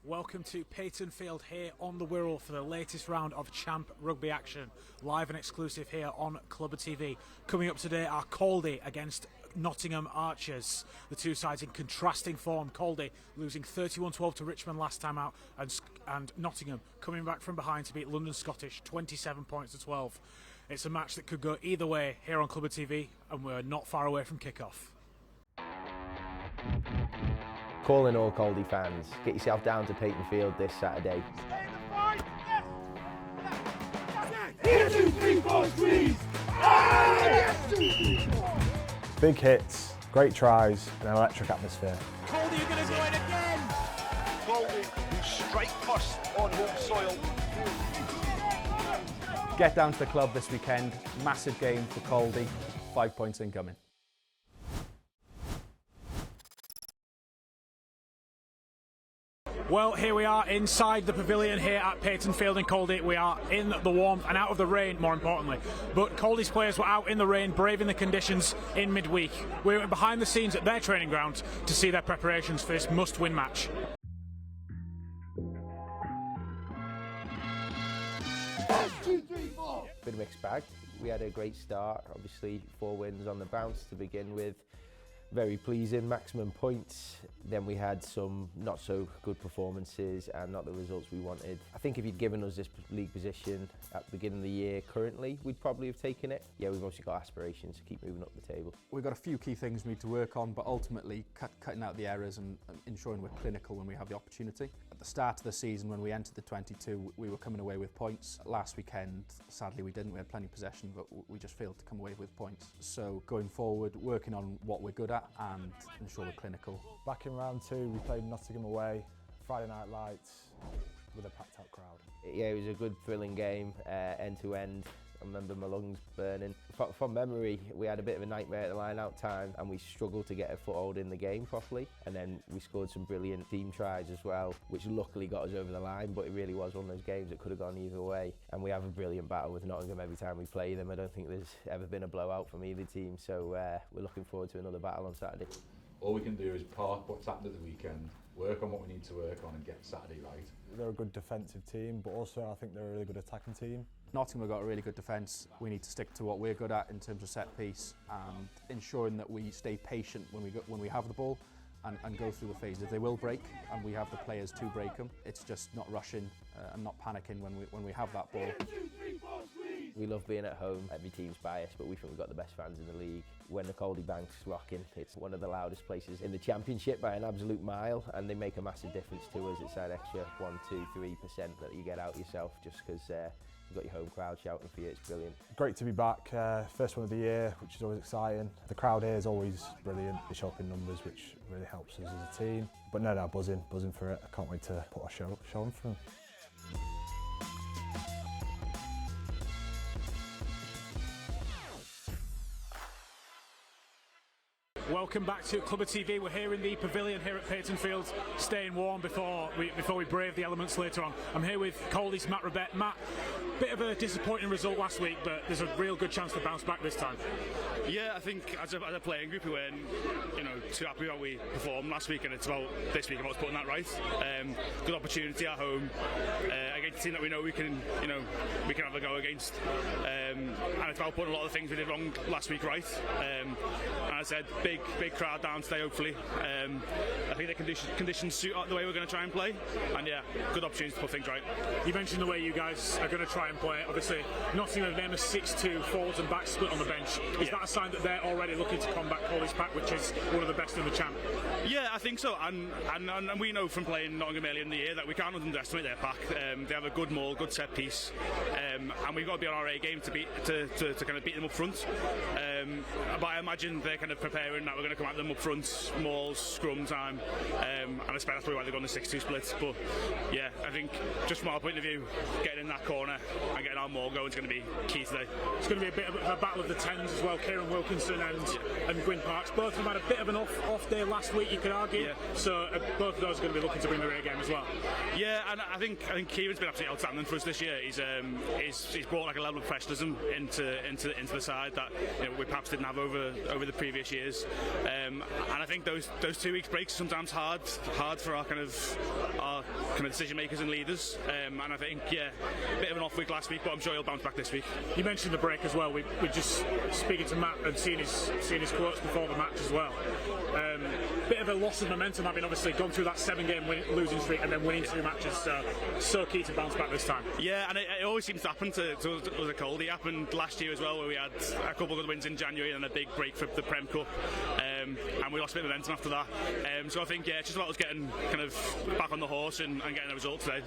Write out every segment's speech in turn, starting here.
Welcome to Payton Field here on the Wirral for the latest round of Champ Rugby action, live and exclusive here on Clubber TV. Coming up today are Caldy against Nottingham Archers. The two sides in contrasting form. Caldy losing 31-12 to Richmond last time out, and Nottingham coming back from behind to beat London Scottish 27 points to 12. It's a match that could go either way here on Clubber TV, and we're not far away from kickoff. Calling all Caldy fans, get yourself down to Payton Field this Saturday. Stay in the fight! Yes! 1, 2, 3, 4, squeeze! Yes! Big hits, great tries, and an electric atmosphere. Caldy, you're going to do it again! Caldy, who strike first on home soil. Get down to the club this weekend. Massive game for Caldy. 5 points incoming. Well, here we are inside the pavilion here at Payton Field in Caldy. We are in the warmth and out of the rain, more importantly. But Caldy's players were out in the rain, braving the conditions in midweek. We went behind the scenes at their training ground to see their preparations for this must-win match. Bit of mixed bag. We had a great start, obviously 4 wins on the bounce to begin with. Very pleasing, maximum points. Then we had some not so good performances and not the results we wanted. I think if you'd given us this league position at the beginning of the year currently, we'd probably have taken it. Yeah, we've obviously got aspirations to keep moving up the table. We've got a few key things we need to work on, but ultimately cutting out the errors and ensuring we're clinical when we have the opportunity. At the start of the season, when we entered the 22, we were coming away with points. Last weekend, sadly we didn't. We had plenty of possession, but we just failed to come away with points. So going forward, working on what we're good at and ensure we're clinical. Back in round 2, we played Nottingham away, Friday Night Lights, with a packed out crowd. Yeah, it was a good thrilling game, end to end. I remember my lungs burning. From memory, we had a bit of a nightmare at the line-out time and we struggled to get a foothold in the game properly. And then we scored some brilliant team tries as well, which luckily got us over the line, but it really was one of those games that could have gone either way. And we have a brilliant battle with Nottingham every time we play them. I don't think there's ever been a blowout from either team, so we're looking forward to another battle on Saturday. All we can do is park what's happened at the weekend, work on what we need to work on and get Saturday right. They're a good defensive team, but also I think they're a really good attacking team. Nottingham have got a really good defence. We need to stick to what we're good at in terms of set piece and ensuring that we stay patient when we have the ball and go through the phases. They will break and we have the players to break them. It's just not rushing and not panicking when we have that ball. 1, 2, 3, 4, squeeze! We love being at home. Every team's biased, but we think we've got the best fans in the league. When the Caldy Bank's rocking, it's one of the loudest places in the championship by an absolute mile, and they make a massive difference to us. It's that extra 1, 2, 3% that you get out yourself just because you've got your home crowd shouting for you. It's brilliant. Great to be back, first one of the year, which is always exciting. The crowd here is always brilliant. They show up in numbers, which really helps us as a team. But no, buzzing for it. I can't wait to put a show on for them. Welcome back to Clubber TV. We're here in the pavilion here at Payton Field, staying warm before we brave the elements later on. I'm here with Caldy's Matt Rabet. Matt, bit of a disappointing result last week, but there's a real good chance to bounce back this time. Yeah, I think as a playing group we weren't, too happy with how we performed last week, and it's about this week about putting that right. Good opportunity at home against a team that we know we can have a go against, and it's about putting a lot of the things we did wrong last week right. And as I said, big crowd down today. Hopefully, I think the conditions suit the way we're going to try and play, and yeah, good opportunity to put things right. You mentioned the way you guys are going to try and play. Obviously, Nottingham have named a 6-2 forwards and back split on the bench. Is that a sign that they're already looking to combat Caldy's pack, which is one of the best in the champ? Yeah, I think so, and we know from playing Nottingham earlier in the year that we can't underestimate their pack. They have a good maul, good set piece, and we've got to be on our A game to kind of beat them up front. But I imagine they're kind of preparing that we're going to come at them up front, mauls, scrum time, and I expect that's probably why they've gone the 6-2 split. But yeah, I think just from our point of view, getting in that corner and getting our maul going is going to be key today. It's going to be a bit of a battle of the tens as well. Kieran Wilkinson and Gwyn Parks, both of them had a bit of an off day last week, you could argue. Yeah. So both of those are going to be looking to bring their A game as well. Yeah, and I think Kieran's been absolutely outstanding for us this year. He's brought like a level of professionalism into the side that we perhaps didn't have over the previous years. And I think those 2 weeks breaks are sometimes hard for our kind of decision makers and leaders. And I think, a bit of an off week last week, but I'm sure he'll bounce back this week. You mentioned the break as well. We're just speaking to Matt and seeing his quotes before the match as well. Bit of a loss of momentum, having obviously gone through that 7-game losing streak and then winning 2 matches. So key to bounce back this time. Yeah, and it always seems to happen to the Caldy. It happened last year as well, where we had a couple of good wins in January and a big break for the Prem Cup. And we lost a bit of momentum after that. So I think, it's just about us getting kind of back on the horse and getting a result today.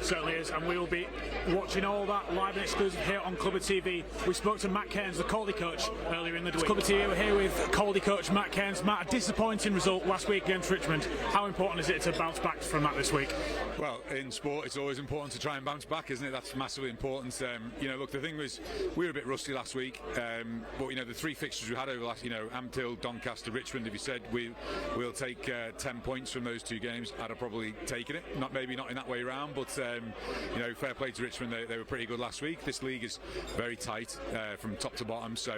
Certainly is, and we will be watching all that live and exclusive here on Clubber TV. We spoke to Matt Cairns, the Caldy coach, earlier in the week. Clubber TV, we're here with Caldy coach Matt Cairns. Matt, a disappointing result last week against Richmond. How important is it to bounce back from that this week? Well, in sport, it's always important to try and bounce back, isn't it? That's massively important. Look, the thing was, we were a bit rusty last week, but the 3 fixtures we had over last, Amptill, Doncaster, Richmond. If you said we'll take 10 points from those 2 games, I'd have probably taken it. Maybe not in that way round, but fair play to Richmond. They were pretty good last week. This league is very tight from top to bottom, so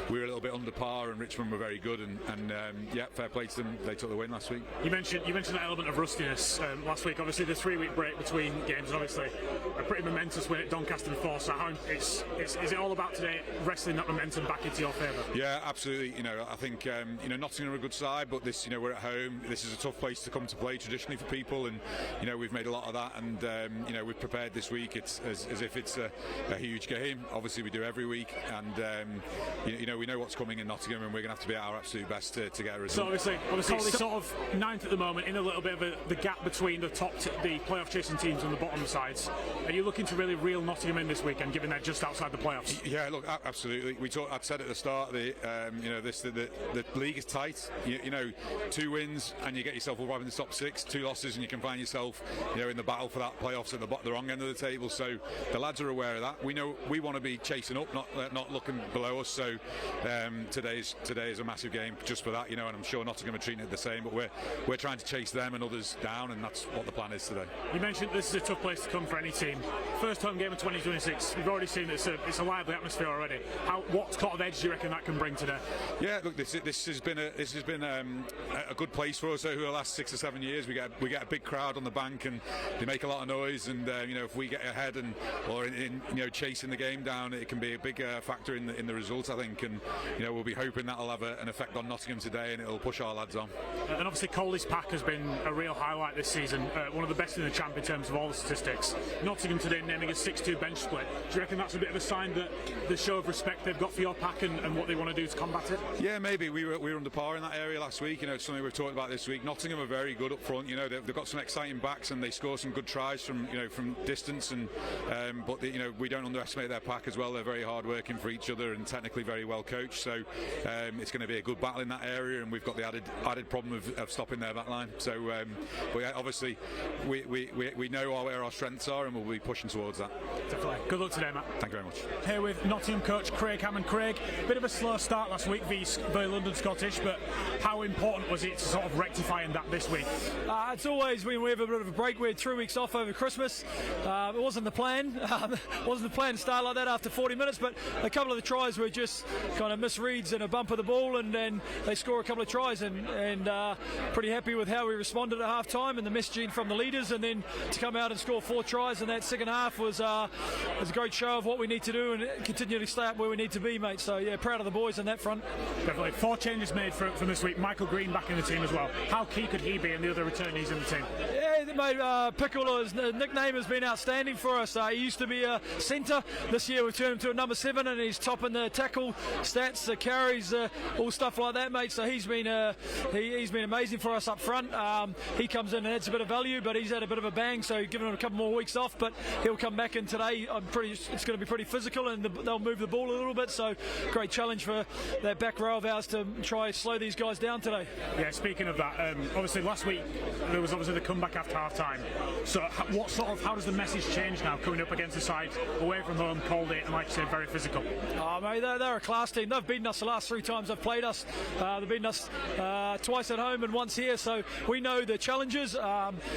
we were a little bit under par, and Richmond were very good. And fair play to them. They took the win last week. You mentioned that element of rustiness last week. Obviously, the 3-week break between games, and obviously a pretty momentous win at Doncaster before. So, is it all about today wrestling that momentum back into your favour? Yeah, absolutely. I think Nottingham are a good side, but this, we're at home. This is a tough place to come to play traditionally for people, and we've made a lot of that, and we've prepared this week. It's as if it's a huge game. Obviously, we do every week, and we know what's coming in Nottingham, and we're going to have to be at our absolute best to get a result. So obviously, it's sort of 9th at the moment, in a little bit of the gap between the playoff chasing teams and the bottom sides. Are you looking to really reel Nottingham in this weekend, given they're just outside the playoffs? Yeah, look, absolutely. I'd said at the start, the league is tight. 2 wins and you get yourself all up in the top 6. 2 losses and you can find yourself, in the battle for that playoffs at the wrong end of the table. So the lads are aware of that. We know we want to be chasing up, not looking below us. So today is a massive game just for that, and I'm sure Nottingham are treating it the same. But we're trying to chase them and others down, and that's what the plan is today. You mentioned this is a tough place to come for any team. First home game of 2026. We've already seen it's a lively atmosphere already. What sort of edge do you reckon that can bring today? Yeah, look, this has been a good place for us over the last 6 or 7 years. We get a big crowd on the bank, and they make a lot of noise. And if we get ahead or chasing the game down, it can be a big factor in the results, I think. And we'll be hoping that'll have an effect on Nottingham today, and it'll push our lads on. And obviously, Caldy's pack has been a real highlight this season. One of the best in the champ in terms of all the statistics. Nottingham today naming a 6-2 bench split. Do you reckon that's a bit of a sign that the show of respect they've got for your pack and what they want to do to combat it? Yeah, maybe. We were under par in that area last week. It's something we've talked about this week. Nottingham are very good up front. They've got some exciting backs, and they score some good tries from distance. And but we don't underestimate their pack as well. They're very hard working for each other and technically very well coached. So it's going to be a good battle in that area, and we've got the added problem of stopping their back line. So but yeah, obviously we know where our strengths are, and we'll be pushing towards that. Definitely. Good luck today, Matt. Thank you very much. Here with Nottingham coach Craig Hammond. Craig, bit of a slow start last week for London Scottish, but how important was it to sort of rectifying that this week? It's always when we have a bit of a break. We had 3 weeks off over Christmas. It wasn't the plan. It wasn't the plan to start like that after 40 minutes, but a couple of the tries were just kind of misreads and a bump of the ball, and then they score a couple of tries, and pretty happy with how we responded at half time and the messaging from the leaders, and then to come out and score 4 tries in that second half was a great show of what we need to do and continue to stay up where we need to be, mate. So yeah, proud of the boys on that front. Definitely. 4 changes made from this week. Michael Green back in the team as well. How key could he be and the other returnees in the team? Yeah, mate, Pickle, his nickname has been outstanding for us. He used to be a centre. This year we've turned him to a number 7, and he's topping the tackle stats, the carries, all stuff like that, mate. So he's been amazing for us up front. He comes in and adds a bit of value, but he's had a bit of a bang, so giving him a couple more weeks off, but he'll come back in today. It's going to be pretty physical, and they'll move the ball a little bit, so great challenge for that back row of ours to try and slow these guys down today. Yeah, speaking of that, obviously last week there was obviously the comeback after half time. So how does the message change now coming up against a side away from home, Caldy, and like you said, very physical? Oh, mate, they're a class team. They've beaten us the last 3 times they've played us. They've beaten us twice at home and once here, so we know the challenges,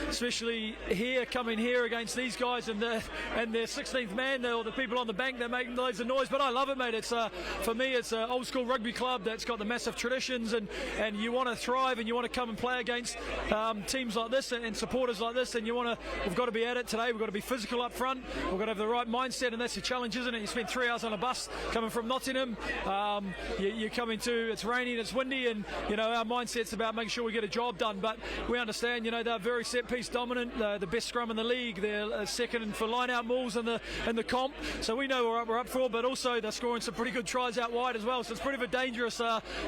especially here, coming here against these guys and their 16th man, or the people on the bank, they're making loads of noise, but I love it, mate. It's for me, it's an old school rugby club that's got the massive traditions, and you want to thrive and you want to come and play against teams like this and support quarters like this, and we've got to be at it today. We've got to be physical up front. We've got to have the right mindset, and that's the challenge, isn't it? You spend 3 hours on a bus coming from Nottingham. You're coming to, it's raining, it's windy, and our mindset's about making sure we get a job done. But we understand, they're very set piece dominant. They're the best scrum in the league. They're second for line out mauls in the comp. So we know we're up for, but also they're scoring some pretty good tries out wide as well. So it's pretty of a dangerous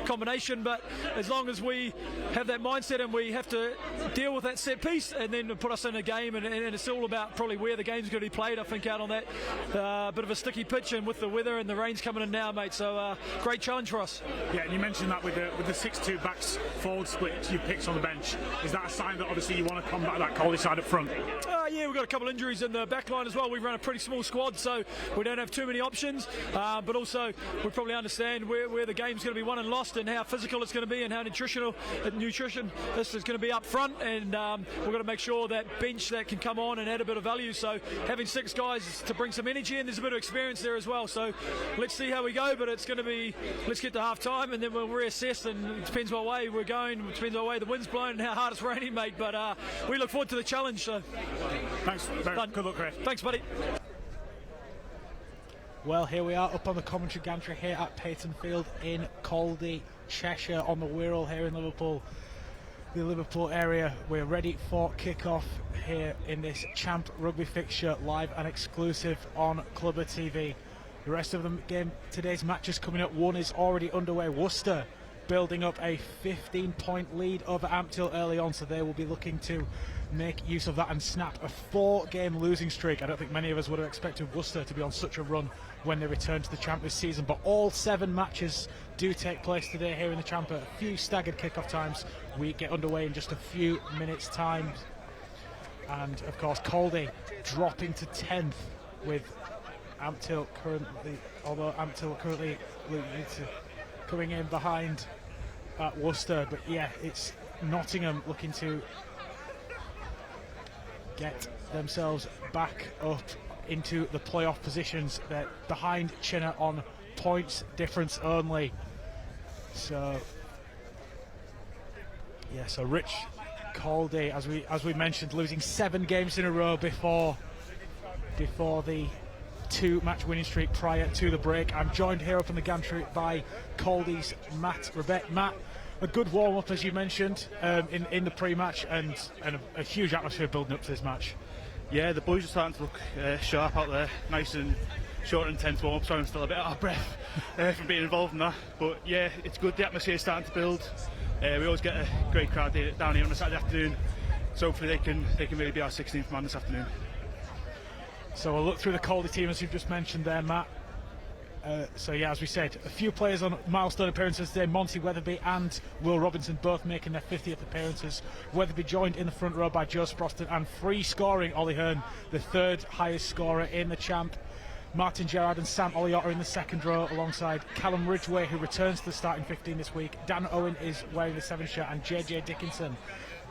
combination. But as long as we have that mindset and we have to deal with that set piece, and then put us in a game, and it's all about probably where the game's going to be played. I think out on that bit of a sticky pitch, and with the weather and the rain's coming in now, mate. So great challenge for us. Yeah, and you mentioned that with the 6-2 backs forward split you picked on the bench. Is that a sign that obviously you want to combat that Caldy side up front? Yeah, we've got a couple injuries in the back line as well. We've run a pretty small squad, so we don't have too many options. But also, we probably understand where the game's going to be won and lost, and how physical it's going to be, and how nutrition this is going to be up front. And we've got to make sure that bench that can come on and add a bit of value. So having 6 guys to bring some energy, and there's a bit of experience there as well. So let's see how we go, but it's going to be, let's get to half time, and then we'll reassess, and it depends what way we're going, it depends what way the wind's blowing and how hard it's raining, mate. But we look forward to the challenge. So thanks. Good luck, Chris. Thanks, buddy. Well, here we are up on the commentary gantry here at Payton Field in Caldy, Cheshire, on the Wirral here in Liverpool, the Liverpool area. We're ready for kick-off here in this Champ Rugby fixture, live and exclusive on Clubber TV. The rest of the game, today's matches coming up. One is already underway. Worcester building up a 15-point lead over Ampthill early on, so they will be looking to make use of that and snap a 4-game losing streak. I don't think many of us would have expected Worcester to be on such a run when they return to the Champ this season, but all 7 matches do take place today here in the Champ at a few staggered kick-off times. We get underway in just a few minutes' time, and of course Caldy dropping to 10th with Ampthill currently, although Ampthill currently coming in behind at Worcester. But yeah, it's Nottingham looking to get themselves back up into the playoff positions. They're behind Chinner on points difference only. So yeah, so Rich Caldy, as we mentioned, losing 7 games in a row before the 2-match winning streak prior to the break. I'm joined here up in the gantry by Caldy's Matt Rebet. Matt, a good warm-up, as you mentioned, in the pre-match, and a huge atmosphere building up to this match. Yeah, the boys are starting to look sharp out there, nice and short and intense warm-up. Sorry, I'm still a bit out of breath from being involved in that, but yeah, it's good. The atmosphere is starting to build. We always get a great crowd down here on a Saturday afternoon, so hopefully they can really be our 16th man this afternoon. So we'll look through the Caldy team as you've just mentioned there, Matt. So yeah, as we said, a few players on milestone appearances today. Monty Weatherby and Will Robinson both making their 50th appearances. Weatherby joined in the front row by Joe Sproston, and free scoring Ollie Hearn, the 3rd highest scorer in the Champ. Martin Gerrard and Sam Olliott are in the second row alongside Callum Ridgway, who returns to the starting 15 this week. Dan Owen is wearing the 7th shirt, and JJ Dickinson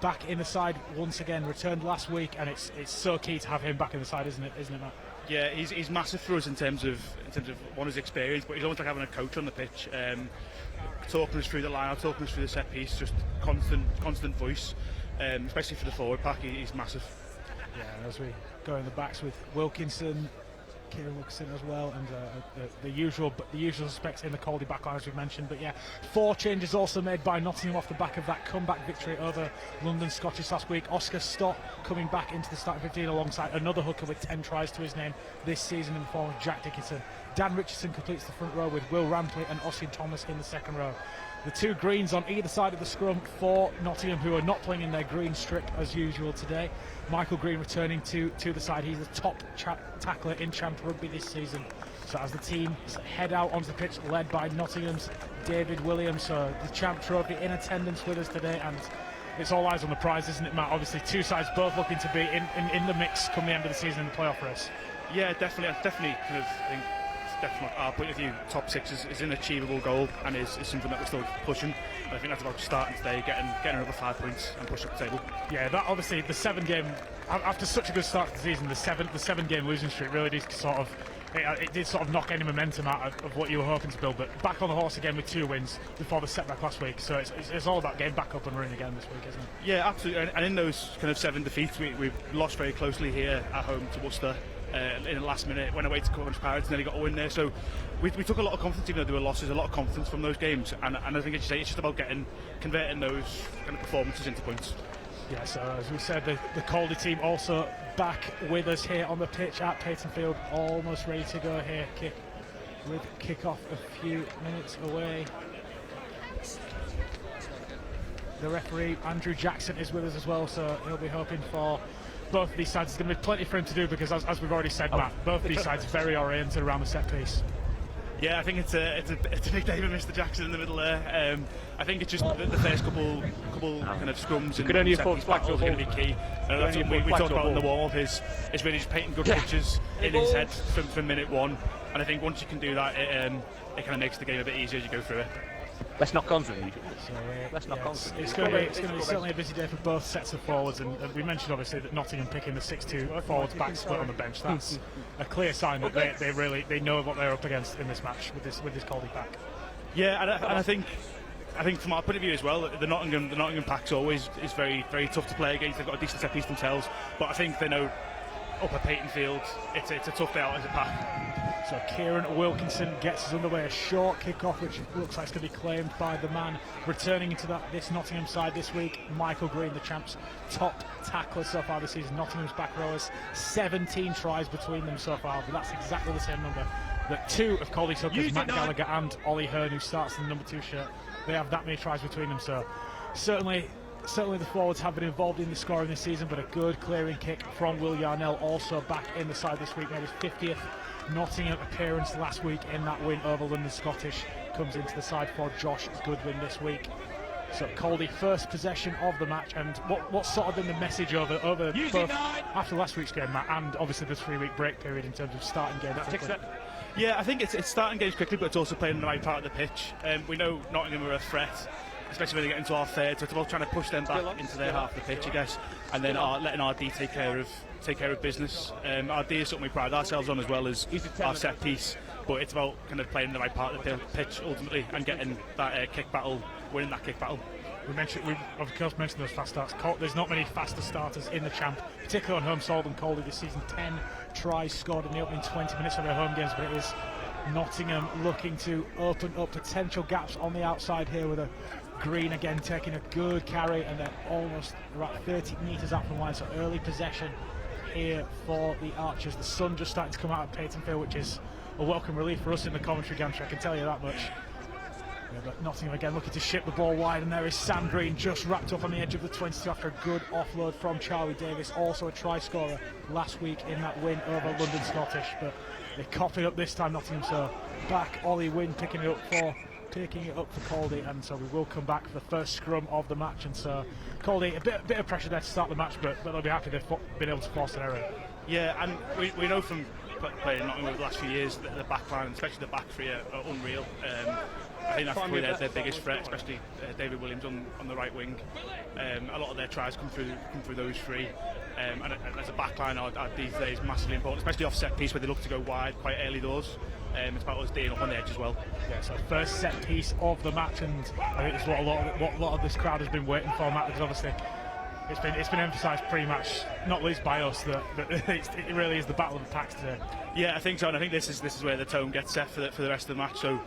back in the side once again, returned last week, and it's so key to have him back in the side, isn't it, Matt? Yeah, he's massive for us in terms of one, his experience, but he's almost like having a coach on the pitch, talking us through the line, talking us through the set piece, just constant voice, especially for the forward pack. He's massive. Yeah, as we go in the backs with Wilkinson, Kieran Wilkinson as well, and the usual suspects in the Caldy backline, as we've mentioned. But yeah, 4 changes also made by Nottingham off the back of that comeback victory over London Scottish last week. Oscar Stott coming back into the starting 15 alongside another hooker with 10 tries to his name this season in the form of Jack Dickinson. Dan Richardson completes the front row with Will Rampley and Ossian Thomas in the second row. The 2 greens on either side of the scrum for Nottingham, who are not playing in their green strip as usual today. Michael Green returning to the side. He's the top tackler in Champ Rugby this season. So as the team head out onto the pitch, led by Nottingham's David Williams. So the Champ Trophy in attendance with us today, and it's all eyes on the prize, isn't it, Matt? Obviously 2 sides both looking to be in the mix come the end of the season in the playoff race. Yeah, definitely kind of think, from our point of view, top 6 is an achievable goal, and is something that we're still pushing. I think that's about starting today, getting another 5 points and push up the table. Yeah, that obviously the 7-game, after such a good start to the season, the 7-game losing streak really does sort of it did sort of knock any momentum out of what you were hoping to build, but back on the horse again with 2 wins before the setback last week. So it's all about getting back up and running again this week, isn't it? Yeah, absolutely. And in those kind of 7 defeats, we've lost very closely here at home to Worcester. In the last minute, went away to Coventry Pirates, nearly got a win there. So we took a lot of confidence, even though there were losses, a lot of confidence from those games. And I think, as you say, it's just about converting those kind of performances into points. Yeah, so as we said, the Caldy team also back with us here on the pitch at Payton Field, almost ready to go here. Kick-off a few minutes away. The referee, Andrew Jackson, is with us as well, so he'll be hoping for both of these sides. There's going to be plenty for him to do because, as we've already said, Matt, both of these sides very oriented around the set piece. Yeah, I think it's a big day for Mr. Jackson in the middle there. I think it's just the first couple kind of scrums and set battles are going to be key. And that's what we talked about on the wall. Is really just painting good pictures in his head from minute one. And I think once you can do that, it kind of makes the game a bit easier as you go through it. Let's knock on through. It's going to be certainly a busy day for both sets of forwards, and we mentioned obviously that Nottingham picking the 6-2 forwards back split on the bench. That's a clear sign that they know what they're up against in this match with this Caldy pack. Yeah, and I think from our point of view as well, the Nottingham pack's always is very, very tough to play against. They've got a decent set piece themselves, but I think they know up at Payton Field it's a tough day out as a pack. So Kieran Wilkinson gets us underway, a short kick-off which looks like it's going to be claimed by the man returning into this Nottingham side this week, Michael Green, the champs' top tackler so far this season. Nottingham's back rowers, 17 tries between them so far, but that's exactly the same number that 2 of Caldy's hookers, Matt Gallagher and Ollie Hearn, who starts in the number 2 shirt, they have that many tries between them. So certainly the forwards have been involved in the scoring this season, but a good clearing kick from Will Yarnell, also back in the side this week, made his 50th Nottingham appearance last week in that win over London Scottish. Comes into the side for Josh Goodwin this week. So Caldy first possession of the match, and what's sort of been the message over both after last week's game, Matt, and obviously the 3-week break period in terms of starting games quickly? Yeah, I think it's starting games quickly, but it's also playing in the right part of the pitch. We know Nottingham are a threat, especially when they get into our third, so it's about trying to push them back into their half of the pitch, I guess, and then letting RD take care of business. RD is something we pride ourselves on, as well as our set piece, but it's about kind of playing the right part of the pitch ultimately and getting that kick battle, winning that kick battle. We of course mentioned those fast starts. There's not many faster starters in the champ, particularly on home soil than Caldy this season. 10 tries scored in the opening 20 minutes of their home games, but it is Nottingham looking to open up potential gaps on the outside here with a Green again taking a good carry, and they're almost about 30 metres out from the line, so early possession here for the Archers. The sun just starting to come out of Payton Field, which is a welcome relief for us in the commentary gantry, I can tell you that much. Yeah, but Nottingham again looking to ship the ball wide, and there is Sam Green just wrapped up on the edge of the 22 after a good offload from Charlie Davis, also a try scorer last week in that win over London Scottish, but they cop it up this time, Nottingham. So back Ollie Wynn picking it up for Caldy, and so we will come back for the first scrum of the match. And so Caldy, a bit of pressure there to start the match, but they'll be happy they've been able to force an error. Yeah, and we know from playing Nottingham over the last few years that the back line, especially the back three, are unreal. I think that's probably their biggest threat, especially David Williams on the right wing. A lot of their tries come through those three, and as a back line, our these days massively important, especially off set piece where they look to go wide quite early doors. It's about us staying up on the edge as well. Yeah, so first set piece of the match, and I think it's what a lot of this crowd has been waiting for, Matt, because obviously it's been emphasised pre-match, not least by us, that it really is the battle of the packs today. Yeah, I think so, and I think this is where the tone gets set for the rest of the match. So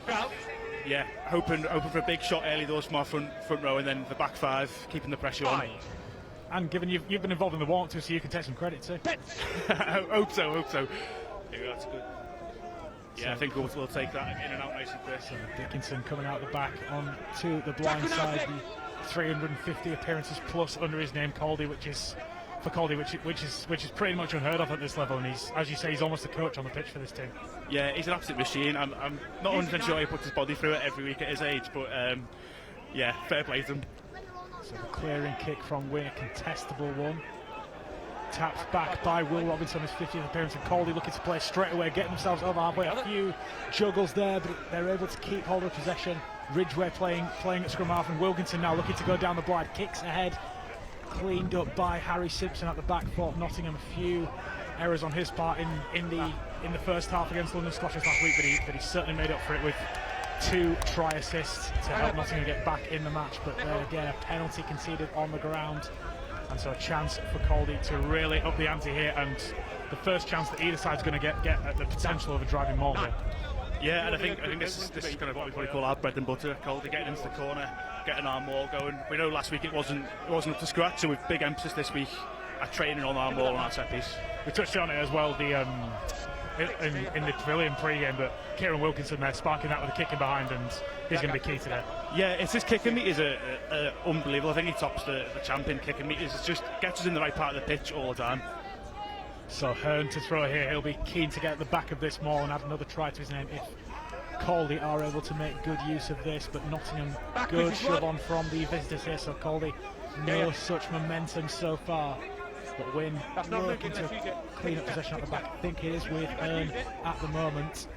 yeah, hoping for a big shot early doors from our front row, and then the back five keeping the pressure on. And given you've been involved in the warm-up too, so you can take some credit too. hope so. Yeah, that's good. Yeah, I think we'll take that in and out nice and quick. So Dickinson coming out the back on to the blind side. The 350 appearances plus under his name, Caldy, which is pretty much unheard of at this level. And he's, as you say, he's almost a coach on the pitch for this team. Yeah, he's an absolute machine. I'm not 100% sure he puts his body through it every week at his age, but yeah, fair play to him. So the clearing kick from Wing, a contestable one. Tapped back by Will Robinson, his 50th appearance, and Caldy looking to play straight away, getting themselves over halfway. A few juggles there, but they're able to keep hold of possession. Ridgway playing at scrum half, and Wilkinson now looking to go down the blind. Kicks ahead, cleaned up by Harry Simpson at the back for Nottingham. A few errors on his part in the first half against London Scotia's last week, but he certainly made up for it with 2 try assists to help Nottingham get back in the match. But then again, a penalty conceded on the ground, and so a chance for Caldy to really up the ante here, and the first chance that either side's going to get at the potential of a driving maul here. Yeah, and I think this is kind of what we probably call our bread and butter. Caldy getting into the corner, getting our maul going. We know last week it wasn't up to scratch, so with big emphasis this week at training on our maul and our set piece. We touched on it as well in the pavilion pre-game, but Kieran Wilkinson there sparking that with a kick in behind, and he's going to be key today. Yeah, it's his kicking meters are unbelievable. I think he tops the champion kicking meters. It just gets us in the right part of the pitch all the time. So Hearn to throw here. He'll be keen to get at the back of this maul and add another try to his name if Caldy are able to make good use of this. But Nottingham, good shove on from the visitors here. So Caldy, no such momentum so far. But Wynn working to clean up possession at the back. I think it is with Hearn at the moment.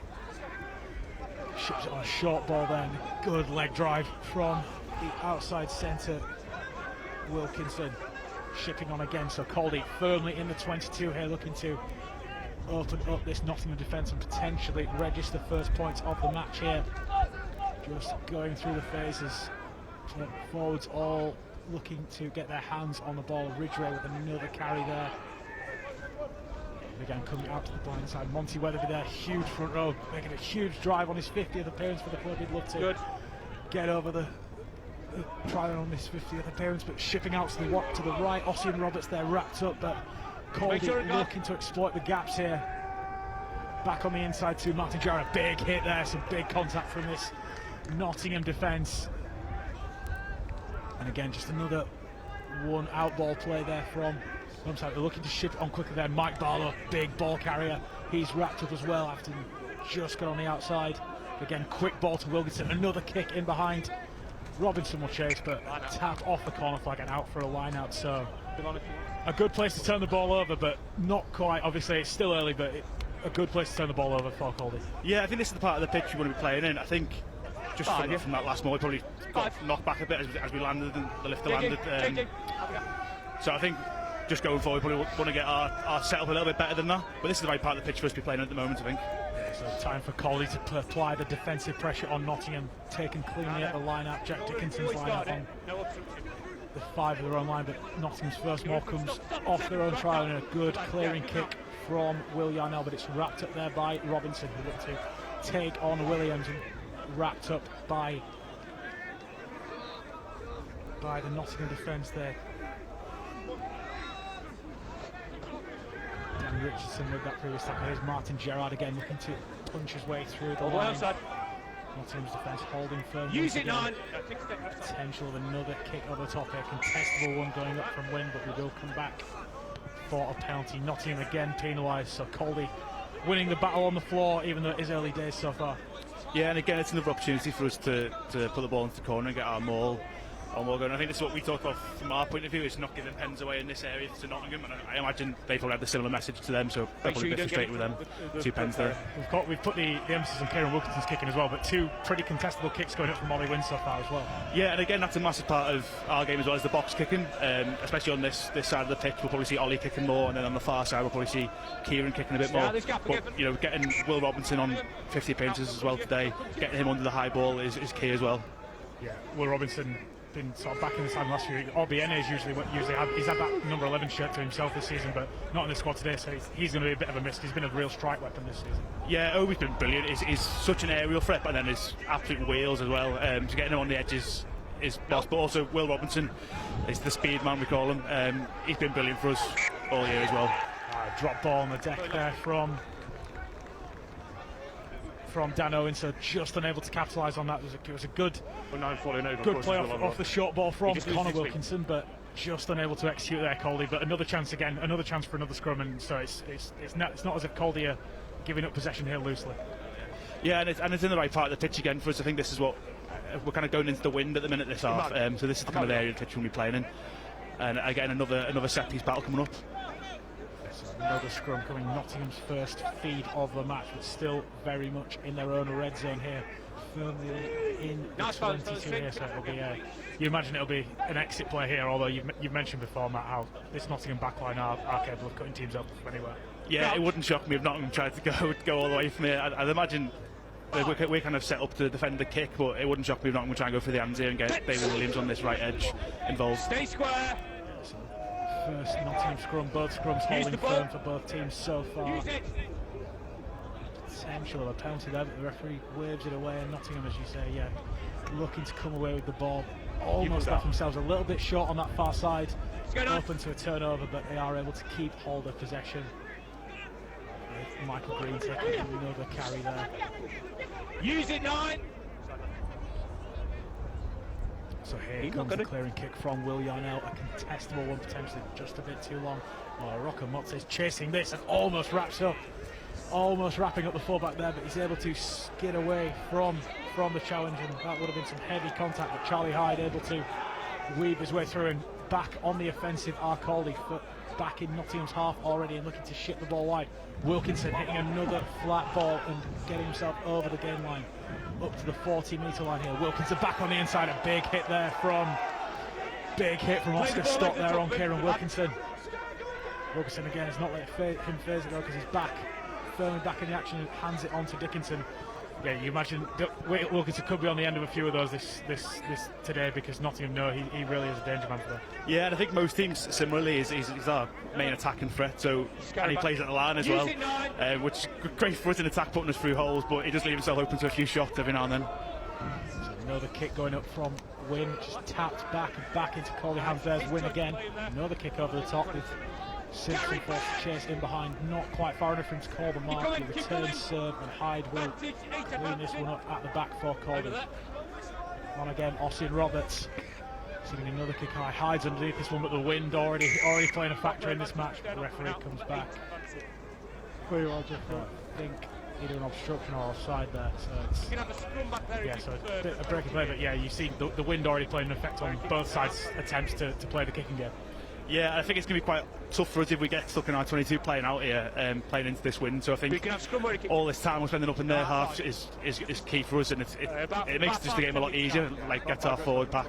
Ships it on a short ball then. Good leg drive from the outside centre. Wilkinson shipping on again, so Caldy firmly in the 22 here, looking to open up this Nottingham defence and potentially register first points of the match here. Just going through the phases. Forwards all looking to get their hands on the ball. Ridgway with another carry there. Again, coming out to the blind side. Monty Weatherby there, huge front row, making a huge drive on his 50th appearance for the club. He'd love to get over the trying on this 50th appearance, but shipping out to the right. Ossian Roberts there wrapped up, but Caldy looking to exploit the gaps here. Back on the inside to Martin Jarrett. Big hit there, some big contact from this Nottingham defence. And again, just another one out ball play there from They're looking to ship on quicker there. Mike Barlow, big ball carrier. He's wrapped up as well after just got on the outside. Again, quick ball to Wilkinson. Another kick in behind. Robinson will chase, but tap off the corner flag and out for a line out. So a good place to turn the ball over, but not quite. Obviously, it's still early, but a good place to turn the ball over for Caldy. Yeah, I think this is the part of the pitch you want to be playing in. I think just from that last ball, we probably got knocked back a bit as we landed and the lifter landed. So I think just going forward, we probably want to get our setup a little bit better than that. But this is the right part of the pitch for us to be playing at the moment, I think. So time for Caldy to apply the defensive pressure on Nottingham, taken cleanly at the line-out. Jack Dickinson's line-out on the 5 of their own line, but Nottingham's first maul comes off their own trial and a good clearing kick from Will Yarnell, but it's wrapped up there by Robinson, who looked to take on Williams, and wrapped up by the Nottingham defence there. Dan Richardson with that previous tackle. Here's Martin Gerrard again looking to punch his way through the line. Nottingham's defence holding firm. Use it now. Potential of another kick over the top here. Contestable one going up from Wynn, but we will come back for a penalty. Nottingham again penalised, so Caldy winning the battle on the floor, even though it is early days so far. Yeah, and again, it's another opportunity for us to put the ball into the corner and get our maul going. I think this is what we talk about from our point of view, is not giving pens away in this area to Nottingham, and I imagine they probably had the similar message to them, so they're probably a bit frustrated with them. 2 pens there. We've put the emphasis on Kieran Wilkinson's kicking as well, but 2 pretty contestable kicks going up from Ollie Wynn so far as well. Yeah, and again, that's a massive part of our game as well, as the box kicking, especially on this side of the pitch. We'll probably see Ollie kicking more, and then on the far side we'll probably see Kieran kicking a bit more. But you know, getting Will Robinson on 50 appearances as well today, getting him under the high ball is key as well. Yeah, Will Robinson been sort of back in the side last year. Obiene is he's had that number 11 shirt to himself this season, but not in the squad today, so he's going to be a bit of a miss. He's been a real strike weapon this season. Yeah, Obi's been brilliant. He's such an aerial threat, but then his absolute wheels as well. So getting him on the edges is boss, but also Will Robinson is the speed man, we call him. He's been brilliant for us all year as well. Drop ball on the deck there from Dan Owen, so just unable to capitalise on that. It was a good play off the short ball from Connor Wilkinson, but just unable to execute there, Caldy. But another chance for another scrum, and so it's not as if Caldy are giving up possession here loosely. Yeah, and it's in the right part of the pitch again for us. I think this is what we're kind of going into the wind at the minute this half, so this is the kind of area of the pitch we'll be playing in. And again, another set piece battle coming up. Another scrum coming, Nottingham's first feed of the match, but still very much in their own red zone here. firmly in the 22 here, so it'll be you imagine it'll be an exit play here, although you've mentioned before, Matt, how this Nottingham backline are capable of cutting teams up from anywhere. Yeah, it wouldn't shock me if Nottingham tried to go all the way from here. I'd imagine we're kind of set up to defend the kick, but it wouldn't shock me if Nottingham would try and go for the hands here and get David Williams on this right edge involved. Stay square. So first Nottingham scrum, both scrums holding firm for both teams so far. Use it. Potential of a penalty there, but the referee waves it away, and Nottingham, as you say, looking to come away with the ball. Almost left themselves a little bit short on that far side, open to a turnover, but they are able to keep hold of possession. With Michael Green taking another carry there. Use it, 9. So here comes the clearing kick from Will Yarnell, a contestable one, potentially just a bit too long. Rocco Motz is chasing this and almost wraps up. Almost wrapping up the fullback there, but he's able to skid away from the challenge, and that would have been some heavy contact, but Charlie Hyde able to weave his way through, and back on the offensive are Caldy, back in Nottingham's half already and looking to ship the ball wide. Wilkinson hitting another flat ball and getting himself over the game line up to the 40-metre line here. Wilkinson back on the inside, a big hit from Oscar Stott there on Kieran Wilkinson. Wilkinson again has not let him phase it though, because he's back, firmly back in the action, and hands it on to Dickinson. Yeah, you imagine Wilkinson could be on the end of a few of those this today, because Nottingham know he really is a danger man for them. Yeah, and I think most teams similarly he's our main attacking threat, so and he plays at the line as well, which is great for us in attack, putting us through holes, but he does leave himself open to a few shots every now and then. So another kick going up from Wynn, which is tapped back and back into Caldy hands. There's Wynn again, another kick over the top with Simpson forced to chase in behind, not quite far enough for him to call the mark. The return serve, and Hyde will clean this one up at the back for Caldy. On again, Ossian Roberts sending another kick high. Hyde's underneath this one, but the wind already playing a factor in this match. The referee comes back. I think either an obstruction or offside there. So it's so a bit of breaking play, but yeah, you see the wind already playing an effect on both sides' attempts to play the kicking game. Yeah, I think it's going to be quite tough for us if we get stuck in our 22 playing out here, playing into this wind. So I think all this time we're spending up in their half is key for us, and it makes just the game a lot easier. Like, gets our forward pack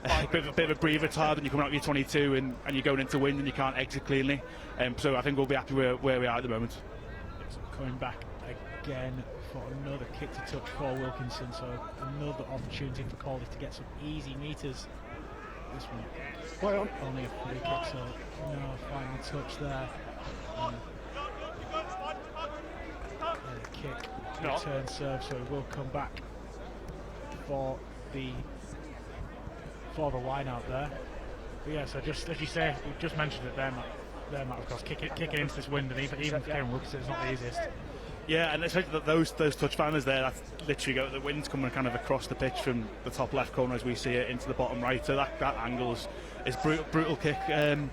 a bit of a breather. It's hard when you come out with your 22 and you're going into wind and you can't exit cleanly. So I think we'll be happy where we are at the moment. So coming back again for another kick to touch for Wilkinson. So another opportunity for Caldy to get some easy meters. This one only a free kick, so no final touch there. Kick, return serve, so he will come back for the line out there. But yeah, so just as you say, we just mentioned it there, Matt, of course, kicking into this wind, and even for Kieran Wilkinson, it's not the easiest. Yeah, and especially those touch finders there, that's literally the wind's coming kind of across the pitch from the top left corner as we see it into the bottom right, so that angle is brutal kick, and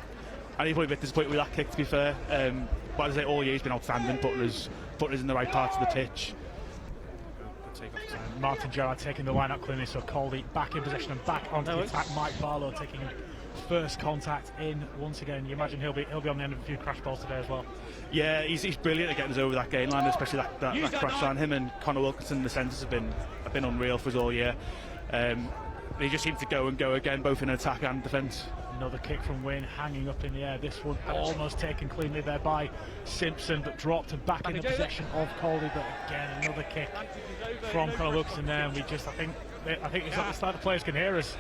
he's probably a bit disappointed with that kick, to be fair, but as I say, all year he's been outstanding, putting us in the right parts of the pitch. Martin Gerrard taking the line up cleanly, so Caldy back in possession and back onto the attack. Mike Barlow taking first contact in once again. You imagine he'll be on the end of a few crash balls today as well. Yeah, he's brilliant at getting us over that game line, especially that crash line. Him and Connor Wilkinson in the centres have been unreal for us all year. They just seem to go and go again, both in attack and defence. Another kick from Wynn, hanging up in the air. This one almost taken cleanly there by Simpson, but dropped and back in the possession of Caldy. But again, another kick from Connor Wilkinson there, and I think it's like the players can hear us,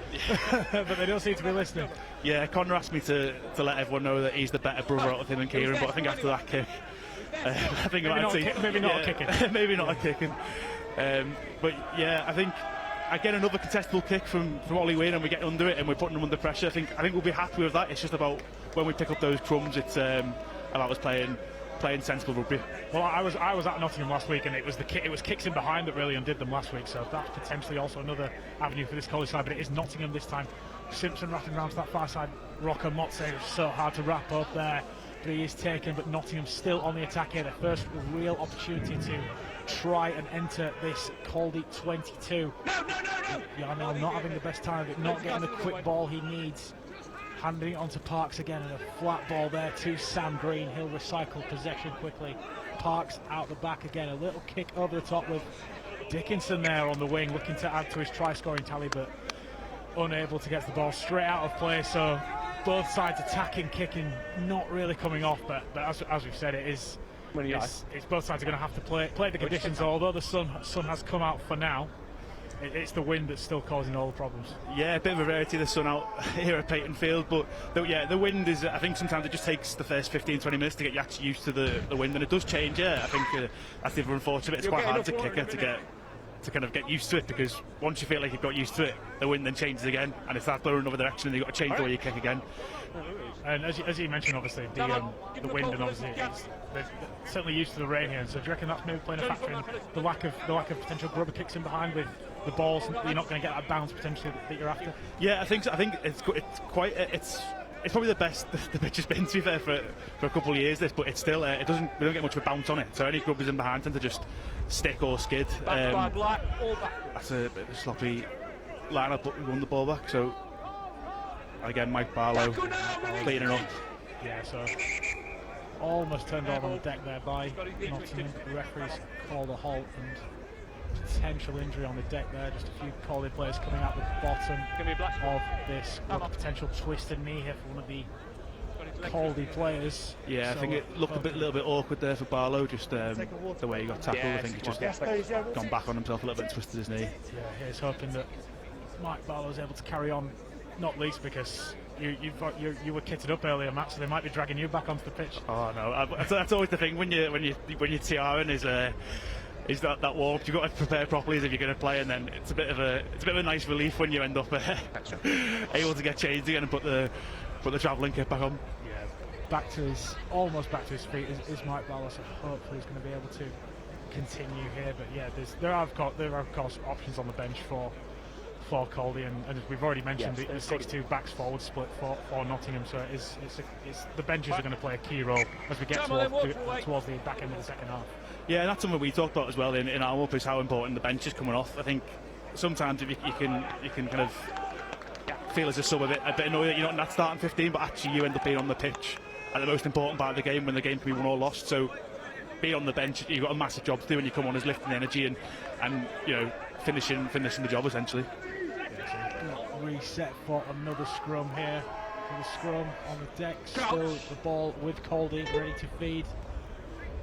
but they don't seem to be listening. Yeah, Connor asked me to let everyone know that he's the better brother out of him and Kieran, but I think after that kick, I think maybe not a kicking. Maybe not a kicking. But yeah, I think again another contestable kick from Ollie Wynn, and we get under it and we're putting them under pressure. I think we'll be happy with that. It's just about when we pick up those crumbs, it's about us playing sensible rugby. Well, I was at Nottingham last week, and it was kicks in behind that really undid them last week. So that's potentially also another avenue for this college side. But it is Nottingham this time. Simpson wrapping around to that far side. Rocco Motze is so hard to wrap up there, but he is taken. But Nottingham still on the attack here. Their first real opportunity to try and enter this Caldy 22. Yarnell not having the best time of it, not getting the quick ball he needs. Handing it onto Parks again, and a flat ball there to Sam Green. He'll recycle possession quickly. Parks out the back again, a little kick over the top with Dickinson there on the wing, looking to add to his try-scoring tally, but unable to get the ball straight out of play. So both sides attacking, kicking, not really coming off. But as we've said, it's both sides are going to have to play the conditions. Although the sun has come out for now, it's the wind that's still causing all the problems. Yeah, a bit of a rarity, the sun out here at Peyton Field, but the wind is, I think sometimes it just takes the first 15-20 minutes to get you actually used to the wind, and it does change. I think that's the unfortunate. It's quite hard to kicker to kind of get used to it, because once you feel like you've got used to it, the wind then changes again, and it starts blowing another direction, and you've got to change the way you kick again. And as you mentioned, obviously the wind, and obviously they're certainly used to the rain here. So do you reckon that's maybe playing a factor in the lack of potential grubber kicks in behind with the balls? You're not going to get that bounce potentially that you're after. Yeah, I think so. I think it's probably the best the pitch has been, to be fair, for a couple of years. But it's still we don't get much of a bounce on it. So any grubbers in behind tend to just stick or skid. That's a bit of a sloppy line-up, but we won the ball back. So again, Mike Barlow cleaning up. Yeah, so almost turned on the deck there by Nottingham. The referees called a halt and potential injury on the deck there. Just a few Caldy players coming out the bottom of this. Potential twisted knee here for one of the Caldy players. Yeah, I think it looked a little bit awkward there for Barlow, just the way he got tackled. I think he's just gone back on himself a little bit and twisted his knee. Yeah, he's hoping that Mike Barlow's able to carry on, not least because you were kitted up earlier, Matt, so they might be dragging you back onto the pitch. Oh no, that's always the thing when you're TRing is that warm. You've got to prepare properly as if you're going to play, and then it's a bit of a nice relief when you end up able to get changed again and put the travelling kit back on. Yeah, almost back to his feet is Mike Barlow, so hopefully he's going to be able to continue here. But yeah, there are of course options on the bench for Caldy, and as we've already mentioned, the 6-2 backs forward split for Nottingham, so it's the benches are going to play a key role as we get towards the back end of the second half. Yeah, and that's something we talked about as well in our warm-up, is how important the bench is coming off. I think sometimes if you can kind of feel as a sub a bit annoyed that you're not in that starting 15, but actually you end up being on the pitch at the most important part of the game, when the game can be won or lost. So being on the bench, you've got a massive job to do when you come on, as lifting the energy and finishing the job essentially. Reset for another scrum here. For the scrum on the deck, still the ball with Caldy ready to feed.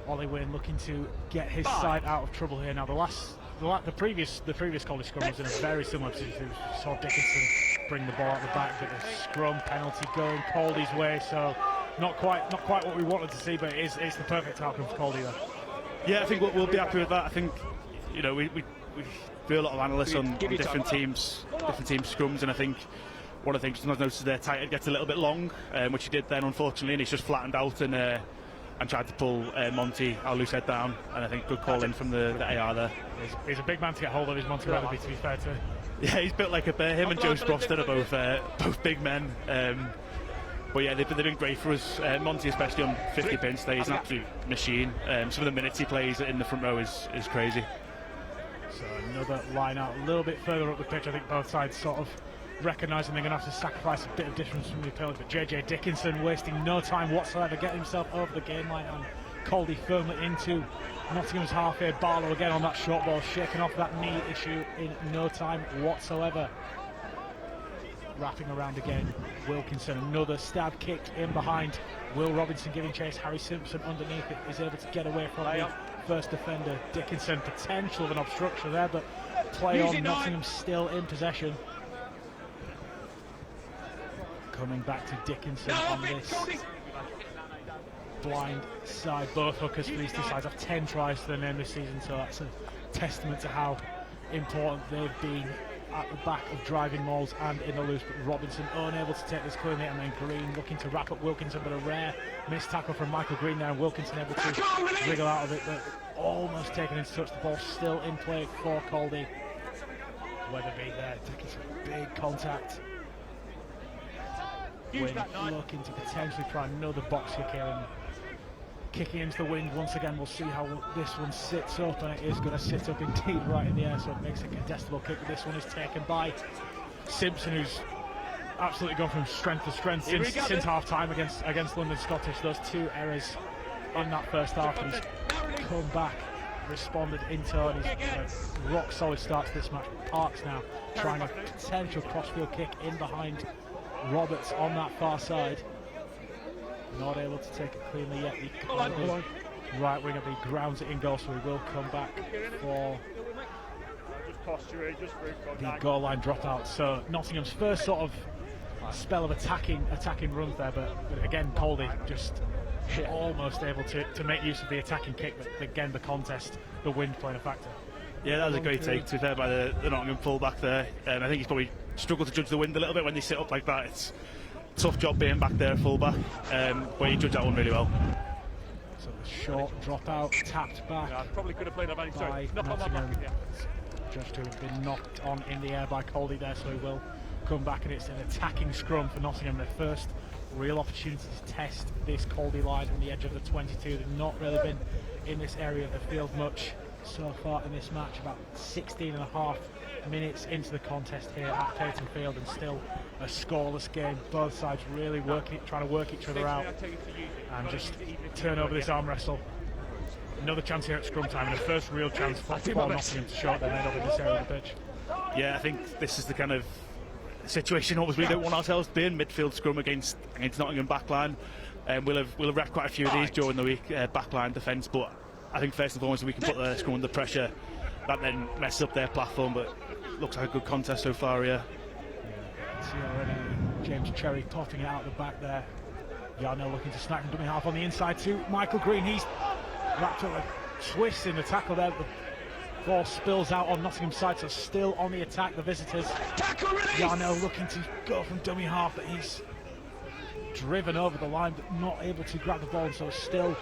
Ollie Wynn looking to get his side out of trouble here. Now the previous Caldy scrum was in a very similar position. We saw Dickinson bring the ball out the back, but the scrum penalty going Caldy's way. So not quite what we wanted to see, but it's the perfect outcome for Caldy there. Yeah, I think we'll be happy with that. I think we do a lot of analysis on different teams' scrums, and I think one of the things sometimes noticed there, tight gets a little bit long, which he did then unfortunately, and he's just flattened out and tried to pull Monty, our loose head, down, and I think good call in from the AR there. He's a big man to get hold of, his Monty Weatherby, to be fair to him. Yeah, he's built like a bear. Him and Joe Sproston are both big men. But yeah, they've been great for us. Monty, especially on 50 pins today, he's an absolute machine. Some of the minutes he plays in the front row is crazy. So another line out a little bit further up the pitch. I think both sides sort of recognising they're going to have to sacrifice a bit of distance from the opponent. But JJ Dickinson wasting no time whatsoever, getting himself over the game line, and Caldy firmly into Nottingham's half here. Barlow again on that short ball, shaking off that knee issue in no time whatsoever. Wrapping around again, Wilkinson, another stab kick in behind. Will Robinson giving chase, Harry Simpson underneath it is able to get away from the first defender. Dickinson, potential of an obstruction there, but play on, Nottingham still in possession. Coming back to Dickinson on this blind side. Both hookers for these two sides have 10 tries to their name this season, so that's a testament to how important they've been at the back of driving mauls and in the loose. But Robinson unable to take this cleanly, and then Green looking to wrap up Wilkinson, but a rare missed tackle from Michael Green there, and Wilkinson able to wriggle out of it, but almost taken into touch. The ball still in play for Caldy. Weatherby there taking some big contact. Wynn looking to potentially try another box kick here, and kicking into the wind once again. We'll see how this one sits up, and it is going to sit up indeed right in the air, so it makes a contestable kick. But this one is taken by Simpson, who's absolutely gone from strength to strength since half time against London Scottish. Those two errors in that first half, and he's come back responded in turn. He's had a rock solid start to this match. Parks now trying a potential crossfield kick in behind Roberts on that far side. Not able to take it cleanly yet. The right winger B grounds it in goal, so he will come back for the goal line dropout. So Nottingham's first sort of spell of attacking runs there, but again Caldy just almost able to make use of the attacking kick, but again the contest, the wind playing a factor. Yeah, that was a great take, to be fair, by the Nottingham full-back there. I think he's probably struggled to judge the wind a little bit when they sit up like that. It's a tough job being back there full-back, but he judged that one really well. So the short dropout, tapped back. Yeah, probably could have played that by Nottingham. Judged to have been knocked on in the air by Caldy there, so he will come back, and it's an attacking scrum for Nottingham. Their first real opportunity to test this Caldy line on the edge of the 22. They've not really been in this area of the field much so far in this match. About 16.5 minutes into the contest here at Payton Field, and still a scoreless game. Both sides really trying to work each other out and just turn over this arm wrestle. Another chance here at scrum time, and a first real chance for Nottingham to show their head over this area of the pitch. Yeah, I think this is the kind of situation obviously we don't want ourselves to be in. Midfield scrum against Nottingham backline. We'll have wrecked quite a few of these during the week, backline defence, but I think first and foremost we can put the scrum under pressure. That then messes up their platform, but looks like a good contest so far here. See already James Cherry potting it out the back there. Yarnell looking to snap from dummy half on the inside to Michael Green. He's wrapped up a twist in the tackle there. The ball spills out on Nottingham's side, so still on the attack, the visitors. Yarnell looking to go from dummy half, but he's driven over the line, but not able to grab the ball, so still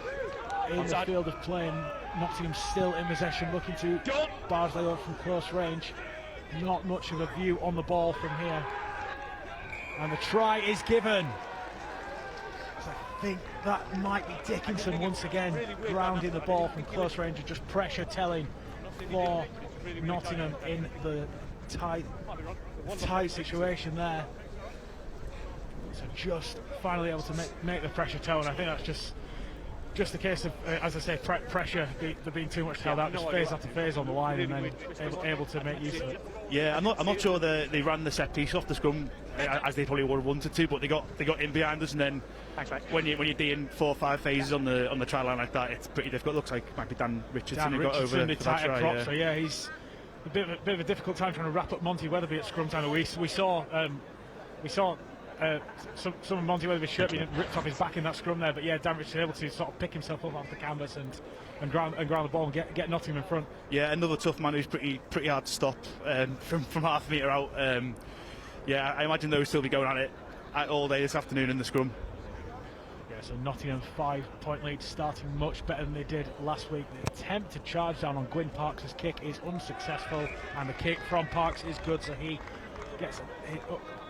in the field of play. Nottingham still in possession, looking to Bardsley over from close range. Not much of a view on the ball from here. And the try is given. So I think that might be Dickinson once again, grounding the ball from close range and just pressure telling for Nottingham in the tight situation there. So just finally able to make the pressure tell, and I think that's just a case of, as I say, pressure. There being too much held out, just phase after phase on the line, and then able to make use of it. Yeah, I'm not sure they ran the set piece off the scrum as they probably would have wanted to, but they got in behind us, and then when you're doing 4 or 5 phases on the try line like that, it's pretty difficult. It looks like it might be Dan Richardson who got over the that try. Prop, so yeah, he's a bit of a difficult time trying to wrap up Monty Weatherby at scrum time. We saw some of Monty Weatherby's shirt being ripped off his back in that scrum there, but yeah, Dan Richardson able to sort of pick himself up off the canvas and ground the ball and get Nottingham in front. Yeah, another tough man who's pretty hard to stop from half a metre out. Yeah, I imagine they'll still be going at it all day this afternoon in the scrum. Yeah, so Nottingham 5-point lead, starting much better than they did last week. The attempt to charge down on Gwyn Parks' kick is unsuccessful, and the kick from Parks is good, so he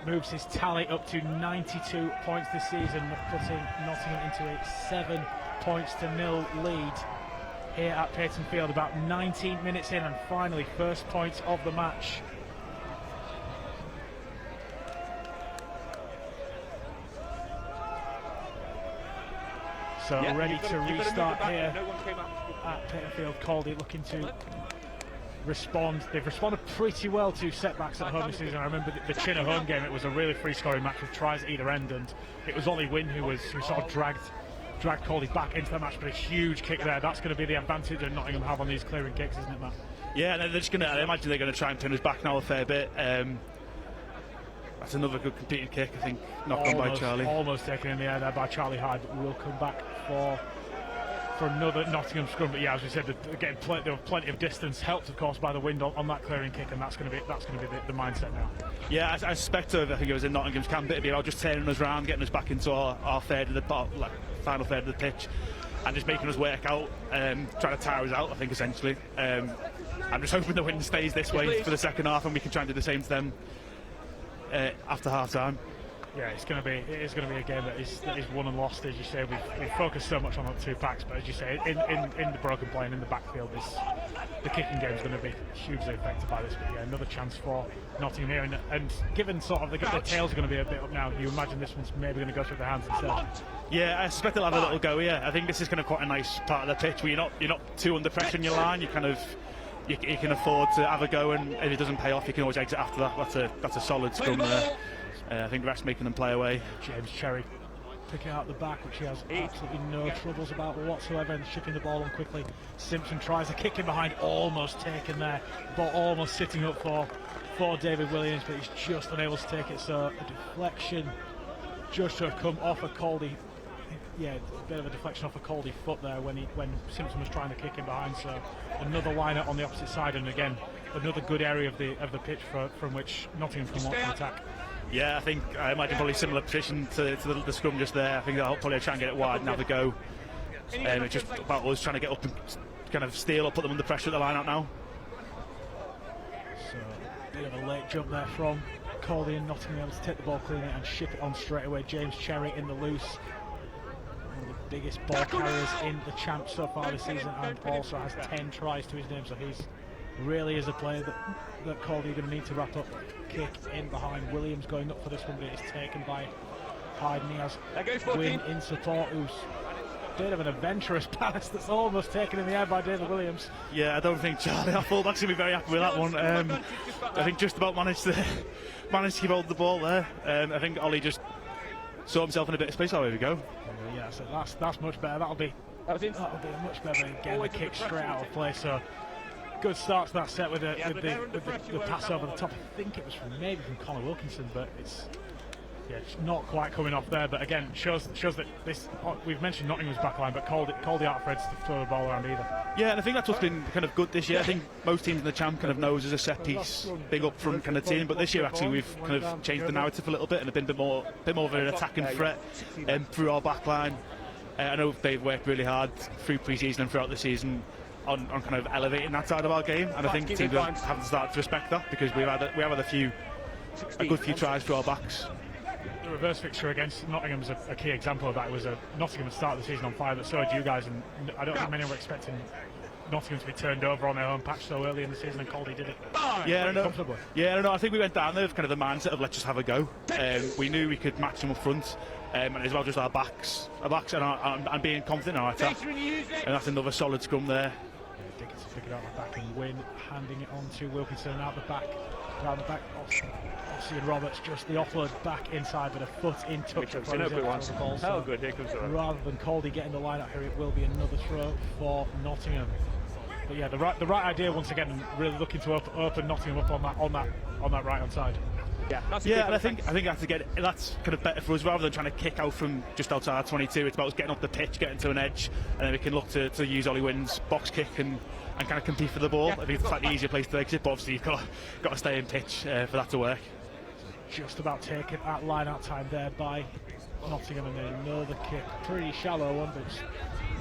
moves his tally up to 92 points this season, putting Nottingham into a 7-0 lead here at Payton Field. About 19 minutes in, and finally first points of the match. So ready to restart here at Payton Field. Caldy looking to respond. They've responded pretty well to setbacks at home this season. I remember the Chinner home game, it was a really free scoring match with tries at either end, and it was Ollie Wynn who sort of dragged Caldy back into the match, but a huge kick there. That's going to be the advantage that Nottingham have on these clearing kicks, isn't it, Matt? Yeah, they're just going to, I imagine they're going to try and turn us back now a fair bit. That's another good completed kick, I think, knocked on by Charlie. Almost taken in the air there by Charlie Hyde, but we'll come back for another Nottingham scrum. But yeah, as we said, there was plenty of distance, helped of course by the wind on that clearing kick, and that's going to be the mindset now. Yeah, I suspect I think it was in Nottingham's camp, it'd be about just turning us around, getting us back into our third of the final third of the pitch, and just making us work out, trying to tire us out, I think, essentially. I'm just hoping the wind stays this way for the second half, and we can try and do the same to them after half time. Yeah, it is going to be a game that is won and lost, as you say. We've focused so much on the two packs, but as you say, in the broken play and in the backfield, the kicking game is going to be hugely affected by this. But yeah, another chance for Nottingham here, and given sort of the tails are going to be a bit up now, you imagine this one's maybe going to go through the hands instead. Yeah, I suspect they'll have a little go here. I think this is kind of quite a nice part of the pitch where you're not too under pressure in your line. You kind of you can afford to have a go, and if it doesn't pay off, you can always exit after that. That's a solid scrum there. I think the rest making them play away. James Cherry picking out the back, which he has absolutely no troubles about whatsoever, and shipping the ball on quickly. Simpson tries a kick in behind, almost taken there. Ball almost sitting up for David Williams, but he's just unable to take it. So a deflection just to have come off a Caldy. Yeah, a bit of a deflection off a Caldy foot there when Simpson was trying to kick in behind. So another liner on the opposite side, and again another good area of the pitch from which Nottingham can launch an attack. Yeah, I imagine probably similar position to the scrum just there. I think they'll probably try and get it wide and have a go. It's just about us trying to get up and kind of steal or put them under pressure at the line out now. So a bit of a late jump there from Caldy, and Nottingham able to take the ball cleanly and ship it on straight away. James Cherry in the loose. One of the biggest ball carriers in the champ so far this season, and also has 10 tries to his name, so he's really is a player that Caldy are going to need to wrap up. Kick in behind. Williams going up for this one, but it is taken by Hyde, and he has Gwyn in support, who's a bit of an adventurous pass that's almost taken in the air by David Williams. Yeah, I don't think Charlie, our fullback's going to be very happy with that one. I think just about managed to keep hold of the ball there. I think Ollie just saw himself in a bit of space. Oh, here we go. Yeah, so that's much better. That'll be a much better again. The kick straight out of play. So good start to that set with the pass over the top. I think it was maybe from Connor Wilkinson, but it's not quite coming off there. But again, shows that this. We've mentioned Nottingham's backline, but Caldy aren't afraid to throw the ball around either. Yeah, and I think that's what's been kind of good this year. I think most teams in the champ kind of knows as a set piece, big up front kind of team. But this year actually we've kind of changed the narrative a little bit and have been a bit more of an attacking threat through our backline. I know they've worked really hard through pre-season and throughout the season on kind of elevating that side of our game, and I think teams have to start to respect that, because we have had a good few tries through our backs. The reverse fixture against Nottingham's a key example of that. It was a Nottingham start the season on fire, but so did you guys, and I don't think many were expecting Nottingham to be turned over on their own patch so early in the season, and Caldy did it. Yeah, I don't know. I think we went down there with kind of the mindset of let's just have a go. We knew we could match them up front. And as well, just our backs and being confident in our attack, and that's another solid scrum there. Dickinson picking out the back, and Wynn handing it on to Wilkinson, and out the back, round the back. Ossie and Roberts just the offload back inside, but a foot in touch. How good, here comes rather than Caldy getting the line out here, it will be another throw for Nottingham. But yeah, the right idea once again, and really looking to open Nottingham up on that right hand side. Yeah, and I think that's kind of better for us, rather than trying to kick out from just outside 22. It's about us getting up the pitch, getting to an edge, and then we can look to use Ollie Wynn's box kick and kind of compete for the ball. I think it's a slightly easier place to exit, but obviously you've got to stay in pitch for that to work. Just about taken that line out time there by Nottingham, and then another kick, pretty shallow one, but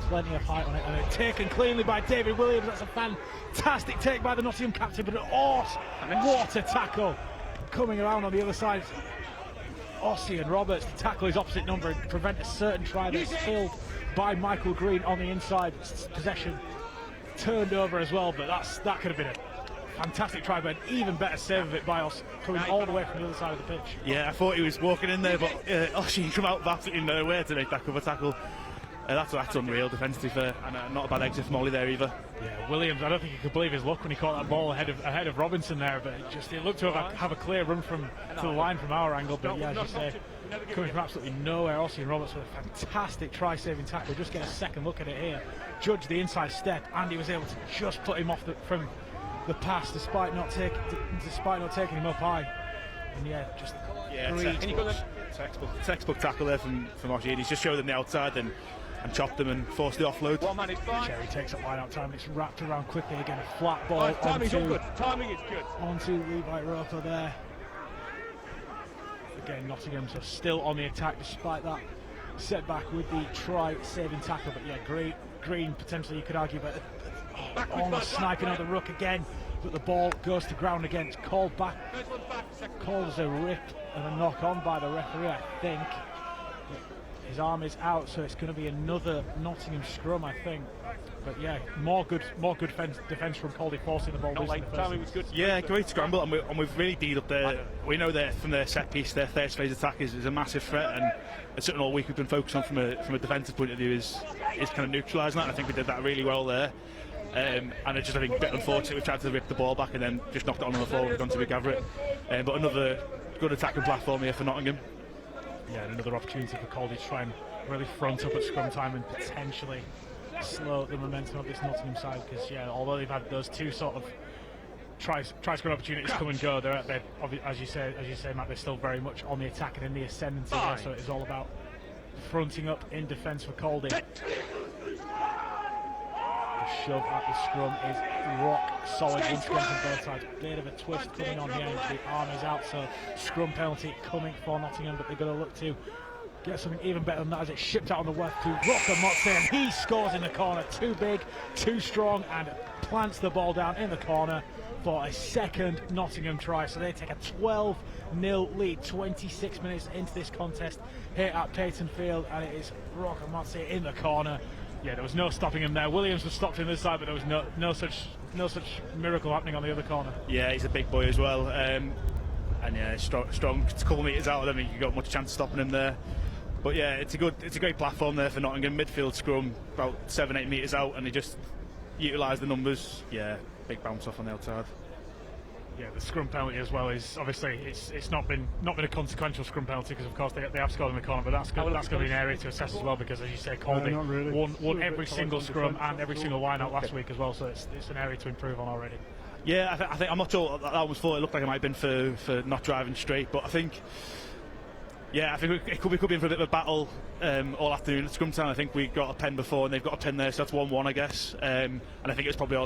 plenty of height on it, and it's taken cleanly by David Williams. That's a fantastic take by the Nottingham captain, but what a tackle coming around on the other side. Ossie and Roberts to tackle his opposite number and prevent a certain try that's killed by Michael Green on the inside. Possession turned over as well, but that could have been a fantastic try, but an even better save of it by us coming all the way from the other side of the pitch. Yeah, I thought he was walking in there, but Ossie come out of absolutely nowhere to make that cover tackle. That's unreal defensively, and not a bad exit from Ollie there either. Yeah, Williams, I don't think he could believe his luck when he caught that ball ahead of Robinson there, but it looked to have a clear run to the line from our angle. But yeah, as you say, coming from absolutely nowhere, Ossie and Roberts with a fantastic try-saving tackle. Just get a second look at it here. Judge the inside step, and he was able to just put him off from the pass, despite not taking him up high. And yeah, just textbook tackle there from Ossie. He's just showed them the outside and chopped them and forced the offload. Cherry takes up line out time. It's wrapped around quickly again. A flat ball Timing is good. Onto Levi Roper there. Again, Nottingham's are still on the attack despite that setback with the try-saving tackle. But yeah, Green potentially you could argue, but almost sniping on the ruck again. But the ball goes to ground again. It's called back. Called as a and a knock on by the referee, I think. His arm is out, so it's going to be another Nottingham scrum, I think. But yeah, more good defence from Caldy, forcing the ball loose in the first. Yeah, great scramble, and we've really deed up there. We know that from their set piece, their first phase attack is a massive threat, and it's something all week we've been focused on from a defensive point of view is kind of neutralising that. And I think we did that really well there. And it's just, I think, a bit unfortunate. We tried to rip the ball back and then just knocked it on the floor. We've gone to recover it. But another good attacking platform here for Nottingham. Yeah, and another opportunity for Caldy to try and really front up at scrum time and potentially slow the momentum of this Nottingham side, because yeah, although they've had those two sort of try scrum opportunities come and go, they're as you say, Matt, they're still very much on the attack and in the ascendancy there, so it's all about fronting up in defence for Caldy. The shove at the scrum is rock solid once again from both sides. Bit of a twist coming on here, the arm is out, so scrum penalty coming for Nottingham, but they're going to look to get something even better than that as it's shipped out on the left to Rocco Motze, and he scores in the corner. Too big, too strong, and plants the ball down in the corner for a second Nottingham try. So they take a 12-0 lead 26 minutes into this contest here at Payton Field, and it is Rocco Motze in the corner. Yeah, there was no stopping him there. Williams was stopped in this side, but there was no such miracle happening on the other corner. Yeah, he's a big boy as well, and yeah, strong. It's a couple of metres out. I don't think you got much chance of stopping him there. But yeah, it's a great platform there for Nottingham. Midfield scrum, about 7-8 metres out, and they just utilise the numbers. Yeah, big bounce off on the outside. Yeah, the scrum penalty as well is obviously it's not been a consequential scrum penalty, because of course they have scored in the corner, but that's going to be an area to assess as well, because as you say, Caldy won every single scrum and every single line out last week as well, so it's an area to improve on already. Yeah, I think I'm not sure that was for. It looked like it might have been for not driving straight, but I think. Yeah, I think it could be in for a bit of a battle all afternoon at scrum time. I think we got a pen before and they've got a pen there, so that's 1-1, I guess. And I think it's probably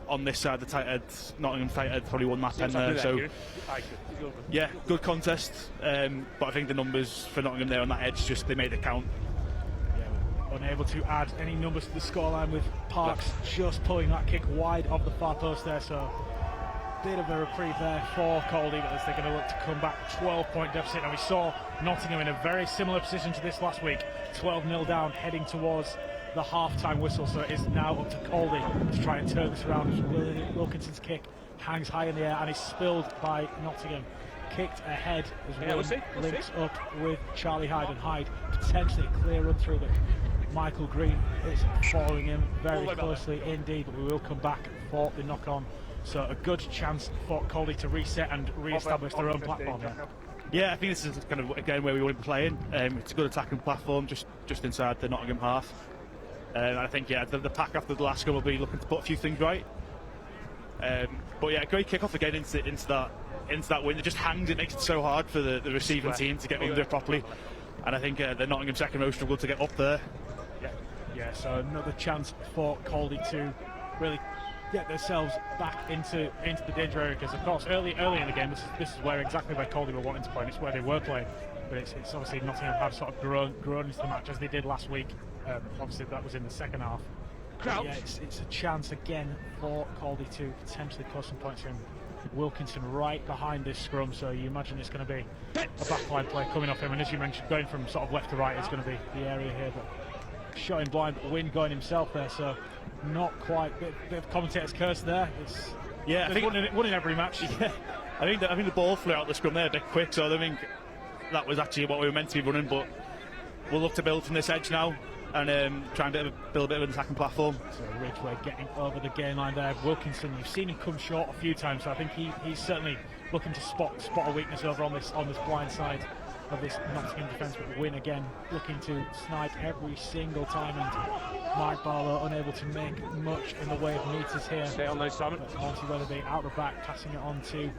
on this side, the tight head, Nottingham tight head probably won that pen there. So yeah, good contest. But I think the numbers for Nottingham there on that edge, just they made it count. Yeah, unable to add any numbers to the scoreline, with Parks just pulling that kick wide of the far post there. So bit of a reprieve there for Caldy, but as they're going to look to come back 12-point deficit. And we saw Nottingham in a very similar position to this last week, 12-0 down, heading towards the half-time whistle. So it is now up to Caldy to try and turn this around. Wilkinson's kick hangs high in the air and is spilled by Nottingham. Kicked ahead as links up with Charlie Hyde, and Hyde potentially a clear run through, but Michael Green is following him very closely indeed. But we will come back for the knock-on. So a good chance for Caldy to reset and re-establish their own platform here. Yeah, I think this is kind of again where we want to be playing. It's a good attacking platform just inside the Nottingham half. And I think the pack after the last goal will be looking to put a few things right. But yeah, great kick off again into that win. It just hangs. It makes it so hard for the receiving team to get under it properly. And I think the Nottingham second row struggled to get up there. Yeah. So another chance for Caldy to really get themselves back into the danger area, because of course early in the game this is where Caldy were wanting to play, and it's where they were playing, but it's obviously Nottingham have sort of grown into the match as they did last week. Obviously that was in the second half. Yeah, it's a chance again for Caldy to potentially cause some points here. Wilkinson right behind this scrum, so you imagine it's going to be a backline play coming off him, and as you mentioned, going from sort of left to right is going to be the area here. But shot in blind, but Wynne going himself there, so not quite. Bit of commentator's curse there. I think won in every match. Yeah, I think the ball flew out the scrum there a bit quick, so I don't think that was actually what we were meant to be running. But we'll look to build from this edge now and try and build a bit of an attacking platform. So Ridgway getting over the gain line there. Wilkinson, you've seen him come short a few times, so I think he's certainly looking to spot a weakness over on this blind side of this Nottingham defence. But Wynne again looking to snipe every single time, and Mike Barlow unable to make much in the way of meters here. Stay on those, Simon. Monty Weatherby out the back, passing it on to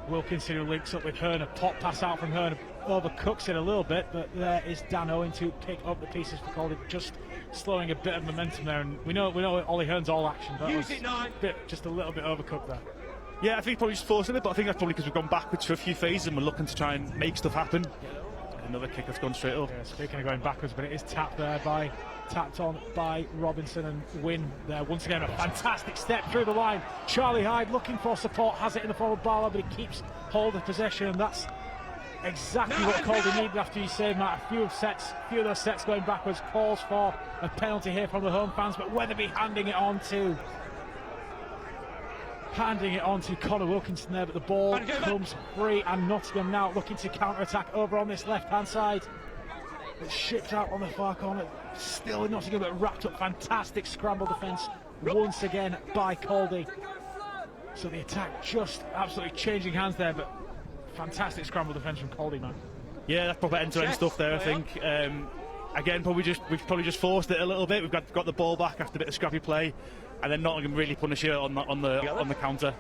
Wilkinson, who links up with Hearn. A pop pass out from Hearn, overcooks it a little bit, but there is Dan Owen to pick up the pieces for Caldy, just slowing a bit of momentum there. And we know Ollie Hearn's all action, but just a little bit overcooked there. Yeah, I think probably just forcing it, but I think that's probably because we've gone backwards for a few phases and we're looking to try and make stuff happen. Another kick that's gone straight up. Yeah, speaking of going backwards, but it is tapped on by Robinson, and Wynne there once again. A fantastic step through the line. Charlie Hyde looking for support, has it in the forward Barlow, but he keeps hold of possession, and that's exactly what Caldy needed after he saved Matt. A few of those sets going backwards. Calls for a penalty here from the home fans, but Weatherby handing it on to Connor Wilkinson there, but the ball comes free, and Nottingham now looking to counter-attack over on this left-hand side. It's shipped out on the far corner, still Nottingham, but wrapped up. Fantastic scramble defence once again by Caldy. So the attack just absolutely changing hands there, but fantastic scramble defence from Caldy, man. Yeah, that's proper end-to-end stuff there, I think. Again, we've probably just forced it a little bit. We've got the ball back after a bit of scrappy play, and then Nottingham really punish it on the counter.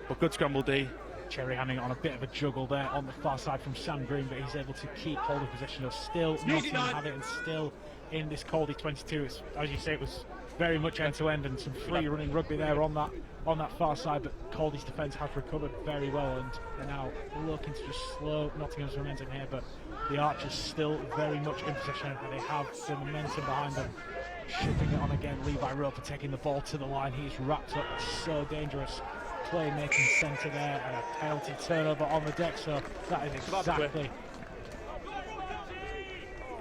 But good scramble D. Cherry handing it on a bit of a juggle there on the far side from Sam Green, but he's able to keep hold of possession. Still Nottingham have it, and still in this Caldy 22. It's, as you say, it was very much end-to-end and some free running rugby there on that far side, but Caldy's defence has recovered very well, and they're now looking to just slow Nottingham's momentum here, but the Archers still very much in possession, and they have the momentum behind them. Shipping it on again, Levi Roper taking the ball to the line. He's wrapped up. It's so dangerous. Playmaking centre there, and a penalty turnover on the deck, so that is exactly...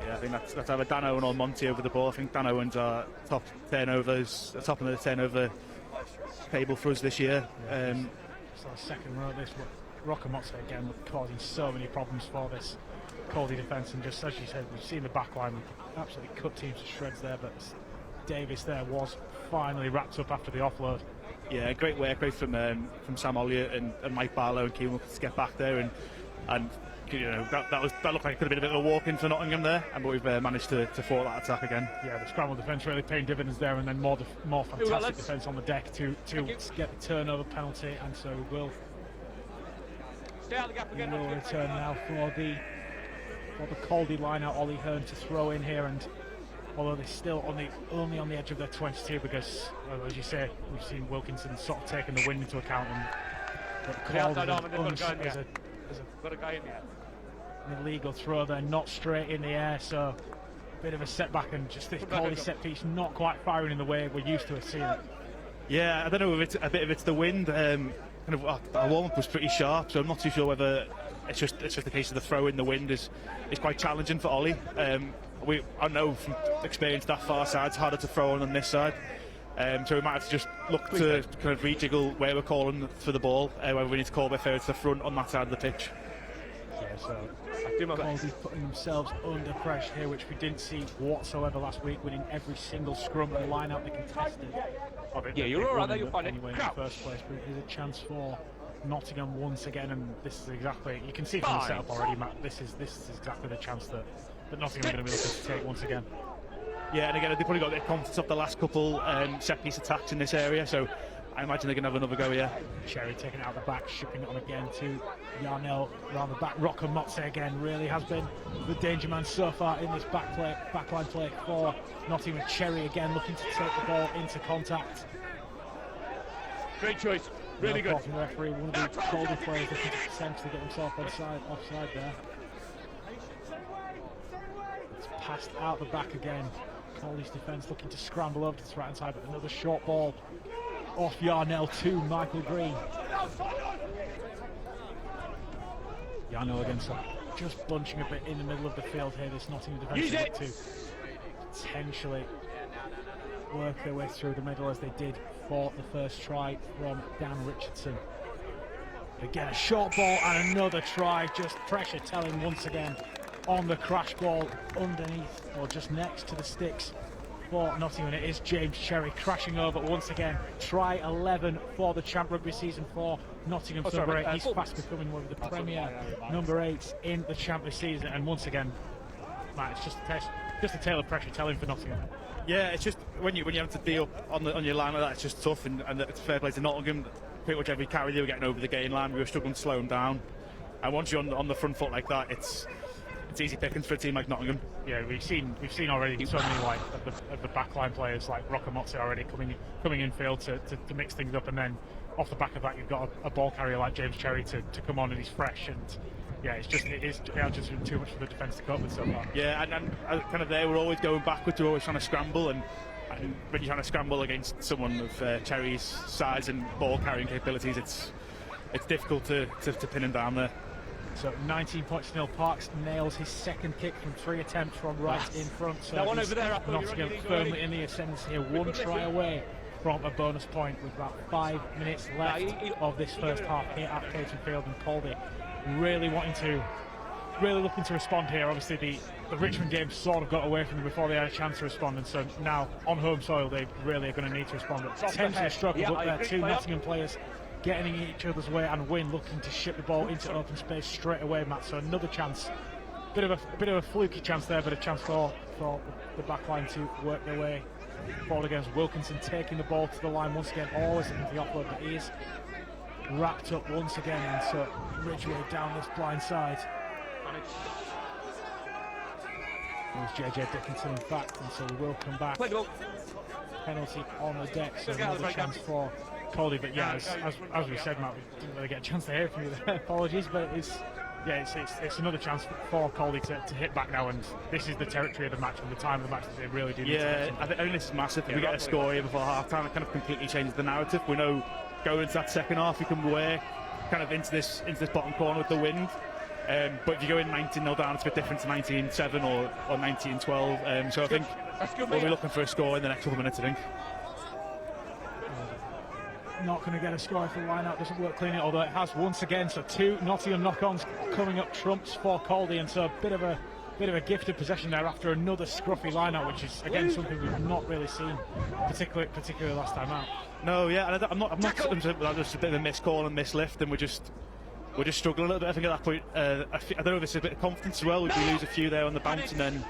Yeah, I think that's either Dan Owen or Monty over the ball. I think Dan Owen's our top of the turnover table for us this year. So second row of this, Rockamotze again causing so many problems for this Caldy defence, and just as you said, we've seen the back line absolutely cut teams to shreds there, but Davis there was finally wrapped up after the offload. Yeah, great work from Sam Olliott and Mike Barlow and Keelan to get back there, and you know that looked like it could have been a bit of a walk in for Nottingham there, but we've managed to thwart that attack again. Yeah, the scramble defence really paying dividends there, and then more fantastic defence on the deck to get the turnover penalty, and so we'll return now for the Caldy line out. Ollie Hearn to throw in here, and although they're still only on the edge of their 22, because as you say, we've seen Wilkinson sort of taking the wind into account, and Caldy is an illegal throw there, not straight in the air, so a bit of a setback, and just this Caldy set piece not quite firing in the way we're used to seeing it. Yeah, I don't know if it's a bit of it's the wind. Our warm-up was pretty sharp, so I'm not too sure whether it's just the case of the throw in the wind is quite challenging for Ollie. I know from experience that far side's harder to throw on than this side, so we might have to just look to kind of rejiggle where we're calling for the ball, whether we need to call a bit further to the front on that side of the pitch. Yeah, so Caldy's putting themselves under pressure here, which we didn't see whatsoever last week, winning every single scrum and line out the contested of it. Yeah, you're all right there, you'll find it. Anyway, in the first place, but it is a chance for Nottingham once again, and this is exactly, you can see from the setup already, Matt, this is exactly the chance that Nottingham are going to be looking to take once again. Yeah, and again, they've probably got a bit of confidence off the last couple set-piece attacks in this area, so I imagine they're going to have another go here. Cherry taking it out the back, shipping it on again to Yarnell around the back. Rockamotze again really has been the danger man so far in this backline play for Nottingham. Cherry again looking to take the ball into contact. Great choice, really good. From the referee, one of the Caldy players looking to potentially get himself offside there. It's passed out the back again. Caldy's defence looking to scramble over to the right hand side, but another short ball off Yarnell to Michael Green. Yarnell again, so just bunching a bit in the middle of the field here. This Nottingham defence look to potentially work their way through the middle as they did for the first try from Dan Richardson. Again, a short ball and another try, just pressure telling once again on the crash ball underneath or just next to the sticks for Nottingham. It is James Cherry crashing over once again. Try 11 for the Champ Rugby season for Nottingham's number 8. He's fast becoming one of the premier number 8s in the Champ this season, and once again, Matt, it's just a tale of pressure telling for Nottingham. Yeah, it's just when you have to deal on your line like that, it's just tough, and it's fair play to Nottingham. Pretty much every carry they were getting over the gain line, we were struggling to slow them down, and once you're on the front foot like that, it's easy pickings for a team like Nottingham. Yeah, we've seen already so many of the backline players like Rockamotze already coming in field to mix things up, and then off the back of that you've got a ball carrier like James Cherry to come on, and he's fresh, and yeah, it has just been too much for the defence to cope with so far. Yeah, and kind of there we're always going backwards, we're always trying to scramble, and when you're trying to scramble against someone of Cherry's size and ball carrying capabilities, it's difficult to pin him down there. So 19 points to nil. Parks nails his second kick from 3 attempts from right in front. So that one over there, Nottingham firmly in the ascendancy here, 1 try away from a bonus point with about 5 minutes left of this first half here at Caterfield, and Caldy really looking to respond here. Obviously the Richmond game sort of got away from them before they had a chance to respond, and so now on home soil they really are going to need to respond. But potentially struggle, but there are 2 Nottingham players getting in each other's way, and Wynn looking to ship the ball into open space straight away, Matt. So another chance, bit of a fluky chance there, but a chance for the back line to work their way forward against Wilkinson, taking the ball to the line once again, always looking for the offload, but he is wrapped up once again, and so Ridgeway down this blind side. There's JJ Dickinson in fact, and so we will come back. Penalty on the deck, so another chance for Caldy. But yeah, as we said, Matt, we didn't really get a chance to hear from you there. Apologies, but it's another chance for Caldy to hit back now, and this is the territory of the match and the time of the match that they really do need to. I think this is massive. If we get a score here before half time, it kind of completely changes the narrative. We know going into that second half we can work kind of into this bottom corner with the wind. But if you go in 19-0 down, it's a bit different to 19-7 or 19-12. So I think we'll be looking for a score in the next couple of minutes, I think. Not going to get a score if the line-out doesn't work cleanly, although it has once again. So 2 Nottingham knock-ons coming up trumps for Caldy, and so a bit of a gifted possession there after another scruffy line-out, which is again something we've not really seen, particularly last time out. No, yeah, and I'm not just a bit of a missed call and mislift, and we're just struggling a little bit. I think at that point, I don't know if it's a bit of confidence as well. We lose a few there on the bounce, and then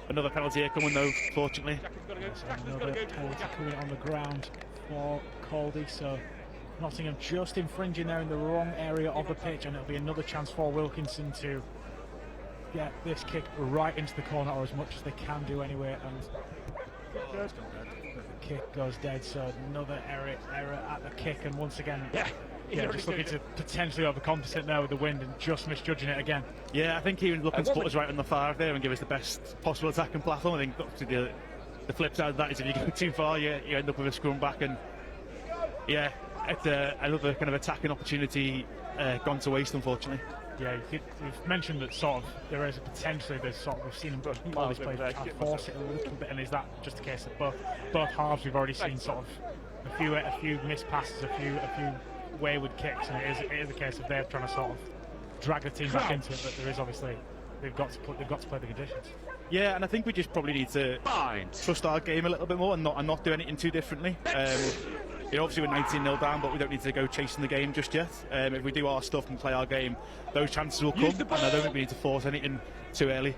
another penalty here coming though, fortunately. Another penalty coming on the ground for Caldy, so Nottingham just infringing there in the wrong area of the pitch, and it'll be another chance for Wilkinson to get this kick right into the corner, or as much as they can do anyway, and the kick goes dead. So another error at the kick, and once again just looking to potentially overcompensate now with the wind and just misjudging it again. Yeah, I think he was looking to put us right on the far there and give us the best possible attacking platform. I think obviously the flip side of that is if you go too far, you end up with a scrum back, and it's another kind of attacking opportunity gone to waste, unfortunately. Yeah, you've mentioned that sort of there is a potentially there's sort of we've seen all these players try to force it a little bit, and is that just a case of both halves? We've already seen sort of a few missed passes, a few wayward kicks, and it is a case of they're trying to sort of drag the team back into it, but there is obviously they've got to play the conditions. Yeah, and I think we just probably need to trust our game a little bit more and not do anything too differently. Obviously we're 19-0 down, but we don't need to go chasing the game just yet. If we do our stuff and play our game, those chances will come, and I don't think we need to force anything too early.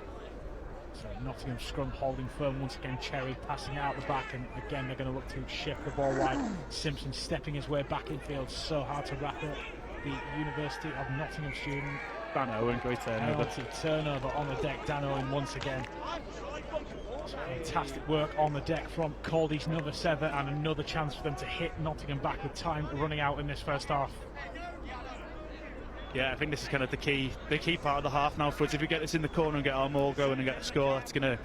So Nottingham scrum holding firm once again. Cherry passing out the back, and again they're going to look to shift the ball wide. Simpson stepping his way back in field. So hard to wrap up. The University of Nottingham student. Dan Owen, great turnover. Turnover on the deck. Dan Owen once again. Fantastic work on the deck from Caldy's number 7, and another chance for them to hit Nottingham back with time running out in this first half. Yeah, I think this is kind of the key part of the half now for us. If we get this in the corner and get our maul going and get a score, that's going to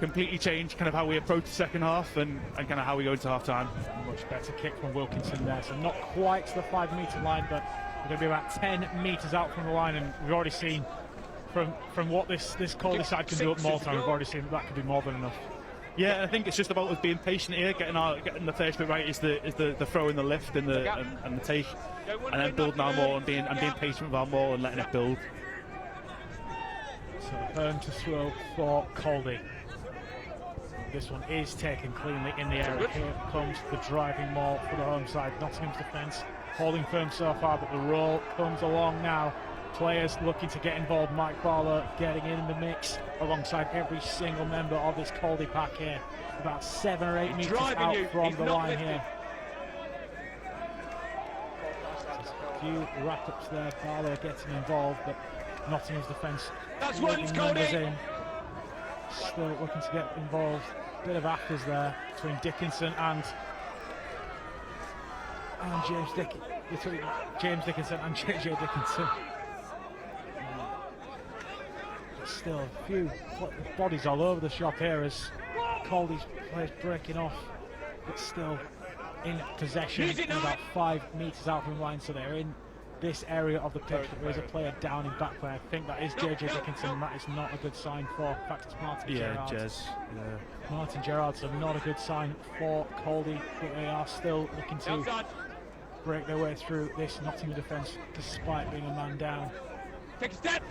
completely change kind of how we approach the second half and kind of how we go into half time. Much better kick from Wilkinson there, so not quite to the 5-metre line, but we're going to be about 10 metres out from the line, and we've already seen from what this Caldy side can do at more time, we've already seen that could be more than enough. Yeah, I think it's just about us being patient here, getting the first bit right is the throw and the lift and the take, and then building our maul and being patient with our maul and letting it build. So Hearn to throw for Caldy. This one is taken cleanly in the area. Here comes the driving maul for the home side. Nottingham's defence holding firm so far, but the roll comes along now. Players looking to get involved. Mike Barlow getting in the mix alongside every single member of this Caldy pack here. About 7 or 8 metres out from the line here. There's a few wrap-ups there. Barlow getting involved, but Nottingham's defence leading numbers in. Still looking to get involved. Bit of afters there between Dickinson and James Dickinson and JJ Dickinson. Still a few bodies all over the shop here as Caldy's players breaking off, but still in possession about 5 metres out from the line, so they're in this area of the pitch, there is a player down in back play. I think that is JJ Dickinson. That is not a good sign for, in fact, it's Martin Gerrard. Jez. Martin Gerrard, so not a good sign for Caldy, but they are still looking to break their way through this Nottingham defence despite being a man down. Take a step.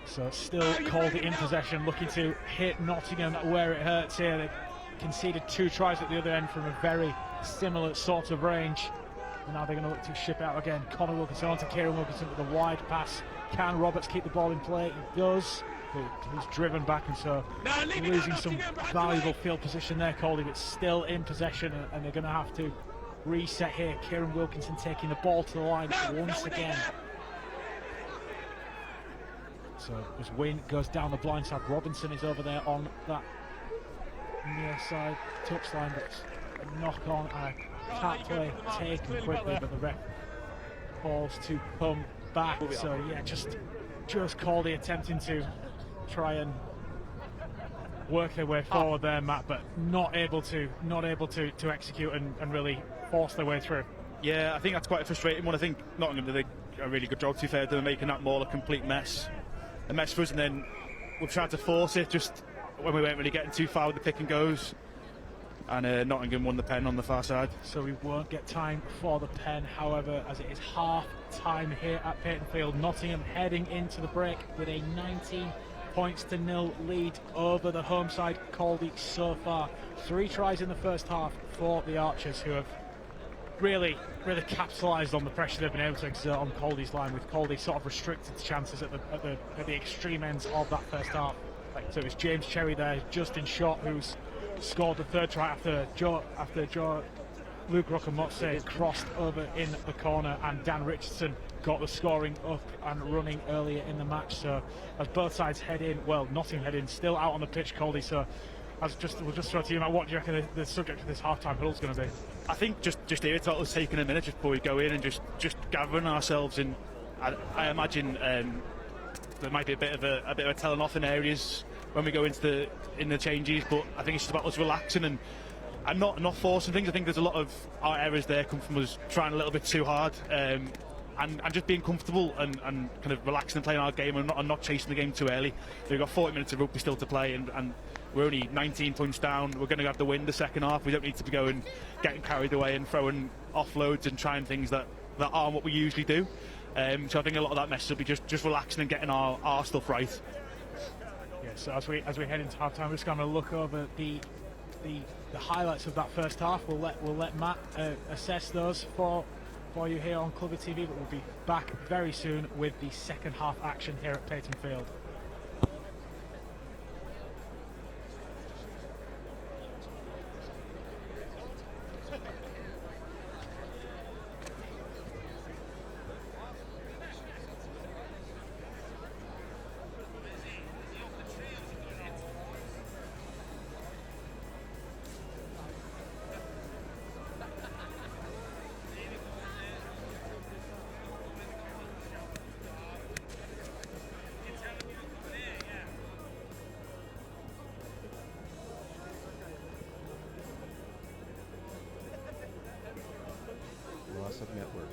So still Caldy in possession, looking to hit Nottingham where it hurts here. They conceded 2 tries at the other end from a very similar sort of range. And now they're going to look to ship out again. Connor Wilkinson onto Kieran Wilkinson with a wide pass. Can Roberts keep the ball in play? He does. He's driven back, and so losing some valuable field position there, Caldy, but still in possession, and they're going to have to reset here. Kieran Wilkinson taking the ball to the line once again. So as Wynn goes down the blind side, Robinson is over there on that near side touchline, but a knock on and a tap play taken quickly, but the ref calls to come back. So yeah, just Caldy attempting to try and work their way forward there, Matt, but not able to execute and really force their way through. Yeah, I think that's quite a frustrating one. I think Nottingham did a really good job, to be fair. They're making that mall a complete mess. A mess for us, and then we've tried to force it just when we weren't really getting too far with the pick and goes. And Nottingham won the pen on the far side. So we won't get time for the pen, however, as it is half time here at Payton Field. Nottingham heading into the break with a 19-0 lead over the home side, Caldy, so far. 3 tries in the first half for the Archers, who have really capitalised on the pressure they've been able to exert on Caldy's line, with Caldy sort of restricted to chances at the extreme ends of that first half. So it's James Cherry there, just in shot, who's scored the 3rd try after Luke Rockamotse crossed over in the corner, and Dan Richardson got the scoring up and running earlier in the match. So as both sides head in, well, Nottingham head in, still out on the pitch, Caldy. So we'll just throw to you, Matt, what do you reckon the subject of this half-time huddle is going to be? I think just here, it's always taking a minute just before we go in and just gathering ourselves in. I imagine there might be a bit of a telling off in areas when we go into the changes, but I think it's just about us relaxing and not forcing things. I think there's a lot of our errors there come from us trying a little bit too hard, and just being comfortable and kind of relaxing and playing our game and not chasing the game too early. We've got 40 minutes of rugby still to play, and we're only 19 points down. We're going to have to win the second half. We don't need to be getting carried away and throwing offloads and trying things that aren't what we usually do. So I think a lot of that message will be just relaxing and getting our stuff right. Yeah, so as we head into half time, we're just going to look over the highlights of that first half. We'll let Matt assess those for you here on Clubber TV, but we'll be back very soon with the second half action here at Payton Field. Loss of network.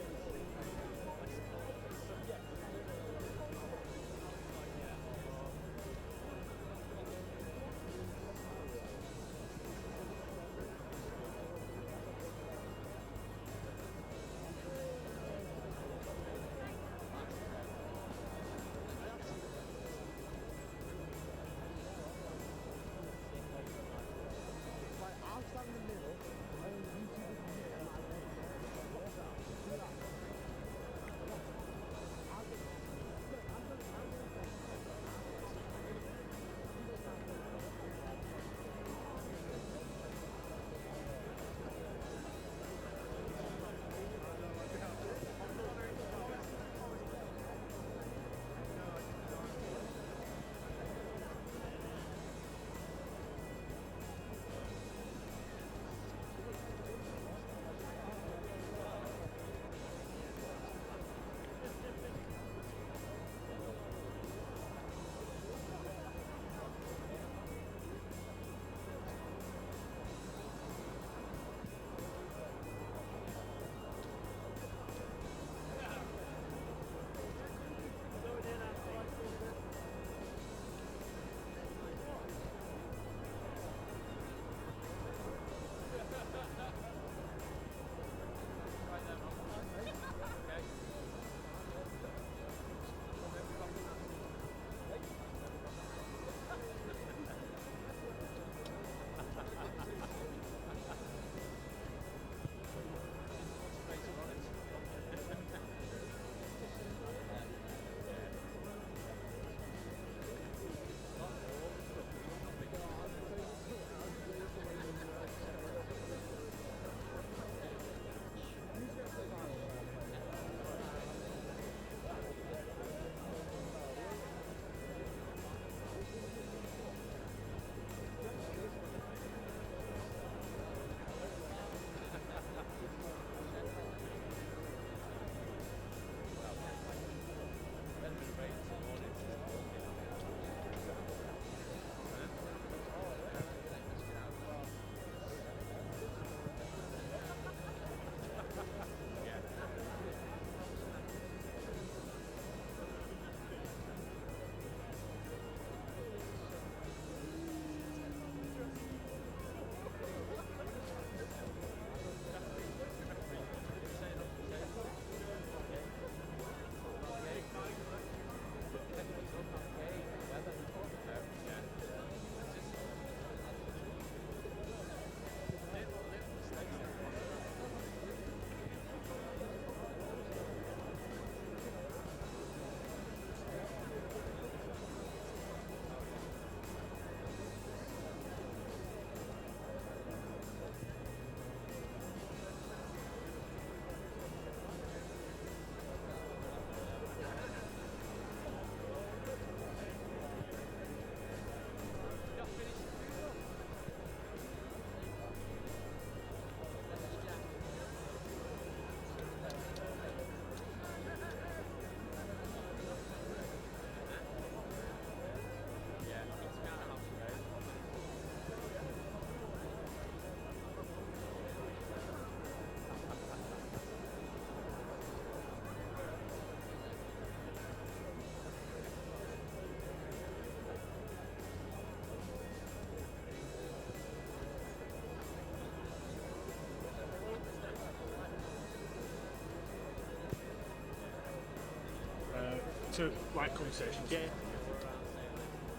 to like conversations. Yeah.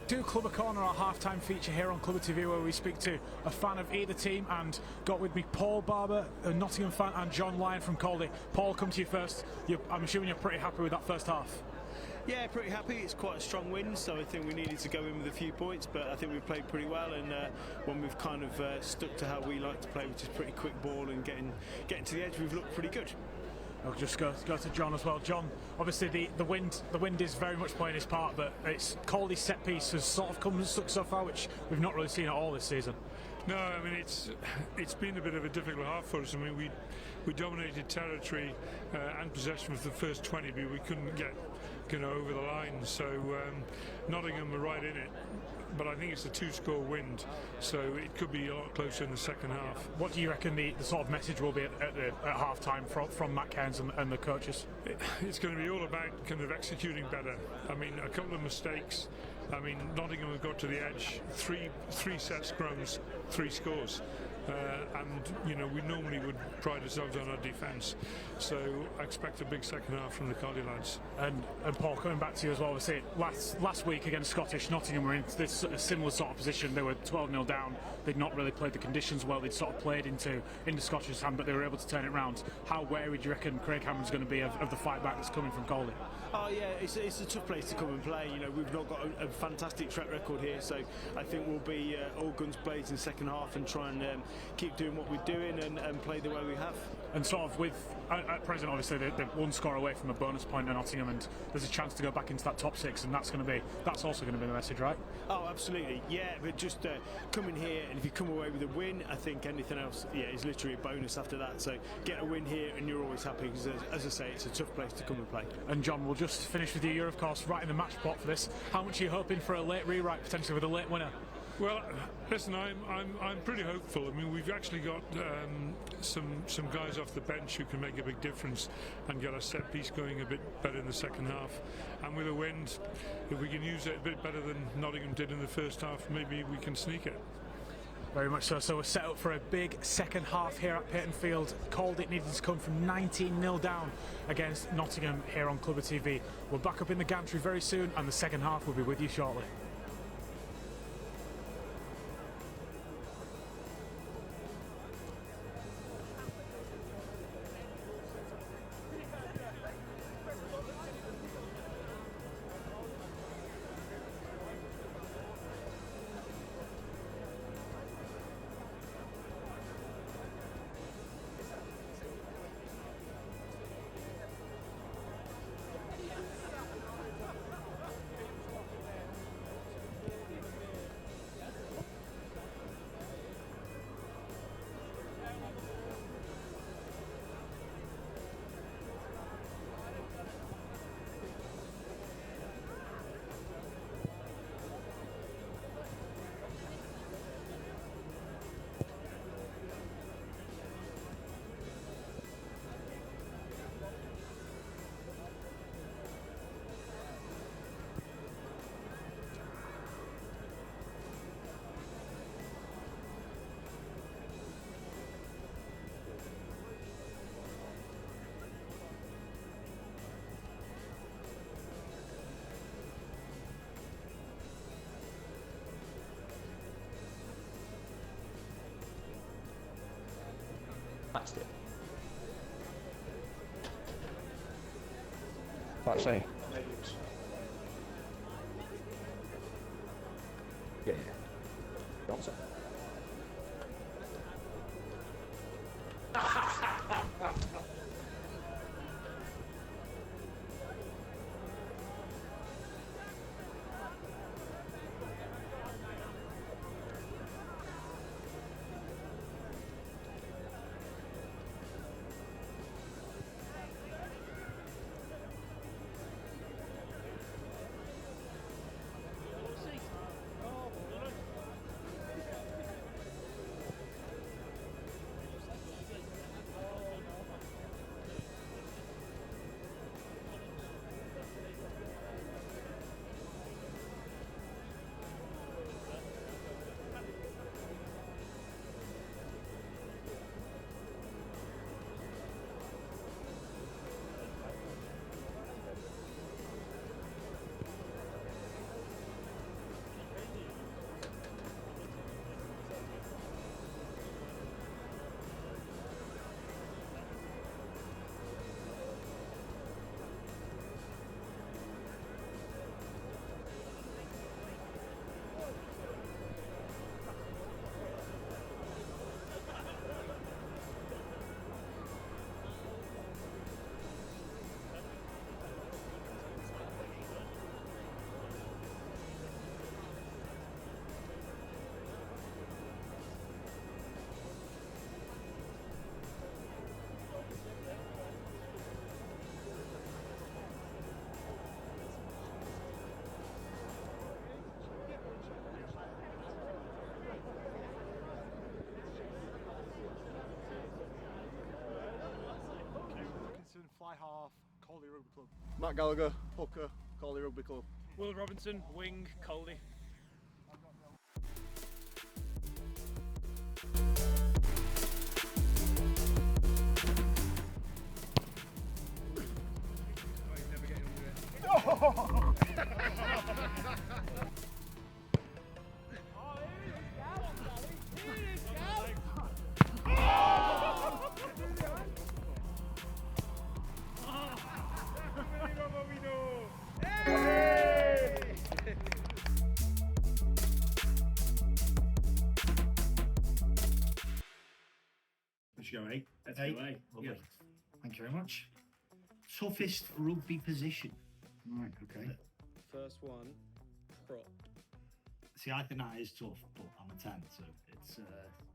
Do Clubber Corner, our half-time feature here on Clubber TV, where we speak to a fan of either team, and got with me Paul Barber, a Nottingham fan, and John Lyon from Caldy. Paul, come to you first. I'm assuming you're pretty happy with that first half. Yeah, pretty happy. It's quite a strong win, so I think we needed to go in with a few points, but I think we played pretty well, and when we've kind of stuck to how we like to play, which is pretty quick ball and getting to the edge, we've looked pretty good. I'll just go to John as well. John, obviously the wind is very much playing his part, but it's Caldy's set piece has sort of come and stuck so far, which we've not really seen at all this season. No, I mean it's been a bit of a difficult half for us. I mean we dominated territory and possession for the first 20, but we couldn't get over the line. So Nottingham were right in it. But I think it's a 2-score wind, so it could be a lot closer in the second half. What do you reckon the sort of message will be at half time from Matt Cairns and the coaches? It's going to be all about kind of executing better. I mean, a couple of mistakes. I mean, Nottingham have got to the edge, three set scrums, 3 scores. And we normally would pride ourselves on our defence, so I expect a big second half from the Caldy lads. And Paul, coming back to you as well, obviously last week against Scottish, Nottingham were in this similar sort of position. They were 12-0 down. They'd not really played the conditions well. They'd sort of played into Scottish's hand, but they were able to turn it round. How wary do you reckon Craig Hammond's going to be of the fight back that's coming from Caldy? Oh yeah, it's a tough place to come and play. We've not got a fantastic track record here, so I think we'll be all guns blazing second half and try and keep doing what we're doing and play the way we have. And sort of with at present, obviously they're 1 score away from a bonus point in Nottingham, and there's a chance to go back into that top 6, and that's also going to be the message, right? Oh, absolutely, yeah. But just coming here, and if you come away with a win, I think anything else, is literally a bonus after that. So get a win here, and you're always happy because, as I say, it's a tough place to come and play. And John, we'll just finish with you. You're of course right in the match plot for this. How much are you hoping for a late rewrite, potentially with a late winner? Well, listen, I'm pretty hopeful. I mean, we've actually got some guys off the bench who can make a big difference and get our set piece going a bit better in the second half. And with a wind, if we can use it a bit better than Nottingham did in the first half, maybe we can sneak it. Very much so. So we're set up for a big second half here at Payton Field. Caldy needed to come from 19-0 down against Nottingham here on Clubber TV. We're back up in the gantry very soon, and the second half will be with you shortly. That's it. That's it. Yeah. Johnson. Club. Matt Gallagher, hooker, Caldy Rugby Club. Will Robinson, wing, Caldy. Let's go, eh? Let's go, eh? Lovely. Yeah. Thank you very much. Toughest rugby position? Right, okay. First one, prop. See, I think that is tough, but I'm a 10, so it's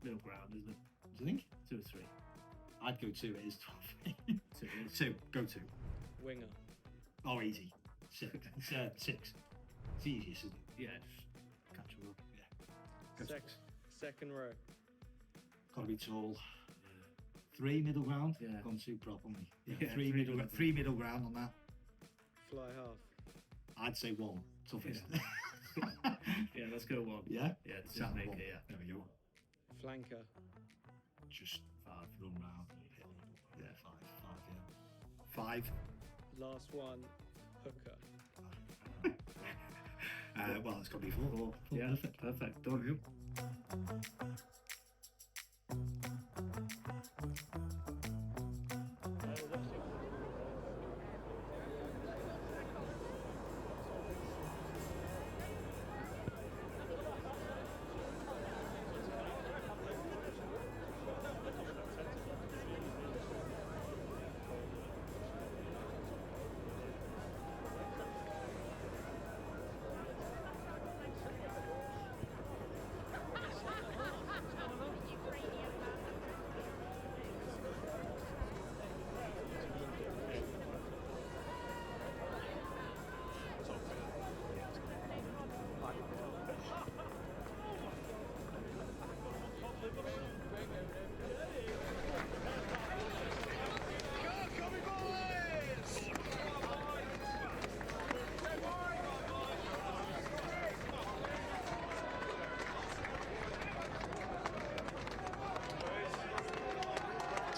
middle ground, isn't it? Do you think? 2 or 3. I'd go 2, it is tough. 2 is. 2, go 2. Winger. Oh, easy. 6. It's 6. It's easiest, isn't it? Yeah, just catch them up. Yeah. Go 6. Second row. Gotta be tall. 3 middle ground. Yeah. Gone 2 prop on me. Yeah, Yeah, 3 middle, middle. 3 middle ground on that. Fly half. I'd say 1. Toughest. Yeah, let's go 1. Yeah? Yeah, the Sound decision one. maker, yeah. There we go. Flanker. Just 5, run round. Yeah, 5, yeah. 5. Last one, hooker. Well, it's got to be 4. Yeah, perfect. Done.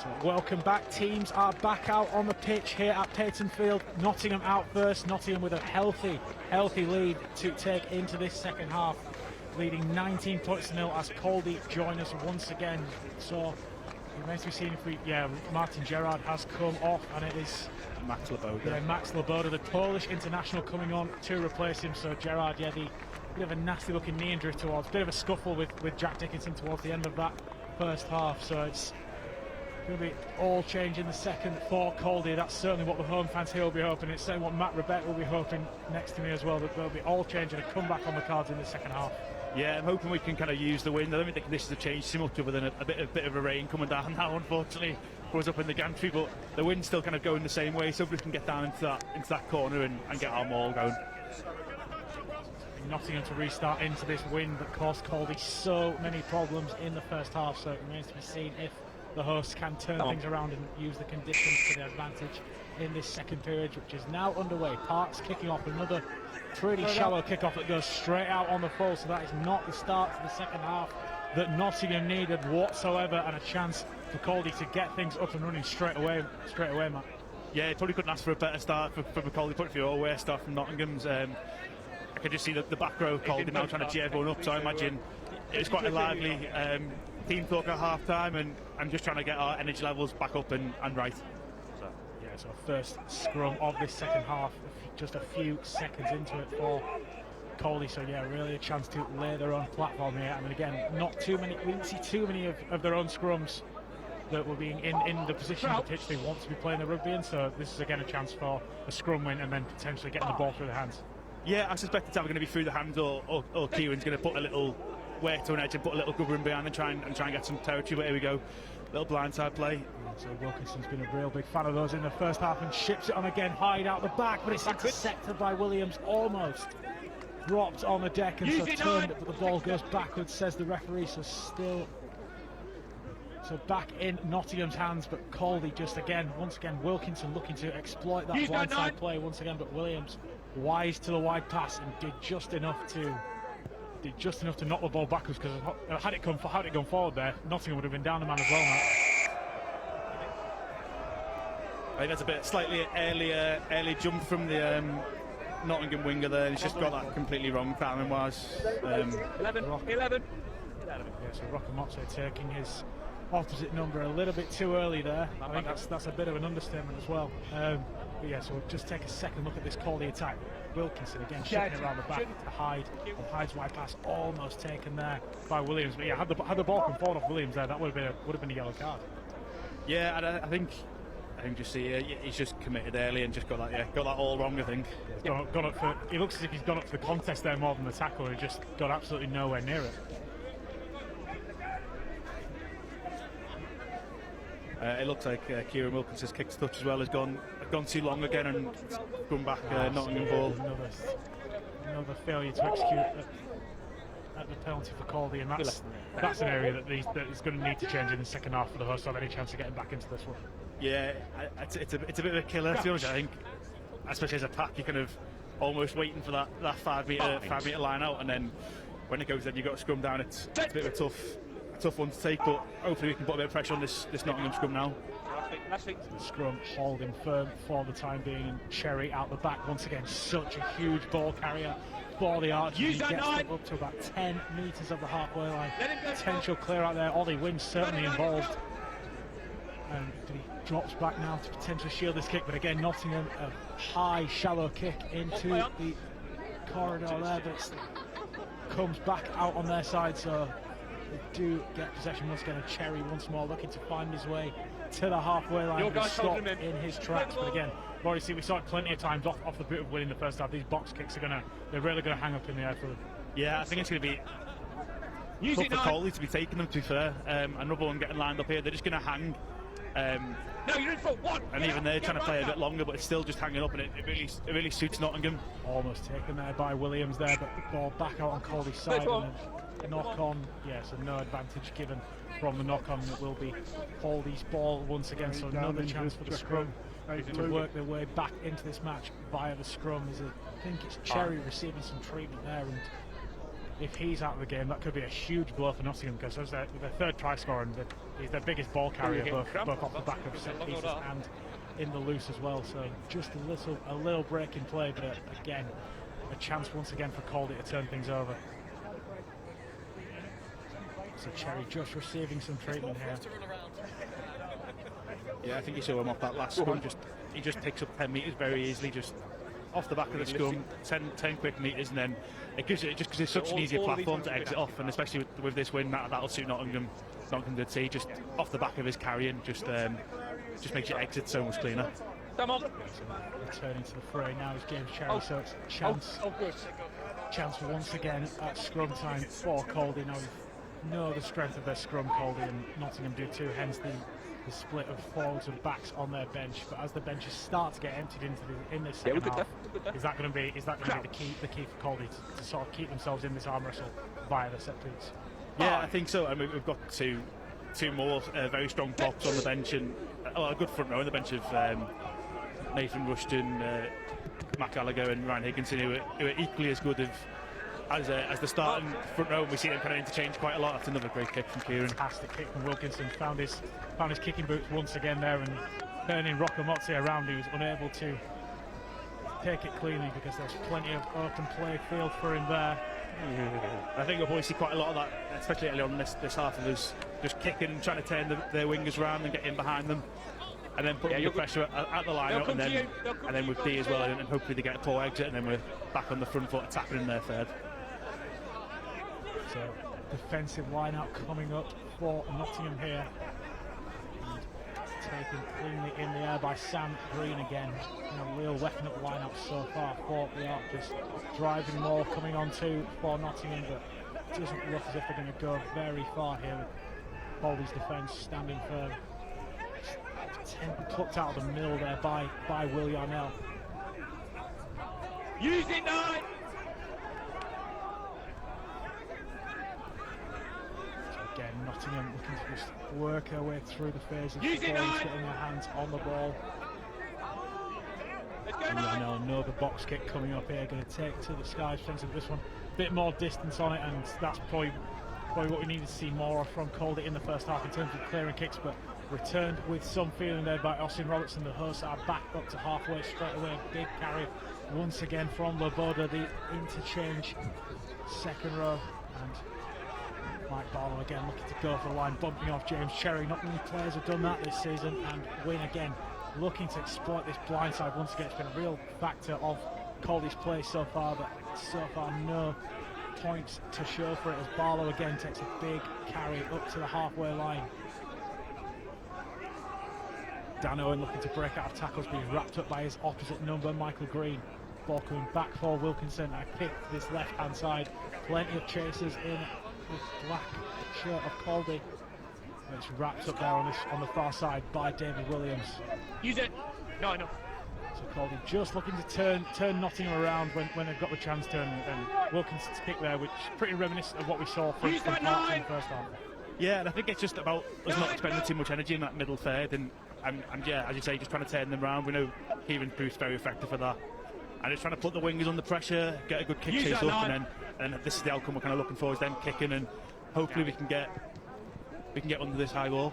So welcome back. Teams are back out on the pitch here at Payton Field. Nottingham out first. Nottingham with a healthy lead to take into this second half, leading 19 points to 0 as Caldy join us once again. So it remains to be seen if Martin Gerard has come off, and it is Max Laboda. Yeah, Max Laboda, the Polish international, coming on to replace him. So Gerard, the bit of a nasty looking knee injury towards, bit of a scuffle with Jack Dickinson towards the end of that first half. So it's going to be all change in the second for Caldy. That's certainly what the home fans here will be hoping. It's certainly what Matt Rebett will be hoping next to me as well, that there'll be all change and a comeback on the cards in the second half. Yeah, I'm hoping we can kind of use the wind. I don't think the conditions have changed too much other than a bit of a rain coming down now, unfortunately, for us up in the gantry, but the wind's still kind of going the same way, so we can get down into that corner and get our maul going. Nottingham to restart into this wind that caused Caldy so many problems in the first half, so it remains to be seen if the hosts can turn things around and use the conditions to their advantage in this second period, which is now underway. Parks kicking off another pretty shallow kickoff that goes straight out on the full, so that is not the start to the second half that Nottingham needed whatsoever, and a chance for Caldy to get things up and running straight away, Matt. Yeah, probably couldn't ask for a better start for Caldy, point of view, or worse start from Nottingham's. I could just see the back row of Caldy now trying to cheer everyone up, so I imagine it was quite a lively team talk at half time, and I'm just trying to get our energy levels back up and right. So first scrum of this second half, just a few seconds into it for Caldy. So yeah, really a chance to lay their own platform here. I mean, again, not too many. We didn't see too many of their own scrums that were being in the position of the pitch they want to be playing the rugby in. So this is again a chance for a scrum win and then potentially getting the ball through the hands. Yeah, I suspect it's either going to be through the hands or Kieran's going to put a little work to an edge and put a little cover in behind and try and get some territory. But here we go, little blindside play. So Wilkinson's been a real big fan of those in the first half and ships it on again, Hyde out the back, but it's intercepted by Williams, almost dropped on the deck and so turned, but the ball goes backwards, says the referee. So So back in Nottingham's hands, but Caldy once again, Wilkinson looking to exploit that blindside play once again, but Williams wise to the wide pass and did just enough to knock the ball backwards, because had it gone forward there, Nottingham would have been down a man as well, Matt. I think that's a bit slightly early jump from the Nottingham winger there. He's just got that completely wrong timing wise. 11. Yeah, so Rockamotze taking his opposite number a little bit too early there. I think that's a bit of an understatement as well. But yeah, so we'll just take a second look at this Caldy attack. Wilkinson again shifting it around the back to Hyde. And Hyde's wide pass almost taken there by Williams. But yeah, had the ball come forward off Williams there, that would have been a yellow card. Yeah, and I think just he's just committed early and just got that all wrong. I think Gone up for. He looks as if he's gone up for the contest there more than the tackle. He just got absolutely nowhere near it. It looks like Kieran Wilkinson's kick touch as well has gone too long again and gone back Nottingham ball. Another failure to execute at the penalty for Caldy, and that's an area that is going to need to change in the second half for the hosts to have any chance of getting back into this one. Yeah, it's a bit of a killer, to be honest. I think, especially as a pack, you're kind of almost waiting for that 5 metre line out, and then when it goes in, you've got to scrum down. It's a bit of a tough one to take, but hopefully we can put a bit of pressure on this Nottingham scrum now. The scrum holding firm for the time being, and Cherry out the back once again. Such a huge ball carrier for the Archers. He gets up to about 10 metres of the halfway line. Potential clear out there. Ollie Wynn certainly involved. And he drops back now to potentially shield this kick, but again Nottingham, a high shallow kick into the corridor there, but comes back out on their side, so they do get possession once again. Cherry once more looking to find his way to the halfway line, and stop in his tracks. But again, we saw it plenty of times off the boot of Will in the first half. These box kicks they're really gonna hang up in the air for them. Yeah, I think it's going to be tough for Caldy to be taking them, to be fair. Another one getting lined up here, they're just going to hang. No, you're in for one. And even they're trying to play a bit longer, but it's still just hanging up, and it really suits Nottingham. Almost taken there by Williams there, but the ball back out on Caldy's side, and a knock on. Yeah, so no advantage given from the knock on. It will be Caldy's ball once again, so another chance for the scrum to work their way back into this match via the scrum. I think it's Cherry receiving some treatment there, and if he's out of the game, that could be a huge blow for Nottingham, because with their third try scorer, and he's their biggest ball carrier, both off the back of set pieces and in the loose as well. So just a little break in play, but again, a chance once again for Caldy to turn things over. So Cherry just receiving some treatment here. Yeah, I think you saw him off that last scrum. He just picks up 10 metres very easily, just off the back of the scrum, 10 quick metres, and then it gives it's such an easier platform to exit off, and especially with this win, that'll suit Nottingham to see. Just off the back of his carrying, just makes your exit so much cleaner. Come on. Returning to the fray now is James Cherry, so it's a chance once again at scrum time for Caldy. Now we know the strength of their scrum, Caldy, and Nottingham do too, hence the split of forwards and backs on their bench. But as the benches start to get emptied in this second half, is that going to be the key for Caldy to sort of keep themselves in this arm wrestle via the set piece? Yeah, I think so. I mean, we've got two more very strong props on the bench, and a good front row on the bench of Nathan Rushton, Matt Gallagher and Ryan Higginson, who are equally as good as the starting front row. We see them kind of interchange quite a lot. That's another great kick from Kieran. Fantastic kick from Wilkinson. Found his kicking boots once again there, and turning Rockamotze around. He was unable to take it cleanly because there's plenty of open play field for him there. I think we'll probably see quite a lot of that, especially early on in this half, of us just kicking and trying to turn their wingers around and get in behind them, and then putting the pressure at the line-up, and then with D as well, and hopefully they get a poor exit, and then we're back on the front foot attacking in their third. So defensive line-out coming up for Nottingham here. And taken cleanly in the air by Sam Green again. A real weapon up line-out so far for the Archers. Driving more coming on too for Nottingham, but it doesn't look as if they're going to go very far here with Caldy's defence standing firm. Plucked out of the middle there by Will Yarnell. Use it, 9! Again, Nottingham Nottingham looking to just work her way through the phases before getting their hands on the ball. And I know the box kick coming up here, going to take to the skies fence of this one. Bit more distance on it, and that's probably what we needed to see more of from Caldy in the first half in terms of clearing kicks, but returned with some feeling there by Austin Robertson. The hosts are back up to halfway straight away. Big carry once again from Loboda, the interchange second row, and Mike Barlow again looking to go for the line, bumping off James Cherry. Not many players have done that this season, and Wynn again looking to exploit this blindside once again. It's been a real factor of Caldy's play so far, but so far no points to show for it as Barlow again takes a big carry up to the halfway line. Dan Owen looking to break out of tackles, being wrapped up by his opposite number, Michael Green. Ball coming back for Wilkinson. A kick to this left hand side. Plenty of chasers in the black shirt of Caldy. It's wrapped up there on the far side by David Williams. Use it. No, no. So Caldy just looking to turn Nottingham around when they've got the chance to, and Wilkinson's kick there, which is pretty reminiscent of what we saw from Parks in the first half. Yeah, and I think it's just about us not expending too much energy in that middle third, and yeah, as you say, just trying to turn them around. We know Kieran Booth's very effective for that, and just trying to put the wingers under pressure, get a good kick chase up, and then this is the outcome we're kind of looking for, is them kicking, and hopefully we can get under this high ball.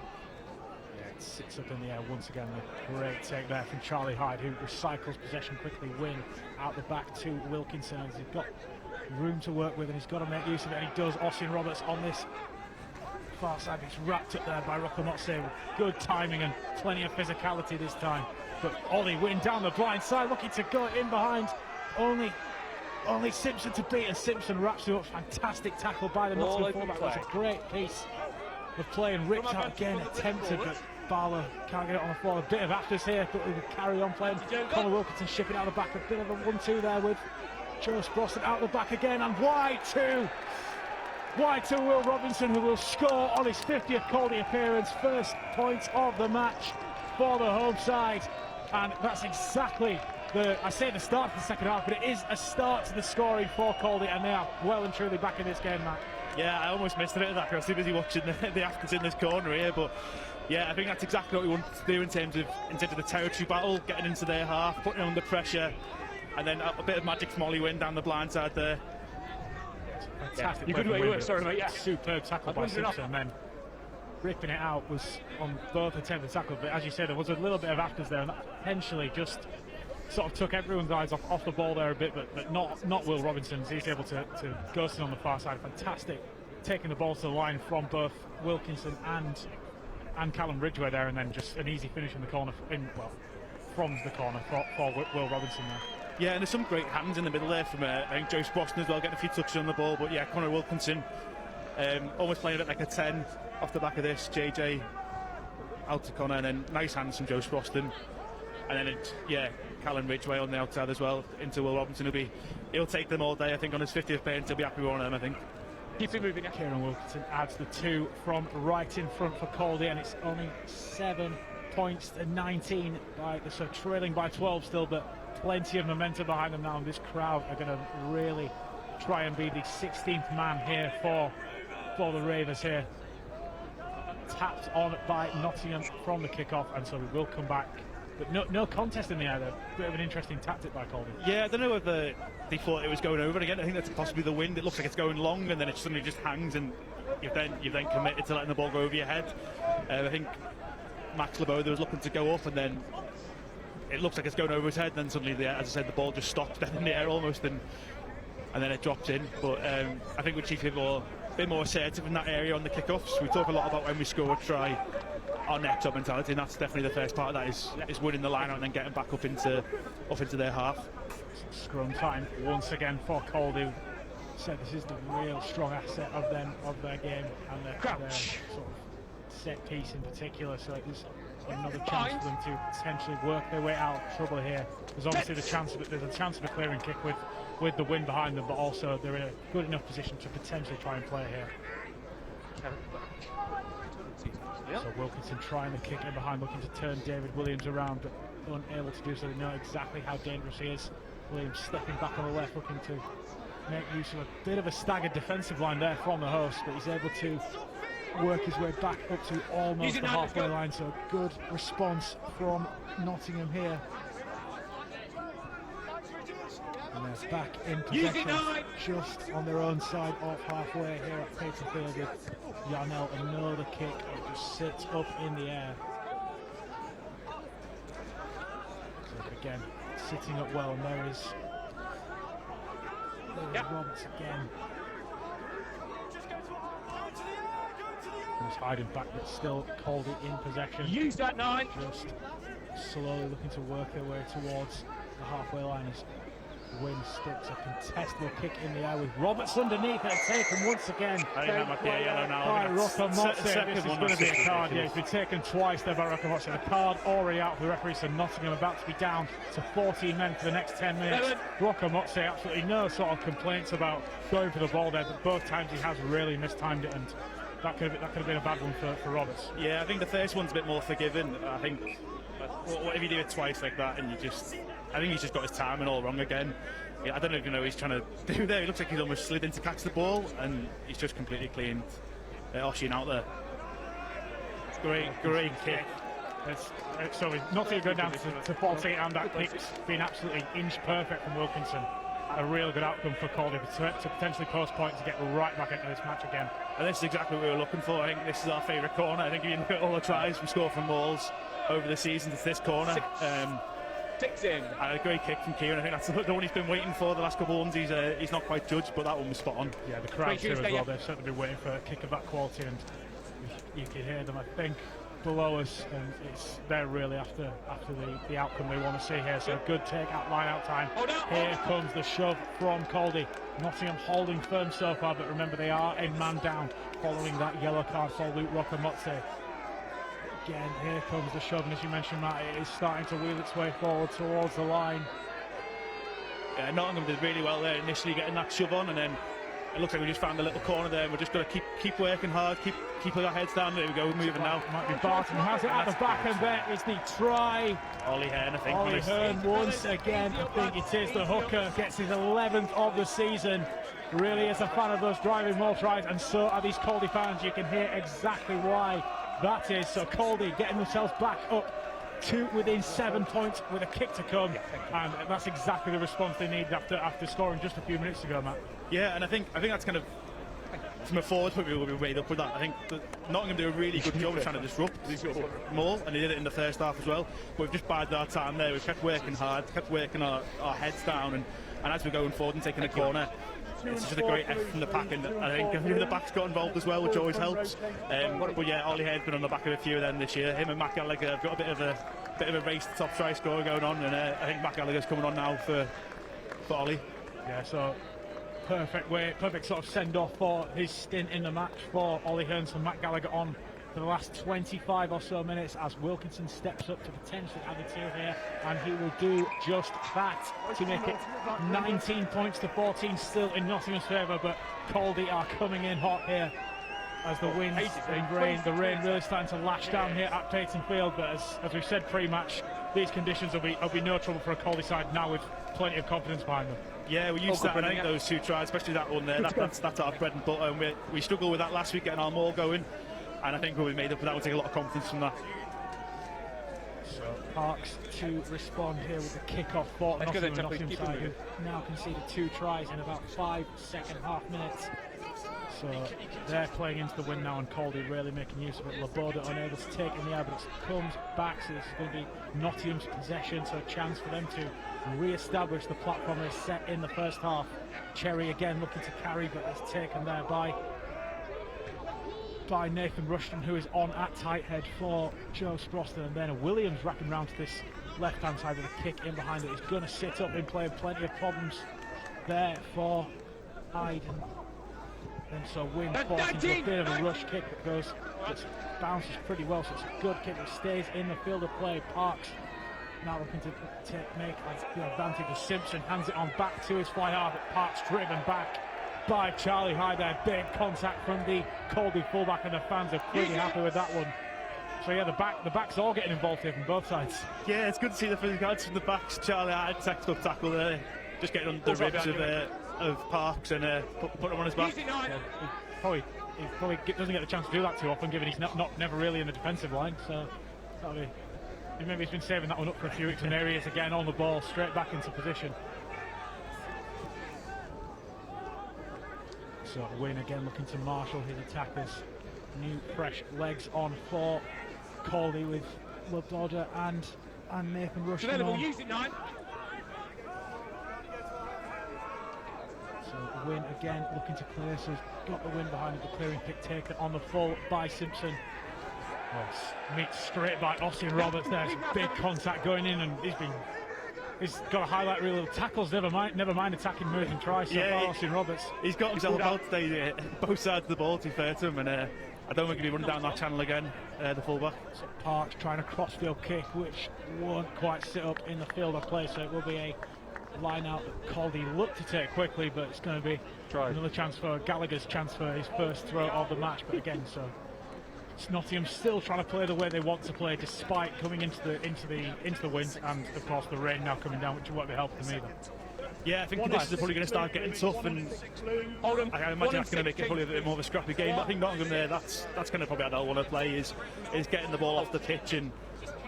Yeah, it sits up in the air once again. A great take there from Charlie Hyde, who recycles possession quickly. Win out the back to Wilkinson, and he's got room to work with, and he's got to make use of it, and he does. Austin Roberts on this far side, it's wrapped up there by Rocco Motse with good timing and plenty of physicality this time. But Ollie Wynn down the blind side, looking to go in behind. Only Simpson to beat, and Simpson wraps it up. Fantastic tackle by the Nottingham fullback. That's a great piece of play, and ripped out again, attempted, but Barlow can't get it on the floor. A bit of afters here, but we will carry on playing. Conor Wilkinson shipping out the back, a bit of a 1-2 there with Joe Sproston out the back again, and wide to Will Robinson, who will score on his 50th Caldy appearance. First point of the match for the home side, and that's exactly the start of the second half, but it is a start to the scoring for Caldy, and they are well and truly back in this game, Matt. Yeah, I almost missed a bit of that because I was too busy watching the afters in this corner here, but yeah, I think that's exactly what we want to do in terms of the territory battle, getting into their half, putting them under pressure, and then a bit of magic from Ollie Wynn down the blind side there. Fantastic. You good way you were, sorry mate, yeah. Superb tackle by Simpson, and then ripping it out was on both attempted tackles, but as you said, there was a little bit of afters there, and that potentially just sort of took everyone's eyes off the ball there a bit, but not Will Robinson's. He's able to ghost it on the far side. Fantastic taking the ball to the line from both Wilkinson and Callum Ridgway there, and then just an easy finish in the corner from the corner for Will Robinson there. Yeah, and there's some great hands in the middle there from I think Joe Sproston as well, getting a few touches on the ball, but yeah, Conor Wilkinson almost playing a bit like a 10 off the back of this. JJ out to Conor, and then nice hands from Joe Sproston, and then Callum Ridgway on the outside as well into Will Robinson. He'll take them all day, I think, on his 50th appearance. He'll be happy with one of them, I think. Keep it moving. Kieran Wilkinson adds the 2 from right in front for Caldy, and it's only 7 points to 19 so trailing by 12 still, but plenty of momentum behind them now, and this crowd are going to really try and be the 16th man here for the Ravers here. Tapped on by Nottingham from the kick-off, and so we will come back. But no contest in the air, though. Bit of an interesting tactic by Caldy. Yeah, I don't know whether they thought it was going over again. I think that's possibly the wind. It looks like it's going long, and then it suddenly just hangs, and you've then committed to letting the ball go over your head. I think Max Loboda was looking to go up, and then it looks like it's going over his head, and then suddenly, as I said, the ball just stops dead in the air almost, and then it drops in. But I think we need to be a bit more assertive in that area on the kickoffs. We talk a lot about when we score a try, our next up mentality, and that's definitely the first part of that is winning the line out and then getting back up into their half. Scrum time once again for Caldy. Said this is the real strong asset of their game, and their sort of set piece in particular. So it's another chance for them to potentially work their way out of trouble here. There's obviously there's a chance of a clearing kick with the wind behind them, but also they're in a good enough position to potentially try and play here. So Wilkinson trying to kick in behind, looking to turn David Williams around, but unable to do so. They know exactly how dangerous he is. Williams stepping back on the left, looking to make use of a bit of a staggered defensive line there from the host, but he's able to work his way back up to almost the halfway line. So good response from Nottingham here. And they're back in possession, just on their own side of halfway here at Payton Field with Yarnell. Another kick that just sits up in the air. So again, sitting up well, and there's Roberts again. He's hiding back, but still Caldy in possession. Use that 9. Just slowly looking to work their way towards the halfway line as Wynn sticks a contestable kick in the air with Roberts underneath and taken once again. I think that might be a yellow now. By Rocco Motze. This is going to be a card. Yeah, he's been taken twice there by Rocco Motze. The card already out for the referee, so Nottingham about to be down to 14 men for the next 10 minutes. Rocco Motze, absolutely no sort of complaints about going for the ball there, but both times he has really mistimed it, and that could have been a bad one for Roberts. Yeah, I think the first one's a bit more forgiving. I think what if you do it twice like that and I think he's just got his timing all wrong again. Yeah, I don't even know what he's trying to do there. It looks like he's almost slid in to catch the ball, and he's just completely cleaned Oshin out there. Great kick. So Nottingham go down to 14, and that kick's been absolutely inch perfect from Wilkinson. A real good outcome for Caldy to potentially post points to get right back into this match again. And this is exactly what we were looking for. I think this is our favourite corner. I think if you look at all the tries we score from Mauls over the season, it's this corner. Six in. A great kick from Kieran. I think that's the one he's been waiting for the last couple of ones. He's not quite judged, but that one was spot on. Yeah, the crowd too as well. They've certainly been waiting for a kick of that quality, and you can hear them, I think, below us, and they're really after the outcome they want to see here. So good take out, line out time. Here comes the shove from Caldy. Nottingham holding firm so far, but remember they are a man down following that yellow card for Luke Rocco-Motze. Again, here comes the shove, and as you mentioned, Matt, it is starting to wheel its way forward towards the line. Yeah, Nottingham did really well there initially getting that shove on, and then it looks like we just found a little corner there, and we're just going to keep working hard, keep our heads down. There we go, moving now. Might be Barton has it at the back, and there is the try. Ollie Hearn, I think. Ollie Hearn once again, I think it is the hooker, gets his 11th of the season. Really is a fan of those driving more tries, and so are these Caldy fans. You can hear exactly why that is. So Caldy getting themselves back up to within 7 points with a kick to come, and that's exactly the response they need after scoring just a few minutes ago, Matt. Yeah, and I think that's kind of, from a forward point of view, we'll be made up with that. I think Nottingham did a really good job of trying to disrupt more, and they did it in the first half as well. But we've just bided our time there. We've kept working hard, kept working our heads down, and as we're going forward and taking a corner, it's just a great effort from the pack, and I think a few of the backs got involved as well, which always helps. But yeah, Ollie Heard's been on the back of a few of them this year. Him and Matt Gallagher have got a bit of a race to top try scorer going on, and I think Matt Gallagher's coming on now for Ollie. Yeah, so perfect sort of send-off for his stint in the match for Ollie Hearns and Matt Gallagher on for the last 25 or so minutes as Wilkinson steps up to potentially add a 2 here, and he will do just that to make it 19 points to 14 still in Nottingham's favour. But Caldy are coming in hot here as the wind and the rain really starting to lash down here at Payton Field. But as we said pre-match, these conditions will be no trouble for a Caldy side now with plenty of confidence behind them. Yeah, we used that, and I think those 2 tries, especially that one there, that's our bread and butter, and we struggled with that last week, getting our maul going, and I think we'll be made up with that. We'll take a lot of confidence from that. So Parks to respond here with the kick-off for Nottingham side, who now conceded 2 tries in about 5 second-half minutes. So they're playing into the win now, and Caldy really making use of it. Laboda unable to take in the air, but it comes back, so this is going to be Nottingham's possession, so a chance for them to re-establish the platform they set in the first half. Cherry again looking to carry, but is taken there by Nathan Rushton, who is on at tight head for Joe Sproston, and then Williams wrapping round to this left-hand side with a kick in behind it. He's going to sit up in play, plenty of problems there for Iden. And so Wynn forced into a bit of a rush kick that bounces pretty well, so it's a good kick that stays in the field of play. Parks now looking to make the advantage of Simpson, hands it on back to his fly half, but Parks driven back by Charlie Hyde there. Big contact from the Caldy fullback, and the fans are pretty happy with that one. So yeah, the backs all getting involved here from both sides. Yeah, it's good to see the physicality from the backs. Charlie Hyde takes up tackle there, just getting under the ribs of Parks and put him on his back. Probably he probably doesn't get the chance to do that too often, given he's never really in the defensive line. So maybe he's been saving that one up for a few weeks, and there he is again on the ball, straight back into position. So Wynn again looking to marshal his attackers. New fresh legs on for Caldy with Love Dodger and Nathan Rushton on. Use it, 9. So Wynn again looking to clear, so he's got the win behind him. The clearing pick taken on the full by Simpson. Meets straight by Austin Roberts. There's big contact going in, and he's got a highlight reel of tackles. Never mind attacking moves and tries. Austin Roberts. He's got himself about today, both sides of the ball, to be fair to him, and I don't think he'll be running down that channel again, the fullback. So Parks trying a crossfield kick, which won't quite sit up in the field of play, so it will be a line out that Caldy looked to take quickly, but it's going to be another chance for Gallagher's chance for his first throw of the match. But again, so it's Nottingham still trying to play the way they want to play, despite coming into the wind, and of course the rain now coming down, which won't be helping them either. Yeah, I think conditions are probably going to start getting tough, and I imagine that's going to make it probably a bit more of a scrappy game. But I think Nottingham there, that's kind of probably how they'll want to play, is getting the ball off the pitch. And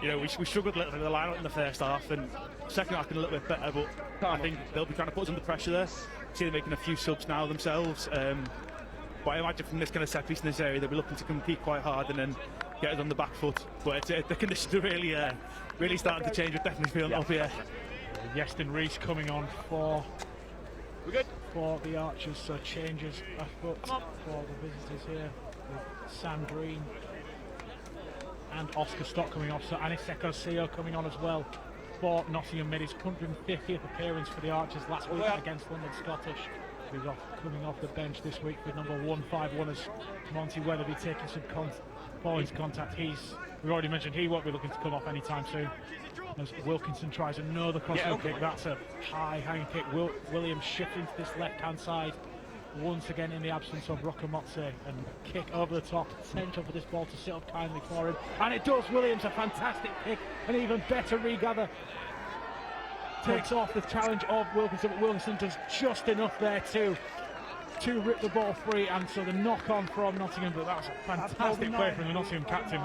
we struggled a little bit with the line-out in the first half, and second half been a little bit better, but I think they'll be trying to put us under pressure there. See them making a few subs now themselves, but I imagine from this kind of set piece in this area they'll be looking to compete quite hard and then get us on the back foot. But the conditions are really starting to change. We're definitely feeling up here. Yeston Reese coming on for the Archers, so changes afoot for the visitors here with Sam Green and Oscar Stock coming off. So Aniseko Seo coming on as well for Nottingham. Made his 150th appearance for the Archers last week against London Scottish. He's coming off the bench this week for number 151 as Monty Weatherby taking some points contact. We've already mentioned he won't be looking to come off anytime soon. As Wilkinson tries another crossfield kick, that's a high hang kick. Williams shifting to this left-hand side once again in the absence of Rokamotse, and kick over the top, potential for this ball to sit up kindly for him, and it does. Williams, a fantastic kick, an even better regather, takes off the challenge of Wilkinson, but Wilkinson does just enough there to rip the ball free, and so the knock-on from Nottingham. But that's a fantastic play from the Nottingham captain,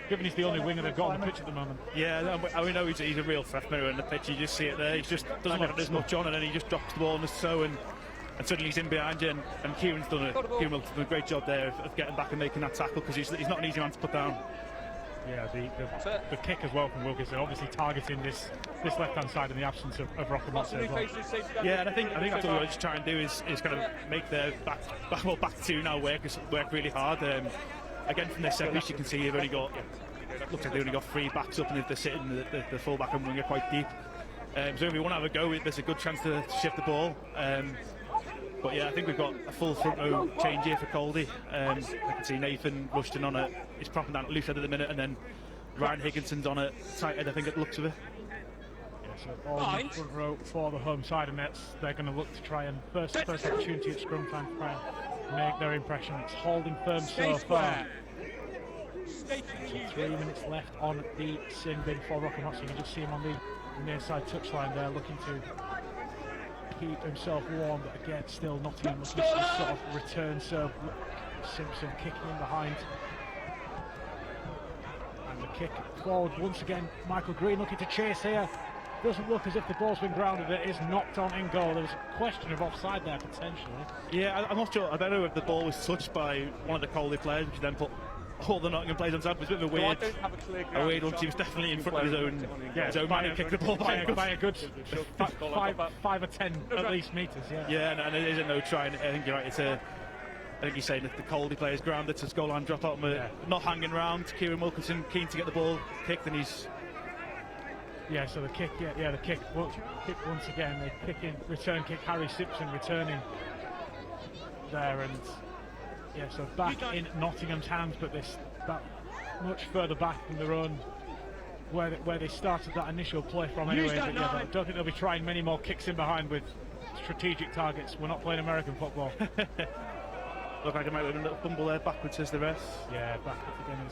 given he's the only winger they've got on the pitch at the moment. Yeah, we know he's a real threat mirror in the pitch. You just see it there. He just doesn't look like there's much on, and then he just drops the ball on his toe, and suddenly he's in behind you. And Kieran's done a great job there of getting back and making that tackle, because he's not an easy man to put down. Yeah, the kick as well from Wilkinson, obviously targeting this left-hand side in the absence of Rokamotse as well. Yeah, and I think that's what we're just trying to do is kind of make their back two now work really hard. Again, from this set piece, you can see looks like they've only got 3 backs up, and they're sitting the full back and winger quite deep. So if we want to have a go, there's a good chance to shift the ball. But yeah, I think we've got a full front row change here for Caldy. I can see Nathan Rushton on it. He's propping down loose head at the minute, and then Ryan Higginson's on it tight head, I think it looks of it. Yeah, so all in the front row for the home side, and they're going to look to try and first opportunity at scrum time to try and make their impression. It's holding firm so far. So 3 minutes left on the sin bin for Rokamotse. You can just see him on the near side touchline there, looking to keep himself warm, but again, still Nottingham looking to sort of return. So Simpson kicking in behind, and the kick forward once again. Michael Green looking to chase here. Doesn't look as if the ball's been grounded. It is knocked on in goal. There was a question of offside there potentially. Yeah, I'm not sure. I don't know if the ball was touched by one of the Caldy players, which then put all the Nottingham players on side. It was a bit of a weird one. He was definitely in front of his own man who kicked the ball by a good 5 or 10 at least metres. Yeah, and it isn't no trying. I think you're right. I think he's saying that the Caldy players grounded to goal line drop out, not hanging around. Kieran Wilkinson keen to get the ball kicked, and he's. Yeah, so the kick, the kick once again. They kick in, return kick. Harry Simpson returning there, and so back in Nottingham's hands, but that much further back from their own, where they started that initial play from anyway. But I don't think they'll be trying many more kicks in behind with strategic targets. We're not playing American football. Look like it might have been a little fumble there backwards as the rest. Yeah, backwards again.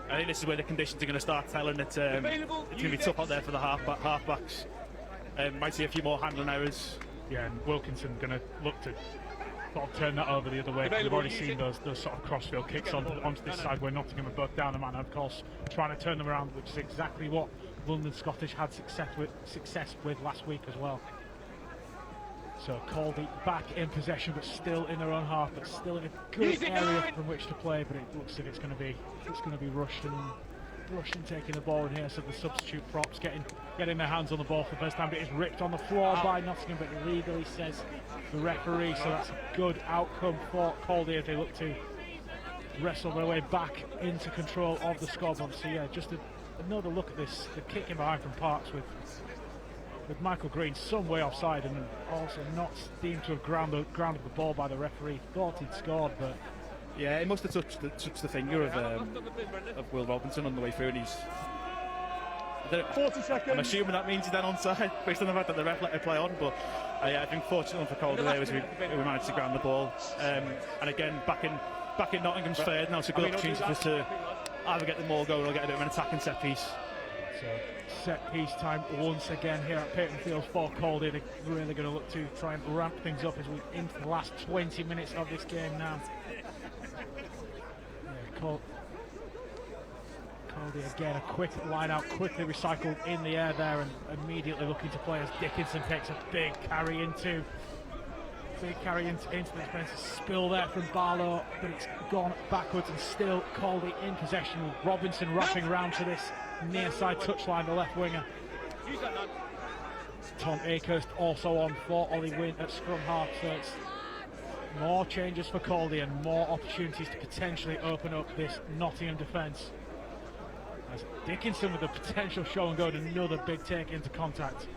I think this is where the conditions are going to start telling that it's going to be tough out there for the halfbacks. Might see a few more handling errors. Yeah, and Wilkinson going to look to sort of turn that over the other way. We've already seen those sort of crossfield kicks onto this side where Nottingham are both down the man, and of course trying to turn them around, which is exactly what London Scottish had success with last week as well. So Caldy back in possession, but still in their own half, but still in a good area from which to play. But it looks like it's going to be rushed and taking the ball in here. So the substitute props getting their hands on the ball for the first time. But it's ripped on the floor by Nottingham, but illegally, says the referee. So that's a good outcome for Caldy as they look to wrestle their way back into control of the scoreboard. So yeah, just another look at this, the kicking behind from Parks with Michael Green some way offside, and also not deemed to have grounded the ball by the referee. Thought he'd scored, but yeah, he must have touched the finger of Will Robinson on the way through, and he's. 40 seconds. I'm assuming that means he's then onside based on the fact that the ref let it play on, but I think fortunately for Calder there was we managed to ground the ball, and again back in Nottingham's third now. It's a good opportunity for us to either get the ball going or get a bit of an attacking set piece. So set piece time once again here at Payton Field for Caldy. They're really going to look to try and ramp things up as we into the last 20 minutes of this game now. Yeah, Caldy again, a quick line out, quickly recycled in the air there, and immediately looking to play as Dickinson takes a big carry into the defence. Spill there from Barlow, but it's gone backwards, and still Caldy in possession with Robinson wrapping round to this near side touchline, the left winger. Tom Akehurst also on for Ollie Wynn at scrum half, so it's more changes for Caldy and more opportunities to potentially open up this Nottingham defence. As Dickinson with the potential show and go, and another big take into contact.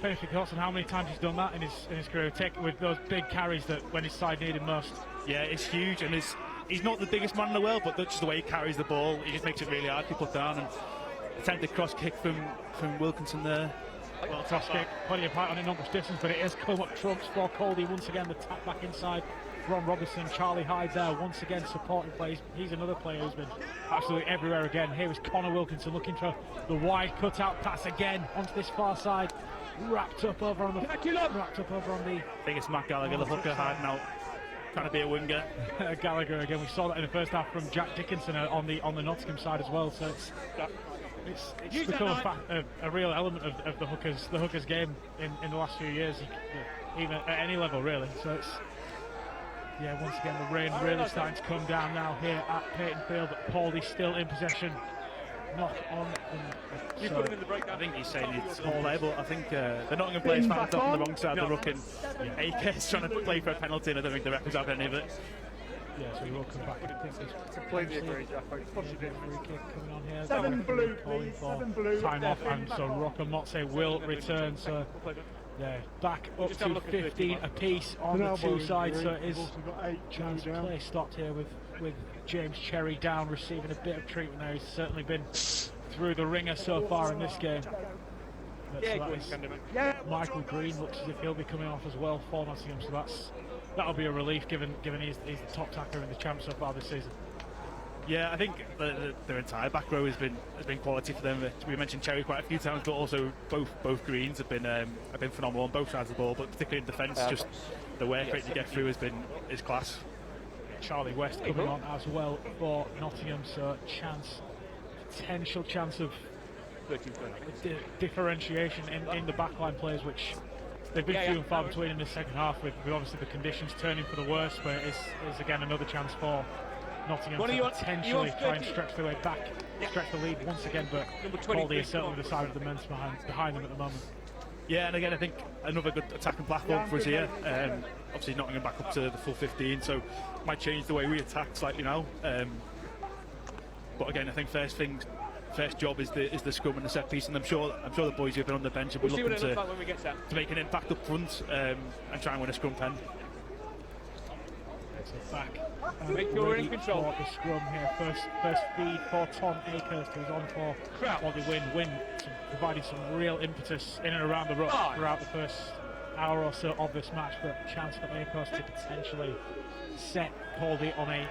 Any thoughts on how many times he's done that in his career, with those big carries that when his side needed most? Yeah, it's huge, and he's not the biggest man in the world, but that's just the way he carries the ball. He just makes it really hard to put down, and attempted cross kick from Wilkinson there. Well, cross kick, plenty of height on it, not much distance, but it has come up trumps for Caldy once again. The tap back inside from Robinson. Charlie Hyde there once again supporting plays. He's another player who's been absolutely everywhere again. Here is Connor Wilkinson looking for the wide cutout pass again onto this far side. Wrapped up over on the. I think it's Matt Gallagher, the hooker, hiding out, trying to be a winger. Gallagher again. We saw that in the first half from Jack Dickinson on the Nottingham side as well. So it's become a real element of the hookers game in the last few years, even at any level really. So it's once again the rain really starting to come down now here at Payton Field, but Caldy still in possession. Knock on. I think he's saying it's all play, but I think the Nottingham players found it on the wrong side of the ruck, and Akehurst trying to play for a penalty, and I don't think the ref was having any of it. Yeah, so we will come back. I think it's completely agree, Jack. Free kick coming on here. 7 blue, please. 7 blue. Time off, and so Rocco Motse will return. So yeah, back up to 15 apiece on the two sides. So it is chance to play stopped here with James Cherry down, receiving a bit of treatment there. He's certainly been through the ringer so far in this game. But so Michael Green looks as if he'll be coming off as well for Nottingham, so that'll be a relief given he's the top tackler in the Champs so far this season. Yeah, I think their entire back row has been quality for them. We mentioned Cherry quite a few times, but also both Greens have been phenomenal on both sides of the ball. But particularly in defence, just the work rate to get through is class. Charlie West coming on as well for Nottingham, so potential chance of differentiation in the backline players, which they've been few and far between in the second half, with obviously the conditions turning for the worse, but it is again another chance for Nottingham to potentially try and stretch their way back, stretch the lead once again, but Caldy is certainly the side of the men behind them at the moment. Yeah, and again I think another good attacking platform for us here. Obviously Nottingham back up to the full 15, so might change the way we attack slightly now. But again, I think first job is the scrum and the set piece, and I'm sure the boys who've been on the bench will be looking to make an impact up front and try and win a scrum pen. So back make sure we're in control for the scrum here. First feed for Tom Akehurst, who's on for Ollie Wynn, providing some real impetus in and around the ruck throughout the first hour or so of this match, but chance for Akehurst to potentially set Caldy on a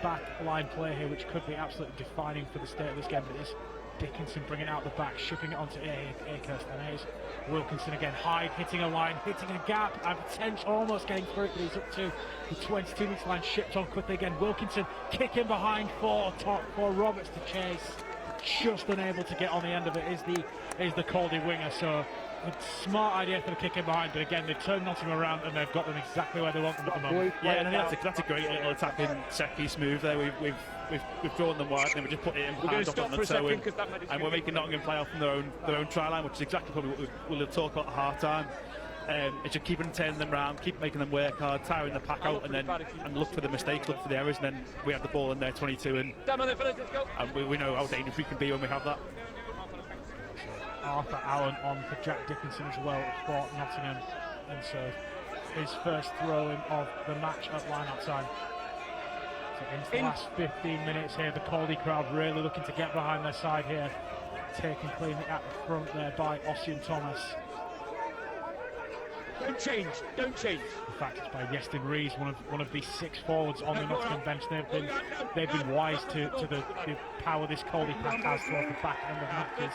back line play here, which could be absolutely defining for the state of this game. But it is Dickinson bringing it out the back, shipping it onto Akehurst, and it is Wilkinson again. Hyde hitting a line, hitting a gap, and potential almost getting through it, but he's up to the 22-metre line, shipped on quickly again. Wilkinson kicking behind for Roberts to chase, just unable to get on the end of it is the Caldy winger. So a smart idea for the kick in behind, but again they've turned Nottingham around and they've got them exactly where they want them at the moment. Yeah, and I think that's a great little attacking set piece move there. We've drawn them wide, and then we just put it in behind up on the toe, and we're making Nottingham play off from their own try line, which is exactly probably what we'll talk about at half time. It's just keeping turning them round, keep making them work hard, tiring the pack out, and look for the mistakes, look for the errors, and then we have the ball in there 22, and we know how dangerous we can be when we have that. Arthur Allen on for Jack Dickinson as well for Nottingham, and so his first throw-in of the match at line-out time. So into the last 15 minutes here, the Caldy crowd really looking to get behind their side here, taken cleanly at the front there by Ossian Thomas. Don't change. In fact, it's by Yestin Rees, one of the 6 forwards on the Nottingham bench. They've been wise to the power this Caldy pack has towards the back end of matches.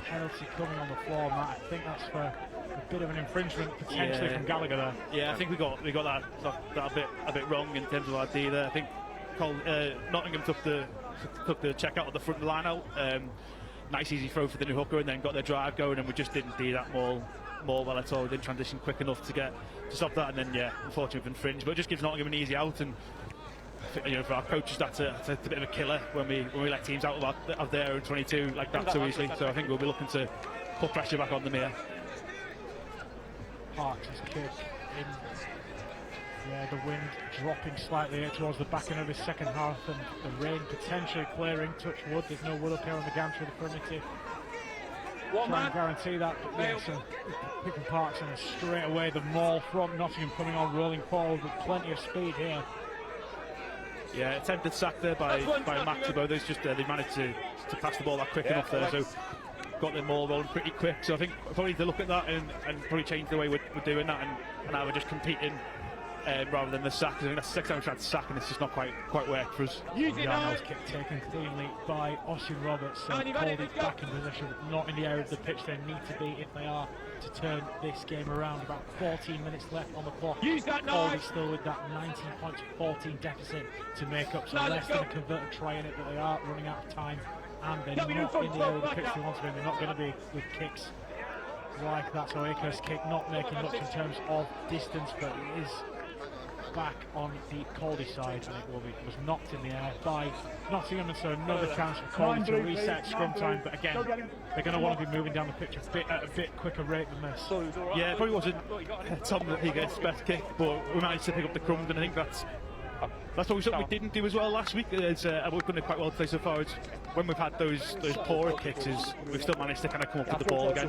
Penalty coming on the floor, Matt. I think that's for a bit of an infringement potentially from Gallagher there. Yeah, I think we got that a bit wrong in terms of our D there. I think Nottingham took the check out of the front line out. Nice easy throw for the new hooker, and then got their drive going, and we just didn't do that more well at all. We didn't transition quick enough to stop that, and then unfortunately we've infringed. But it just gives Nottingham an easy out, and for our coaches that's a bit of a killer when we let teams out of their own 22 like that so easily. So I think we'll be looking to put pressure back on them here. Parks' kick in. Yeah, the wind dropping slightly towards the back end of his second half, and the rain potentially clearing. Touch wood, there's no wood up here on the gantry of the perimeter. Try and guarantee that, but yeah, so picking Parks, and straight away the maul from Nottingham coming on, rolling forward with plenty of speed here. Yeah, attempted sack there by Maximo. They managed to pass the ball that quick enough there, so got them all rolling pretty quick. So I think probably to look at that and probably change the way we're doing that, and now we're just competing rather than the sack. I think that's the second time we tried to sack, and it's just not quite worked for us. Yarnell's kick taken cleanly by Ossian Roberts. Caldy back in position, not in the area of the pitch they need to be if they are to turn this game around. About 14 minutes left on the clock. Caldy still with that 19 points, 14 deficit to make up, so less than a converted try in it, but they are running out of time, and they're not in the area of the pitch they want to be. They're not going to be with kicks like that. So Akehurst's kick not making much in terms of distance, but it is back on the Caldy side, and it was knocked in the air by Nottingham, and so another chance for Caldy to reset scrum time. But again, they're going to want to be moving down the pitch at a bit quicker rate than this. Yeah, it probably wasn't Tom that he gets best kick, but we managed to pick up the crumbs, and I think that's what we didn't do as well last week. We've done it quite well today so far. It's when we've had those poorer kicks, we've still managed to kind of come up with the ball again.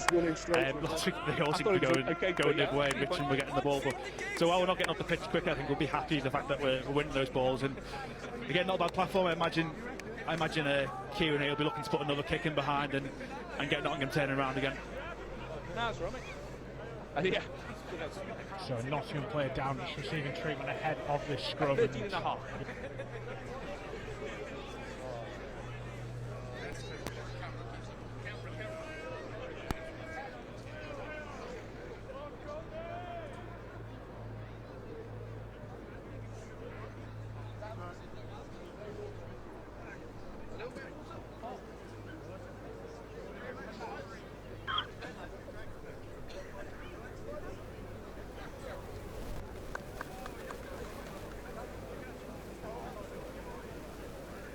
Last week they all seem to be going the other way, and Richmond were getting the ball. But so while we're not getting off the pitch quick, I think we'll be happy with the fact that we're winning those balls. And again, not a bad platform. I imagine Kieran will be looking to put another kick in behind and get Nottingham turning around again. That's right. Yeah. So Nottingham player down, just receiving treatment ahead of this scrum. 13.5.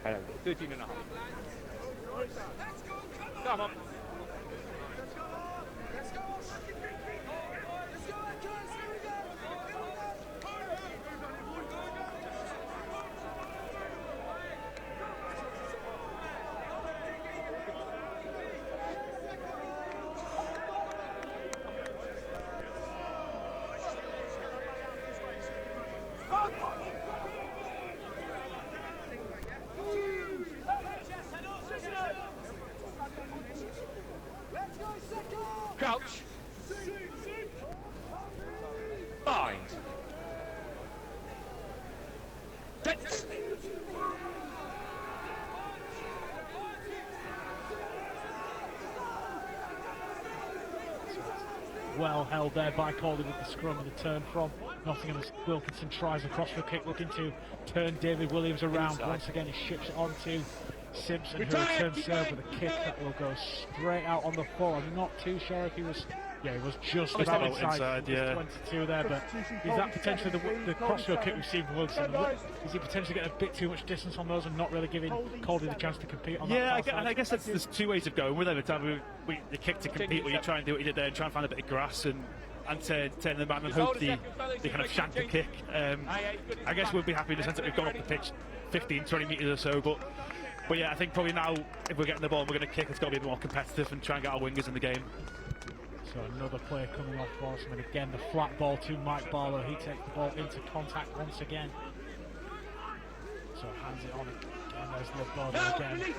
I don't know, 13.5. Come on. Crouch. well held there by Caldy with the scrum and the turn from Nottingham as Wilkinson tries across the kick, looking to turn David Williams around. Inside. Once again, he ships it on to Simpson, who returns serve with a kick that will go straight out on the floor. I'm not too sure if he was... Yeah, he was just about inside yeah. 22 there, but is that potentially the crossfield kick we've seen from Wilson? Is he potentially getting a bit too much distance on those and not really giving Caldy the chance to compete on that far side? And I guess there's two ways of going with it. Every time the kick to compete, where you try and do what you did there and try and find a bit of grass and turn them back and hope they kind of shank the kick. I guess we'll be happy in the sense that we've gone up the pitch 15-20 metres or so, but yeah, I think probably now if we're getting the ball and we're going to kick, it's got to be a bit more competitive and try and get our wingers in the game. So another player coming off for us, and again the flat ball to Mike Barlow. He takes the ball into contact once again. So hands it on again, there's Lobodo again.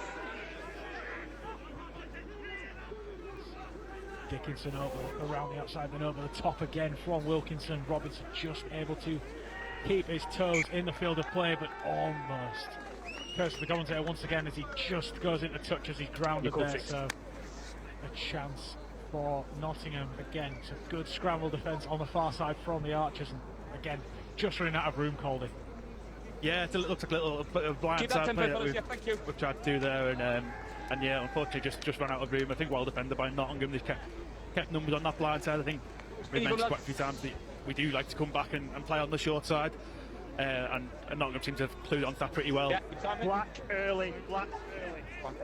Dickinson over around the outside, then over the top again from Wilkinson. Robinson just able to keep his toes in the field of play, but almost. Curse the commentator once again as he just goes into touch as he's grounded there, so a chance for Nottingham again. It's a good scramble defence on the far side from the Archers, and again just running out of room, Caldy. Yeah, it looks like a little bit of blind side play that we've tried to do there, and yeah, unfortunately just ran out of room. I think well defended by Nottingham. They kept numbers on that blind side. I think we mentioned quite a few times that we do like to come back and play on the short side, and Nottingham seem to have clued onto that pretty well. Black early.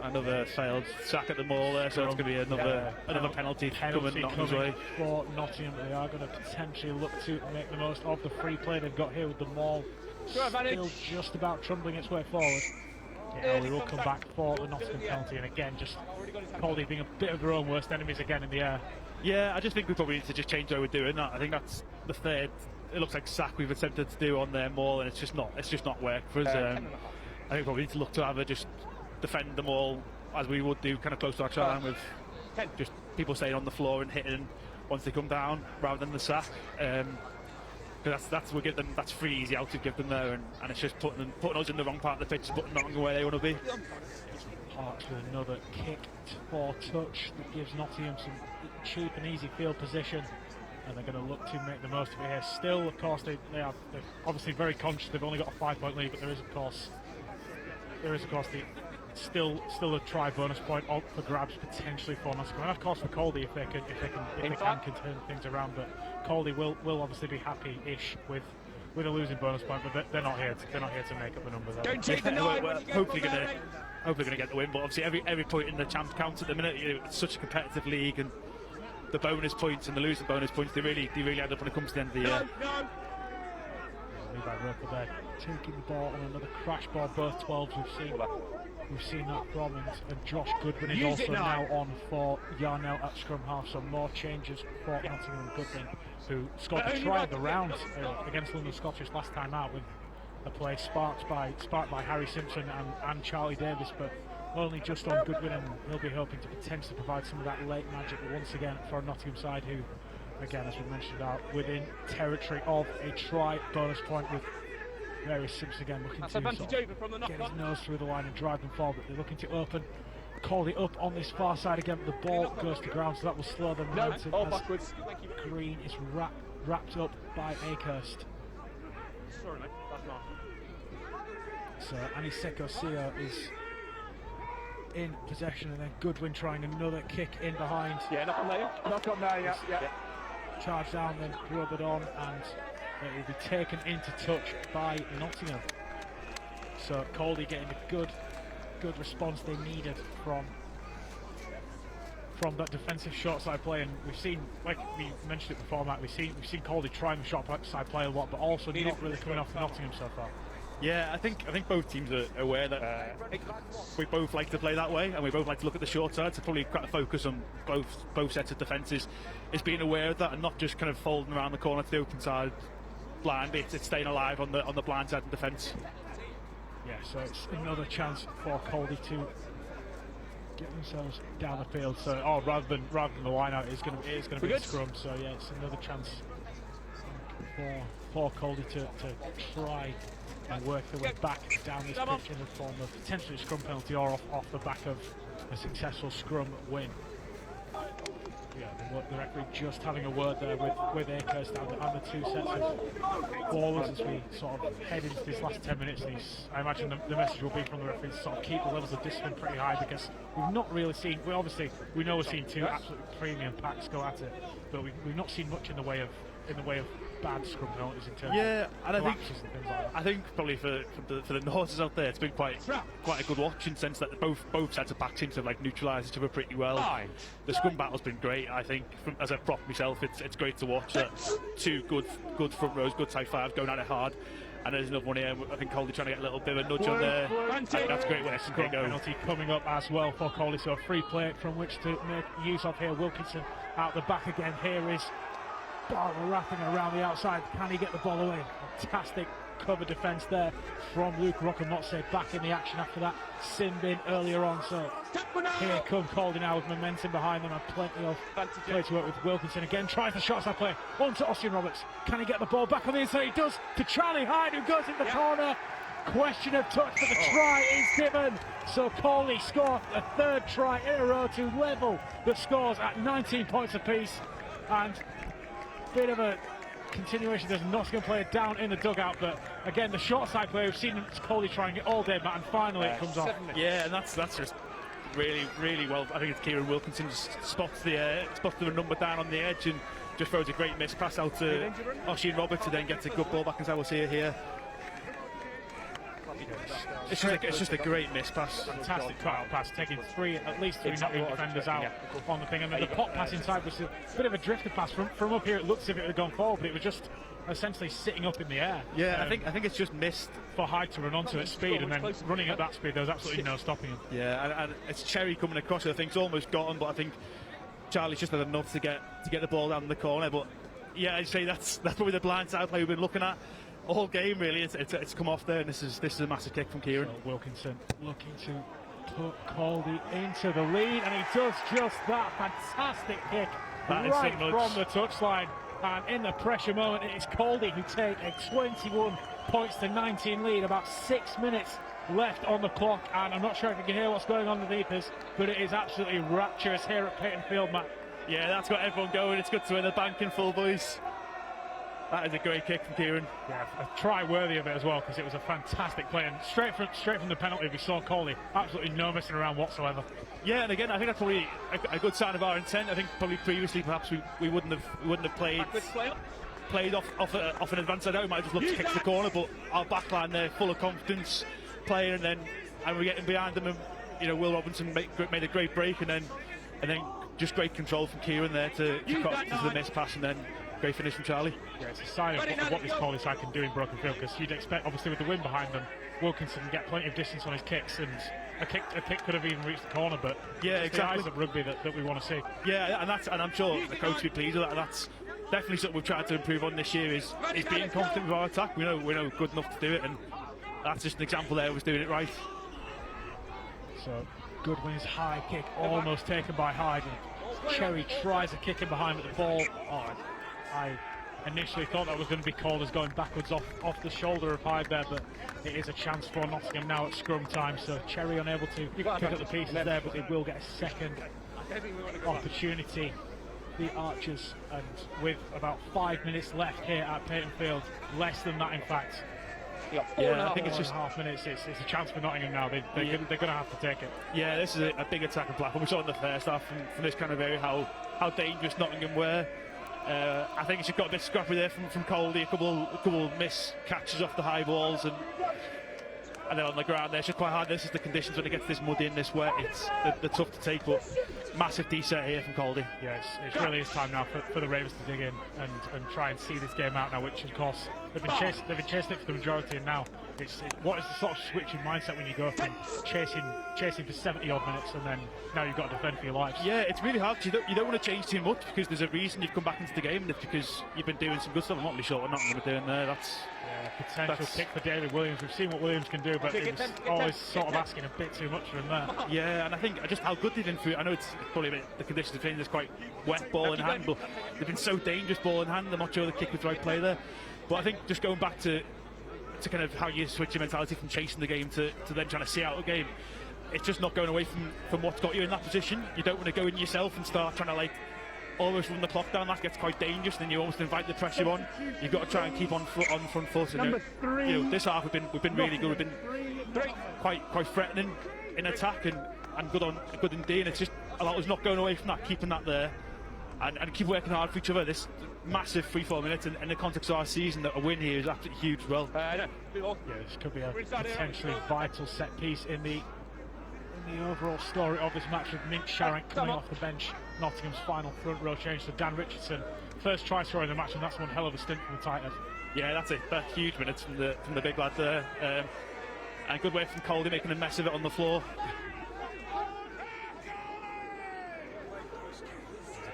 Another failed sack at the maul there, so it's going to be another penalty coming Nottingham's way. For Nottingham, they are going to potentially look to make the most of the free play they've got here with the maul still just about trundling its way forward. Yeah, we will come back for the Nottingham penalty, and again just Caldy being a bit of their own worst enemies again in the air. Yeah, I just think we probably need to just change how we're doing that. I think that's the third, it looks like, sack we've attempted to do on their maul, and it's just not worked for us. I think we probably need to look to either just defend them all as we would do kind of close to our try line, with just people staying on the floor and hitting once they come down rather than the sack. Because that's free easy out to give them there, and it's just putting us in the wrong part of the pitch, putting them where they want to be. Parks with another kick for touch that gives Nottingham some cheap and easy field position, and they're going to look to make the most of it here. Still, of course, they're obviously very conscious they've only got a 5-point lead, but there is of course the still a try bonus point for grabs potentially for Nottingham, and of course for Caldy if they can turn things around. But Caldy will obviously be happy-ish with a losing bonus point, but they're not here to make up the numbers. Don't take the nine. We're hopefully going to get the win, but obviously every point in the champ counts at the minute. It's such a competitive league, and the bonus points and the losing bonus points, they really add up when it comes to the end of the year. Levi Roper there taking the ball on another crash ball, both 12s we've seen that from, and Josh Goodwin is also now on for Yarnell at scrum half, so more changes for Nottingham. Goodwin, who scored the try of the round against London Scottish last time out, with a play sparked by Harry Simpson and Charlie Davis, but only just on Goodwin, and he'll be hoping to potentially provide some of that late magic once again for a Nottingham side who, again, as we mentioned, are within territory of a try bonus point, with various Simpson again looking to sort of get his nose through the line and drive them forward, but they're looking to open Caldy up on this far side again, but the ball goes to ground, so that will slow them down. Backwards. Green is wrapped up by Akehurst. Sorry, mate, that's not. So Aniseko Sio is in possession, and then Goodwin trying another kick in behind. Yeah, knock on there, yeah. Charge down, then rubbered on, and it will be taken into touch by Nottingham. So Caldy getting a good response they needed from that defensive short side play, and we've seen, like we mentioned it before, Matt, we've seen Caldy trying the short side play a lot, but also not really coming off Nottingham so far. Yeah, I think both teams are aware that we both like to play that way, and we both like to look at the short side. So probably quite a focus on both sets of defences is being aware of that and not just kind of folding around the corner to the open side blind. It's staying alive on the blind side of defence. Yeah, so it's another chance for Caldy to get themselves down the field. So rather than the line out, it's going to be a scrum. So yeah, it's another chance for Caldy to try and work their way back down this pitch in the form of potentially a scrum penalty or off the back of a successful scrum win. Yeah, the referee just having a word there with Akehurst and the two sets of ballers as we sort of head into this last 10 minutes. And I imagine the message will be from the referee to sort of keep the levels of discipline pretty high, because we've not really seen. We know we've seen two absolutely premium packs go at it, but we've not seen much in the way of bad scrum penalties in terms of collapses and things like that. I think probably for the Norses out there, it's been quite a good watch in the sense that both sets of backs seem to have neutralised each other pretty well. The scrum battle's been great. I think as a prop myself, it's great to watch that two good front rows, good tight fives going at it hard. And there's another one here. I think Caldy trying to get a little bit of a nudge on there. That's great when Scrum penalty coming up as well for Caldy, so a free play from which to make use of here. Wilkinson out the back again. Here is Barber wrapping around the outside. Can he get the ball away? Fantastic cover defence there from Luke Rockamotse, back in the action after that sin bin earlier on. So here come Caldy now with momentum behind them and plenty of play to work with. Wilkinson again tries the shots I play on to Austin Roberts. Can he get the ball back on the inside? He does, to Charlie Hyde, who goes in the corner. Question of touch, but the try is given. So Caldy scored a third try in a row to level the scores at 19 points apiece. And bit of a continuation. There's Nottingham player down in the dugout, but again the short side player, we've seen Caldy trying it all day, Matt, and finally it comes off. Yeah, and that's just really well. I think it's Kieran Wilkinson just spots the number down on the edge and just throws a great miss pass out to Oisin Roberts, to then gets a good ball back, as I will see here. It's just a great miss pass. Fantastic cut-out pass, taking at least three Nottingham defenders out on the thing. And then the pop pass inside was a bit of a drifted pass. From up here, it looks as if it had gone forward, but it was just essentially sitting up in the air. Yeah, I think it's just missed for Hyde to run onto at speed, and then running at that speed, there was absolutely no stopping him. Yeah, and it's Cherry coming across. I think it's almost got him, but I think Charlie's just had enough to get the ball down the corner. But yeah, I'd say that's probably the blind side play we've been looking at all game, really. It's come off there, and this is a massive kick from Kieran. So Wilkinson looking to put Caldy into the lead, and he does just that. Fantastic kick right from the touchline. And in the pressure moment, it is Caldy who take a 21 points to 19 lead. About 6 minutes left on the clock, and I'm not sure if you can hear what's going on underneath us, but it is absolutely rapturous here at Payton Field, Matt. Yeah, that's got everyone going. It's good to hear the bank in full voice. That is a great kick from Kieran. Yeah, a try worthy of it as well, because it was a fantastic play, and straight from the penalty we saw Caldy, absolutely no messing around whatsoever. Yeah, and again, I think that's probably a good sign of our intent. I think probably previously perhaps we wouldn't have played off an advance side out. We might have just looked to kick to the corner, but our backline there full of confidence, playing, and we're getting behind them, and Will Robinson made a great break, and then just great control from Kieran there to cut to the miss pass, and then great finish from Charlie. Yeah, it's a sign of what this Caldy side can do in broken field, because you'd expect, obviously with the wind behind them, Wilkinson can get plenty of distance on his kicks, and a kick could have even reached the corner, but yeah, it's exactly the eyes of rugby that we want to see. Yeah, and I'm sure the coach will be pleased with that, and that's definitely something we've tried to improve on this year, is being confident with our attack. We know good enough to do it, and that's just an example there of us doing it right. So Goodwin's high kick almost taken by Hyde, and Cherry tries a kick in behind, but the ball, I initially thought that was going to be called as going backwards off the shoulder of Hyde there, but it is a chance for Nottingham now at scrum time. So Cherry unable to pick up the pieces there, but they will get a second opportunity, the Archers, and with about 5 minutes left here at Payton Field, less than that in fact. Yeah, I think it's just 4.5 minutes. It's a chance for Nottingham now. They're going to have to take it. Yeah, this is a big attacking platform. We saw in the first half from this kind of area how dangerous Nottingham were. I think it's got a bit scrappy there from Caldy, a couple miss catches off the high balls, and then on the ground there, it's just quite hard. This is the conditions when it gets this muddy and this wet. They're tough to take, but massive D-set here from Caldy. Yeah, it really is time now for the Ravens to dig in and try and see this game out now, which of course they've been chasing it for the majority, and now what is the sort of switch in mindset when you go from chasing for 70 odd minutes and then now you've got to defend for your lives? Yeah, it's really hard because you don't want to change too much, because there's a reason you've come back into the game, and it's because you've been doing some good stuff. I'm not really sure what Nottingham are doing there. Potential kick for David Williams. We've seen what Williams can do, but it was always sort of asking a bit too much for him there. Yeah, and I think just how good they've been through. I know it's probably a bit, the conditions of playing is quite wet ball in hand, but they've been so dangerous ball in hand. I'm not sure the kick was the right play there, but I think just going back to kind of how you switch your mentality from chasing the game to then trying to see out a game. It's just not going away from what's got you in that position. You don't want to go in yourself and start trying to almost run the clock down, that gets quite dangerous. Then you almost invite the pressure on. You've got to try and keep on front foot. And this half we've been really good. We've been quite threatening in attack and good indeed. And it's just allowed us not going away from that, keeping that there, and keep working hard for each other. This massive 3-4 minutes in the context of our season, that a win here is absolutely huge as well. Yeah, this could be a potentially vital set piece in the overall story of this match, with Mink Sharink coming off the bench. Nottingham's final front row change to Dan Richardson, first try scorer in the match, and that's one hell of a stint from the tight head. Yeah, that's huge minutes from the big lad there, and good way from Caldy making a mess of it on the floor.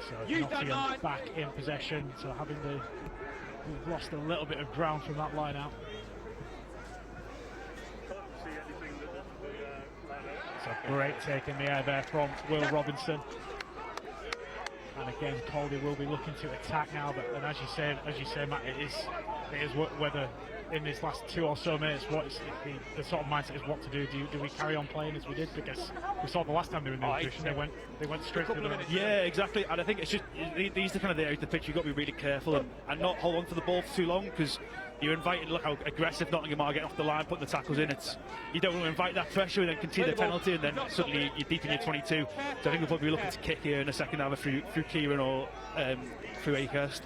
So Nottingham back in possession, so we've lost a little bit of ground from that line out. It's a great take in the air there from Will Robinson. And again, Caldy will be looking to attack now, but and as you say, Matt, it is whether in this last 2 or so minutes, the sort of mindset is what to do. Do we carry on playing as we did? Because we saw the last time they were in the position, they went straight to the rim. Yeah, exactly. And I think it's just these are kind of the areas of the pitch you've got to be really careful and not hold on to the ball for too long, because you're inviting, look how aggressive Nottingham are getting off the line, putting the tackles in. You don't want to invite that pressure and then concede the penalty, and then suddenly you're deep in your 22. So I think we'll probably be looking to kick here in the second half through Kieran or through Akehurst.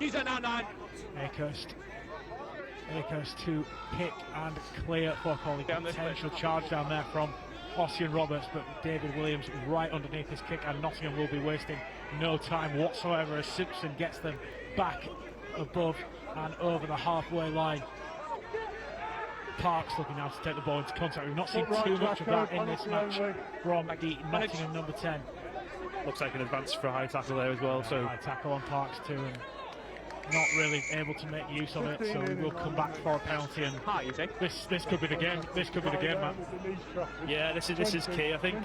Akehurst to pick and clear for Caldy. Potential charge down there from Ossian Roberts, but David Williams right underneath his kick, and Nottingham will be wasting no time whatsoever as Simpson gets them back above and over the halfway line. Parks looking now to take the ball into contact. We've not seen too much of that in this match from the Nottingham number 10. Looks like an advance for a high tackle there as well. So high tackle on Parks too, and not really able to make use of it. So we will come back for a penalty, and this could be the game. This could be the game, man. Yeah, this is key. I think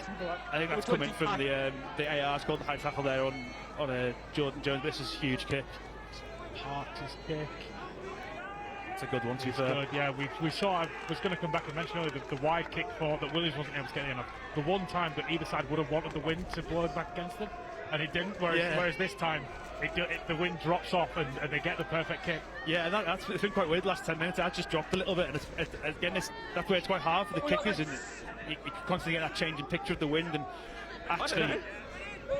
that's coming from the AR's called the high tackle there on Jordan Jones. This is a huge kick. Parks' kick. It's a good one, to be fair. Good, yeah, we saw. I was going to come back and mention earlier the wide kick for that Williams wasn't able to get in. The one time that either side would have wanted the wind to blow back against them, and it didn't. Whereas this time, the wind drops off and they get the perfect kick. Yeah, it's been quite weird the last 10 minutes. It just dropped a little bit, and again, that's where it's quite hard for the kickers, and you constantly get that changing picture of the wind, and actually.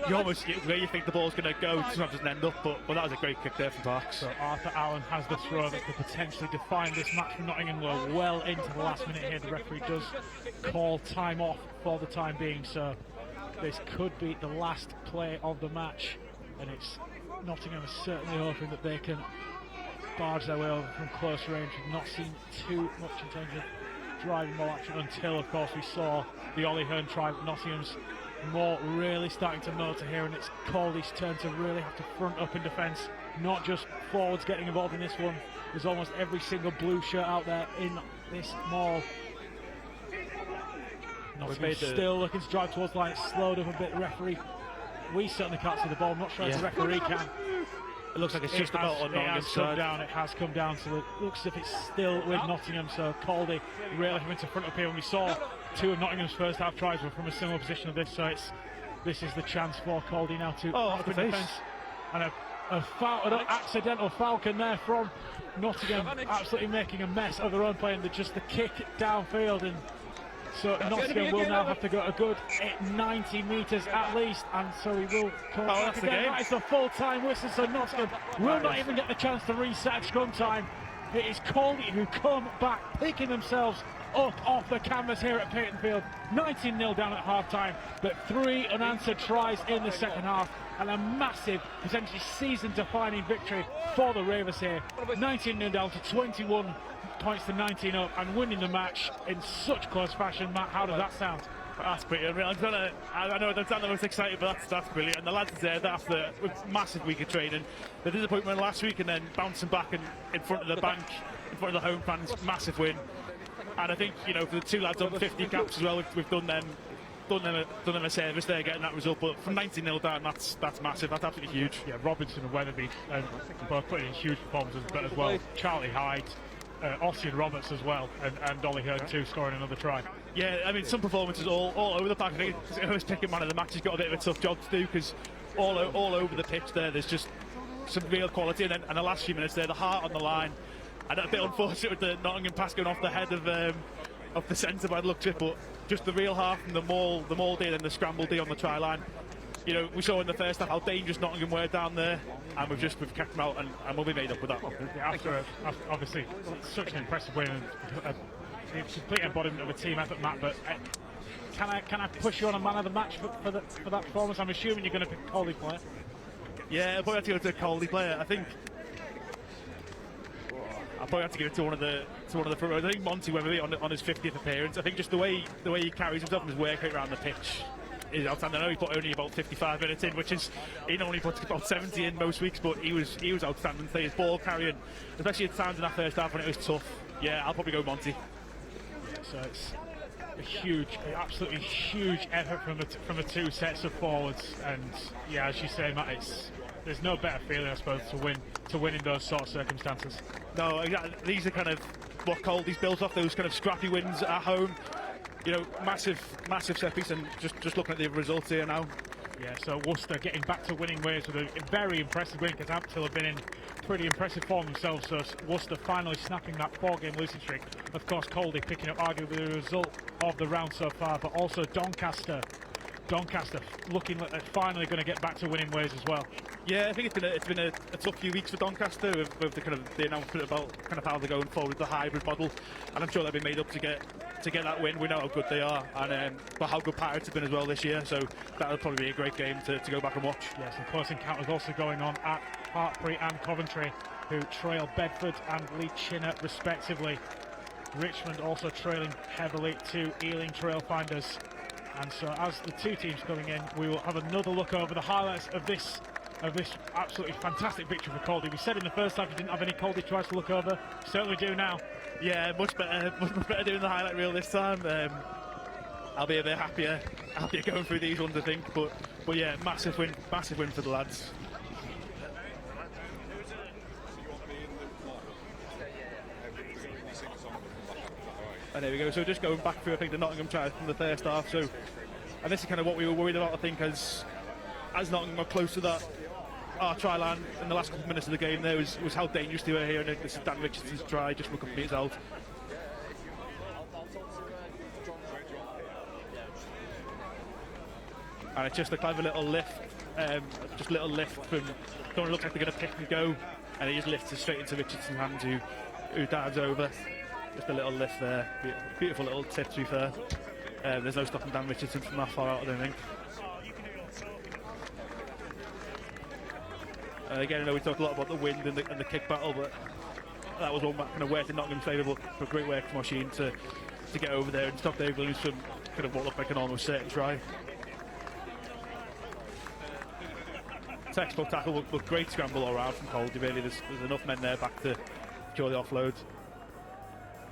You almost where you think the ball's going to go, sometimes doesn't end up, but that was a great kick there from Parks. So Arthur Allen has the throw that could potentially define this match for Nottingham. We're well into the last minute here. The referee does call time off for the time being, so this could be the last play of the match, and it's Nottingham is certainly hoping that they can barge their way over from close range. We've not seen too much in terms of driving ball action until, of course, we saw the Ollie Hearn try. Nottingham's more really starting to motor here, and it's Caldy's turn to really have to front up in defence, not just forwards getting involved in this one. There's almost every single blue shirt out there in this mall. Nottingham still looking to drive towards the line. It's slowed up a bit, the referee. We certainly can't see the ball. I'm not sure if the referee can. It looks like it's just about on Nottingham's side. It has come down, so it looks as if it's still with Nottingham. So Caldy really having to front up here. When we saw 2 of Nottingham's first half tries were from a similar position of this, so this is the chance for Caldy now to open defence. And a foul, an accidental falcon there from Nottingham, absolutely making a mess of their own play, and just the kick downfield, and so Nottingham will now have to go a good 90 metres at least, and so we will come back again. That is the full-time whistle, so Nottingham will not even get the chance to reset at scrum time. It is Caldy who come back, picking themselves up off the canvas here at Paytonfield. 19-0 down at half-time, but 3 unanswered tries in the second half, and a massive, potentially season-defining victory for the Ravers here. 19-0 down to 21 points to 19 up, and winning the match in such close fashion. Matt, how does that sound? That's pretty unreal. I know that's not the most exciting, but that's brilliant. And the lads there, after a massive week of training, the disappointment last week, and then bouncing back in front of the bank, in front of the home fans, massive win. And I think, for the 2 lads on 50 caps as well, we've done them a service there, getting that result. But from 19-0 down, that's massive. That's absolutely huge. Yeah, Robinson and Weatherby both putting in huge performances, but as well, Charlie Hyde, Ossian Roberts as well, and Ollie Hearn too, scoring another try. Yeah, I mean, some performances all over the park. I think who's picking man of the match has got a bit of a tough job to do, because all over the pitch there. There's just some real quality, and then the last few minutes there, the heart on the line. And a bit unfortunate with the Nottingham pass going off the head of the centre by the looks of it, but just the real heart from the maul D and the scramble D on the try line. You know, we saw in the first half how dangerous Nottingham were down there, and we've kept them out, and we'll be made up with that. After obviously such an impressive win, a complete embodiment of a team effort, Matt. But can I push you on a man of the match for that performance? I'm assuming you're going to pick a Caldy player. Yeah, I'll probably have to go to a Caldy player. I think I'll probably have to give it to one of the front rows. I think Monty Webberby on his 50th appearance. I think just the way he carries himself and his work rate around the pitch is outstanding. I know he put only about 55 minutes in, which is he normally puts about 70 in most weeks, but he was outstanding. His ball carrying, especially at times in that first half when it was tough. Yeah, I'll probably go Monty. So it's a absolutely huge effort from the two sets of forwards, and yeah, as you say, Matt, there's no better feeling, I suppose, to win in those sort of circumstances. No, exactly. These are kind of what Caldy's built off, those kind of scrappy wins at home. You know, massive set piece, and just looking at the results here now. Yeah, so Worcester getting back to winning ways with a very impressive win, because Ampthill have been in pretty impressive form themselves, so Worcester finally snapping that 4-game losing streak. Of course, Caldy picking up arguably the result of the round so far, but also Doncaster looking like they're finally going to get back to winning ways as well. Yeah, I think it's been a tough few weeks for Doncaster with the announcement about kind of how they're going forward with the hybrid model, and I'm sure they've been made up to get that win. We know how good they are, and but how good Pirates have been as well this year, so that'll probably be a great game to go back and watch. Yes, and close encounters also going on at Hartpury and Coventry, who trail Bedford and Leigh Chinner respectively. Richmond also trailing heavily to Ealing Trailfinders. And so as the two teams coming in, we will have another look over the highlights of this absolutely fantastic victory for Caldy. We said in the first half you didn't have any Caldy tries to look over. Certainly do now. Yeah, much better doing the highlight reel this time. I'll be a bit happier going through these ones, I think. But yeah, massive win for the lads. And there we go. So just going back through, I think, the Nottingham tries from the first half. So, and this is kind of what we were worried about, I think, as Nottingham got close to that our try line in the last couple of minutes of the game. There was how dangerous they were here, and this is Dan Richardson's try just from a couple of meters out. And it's just a clever little lift, just a little lift from. Don't look like they're going to pick and go, and he just lifts it straight into Richardson's hands, who dives over. Just a little lift there. Beautiful little tip, to be fair. There's no stopping Dan Richardson from that far out, I don't think. Again, I know we talked a lot about the wind and the kick battle, but that was one that kind of worked in Nottingham's favour, but great work from Oisin to get over there and stop Dave Williams from kind of what looked like an almost certain try. Textbook tackle, but great scramble all around from Caldy, really. There's enough men there back to secure the offload.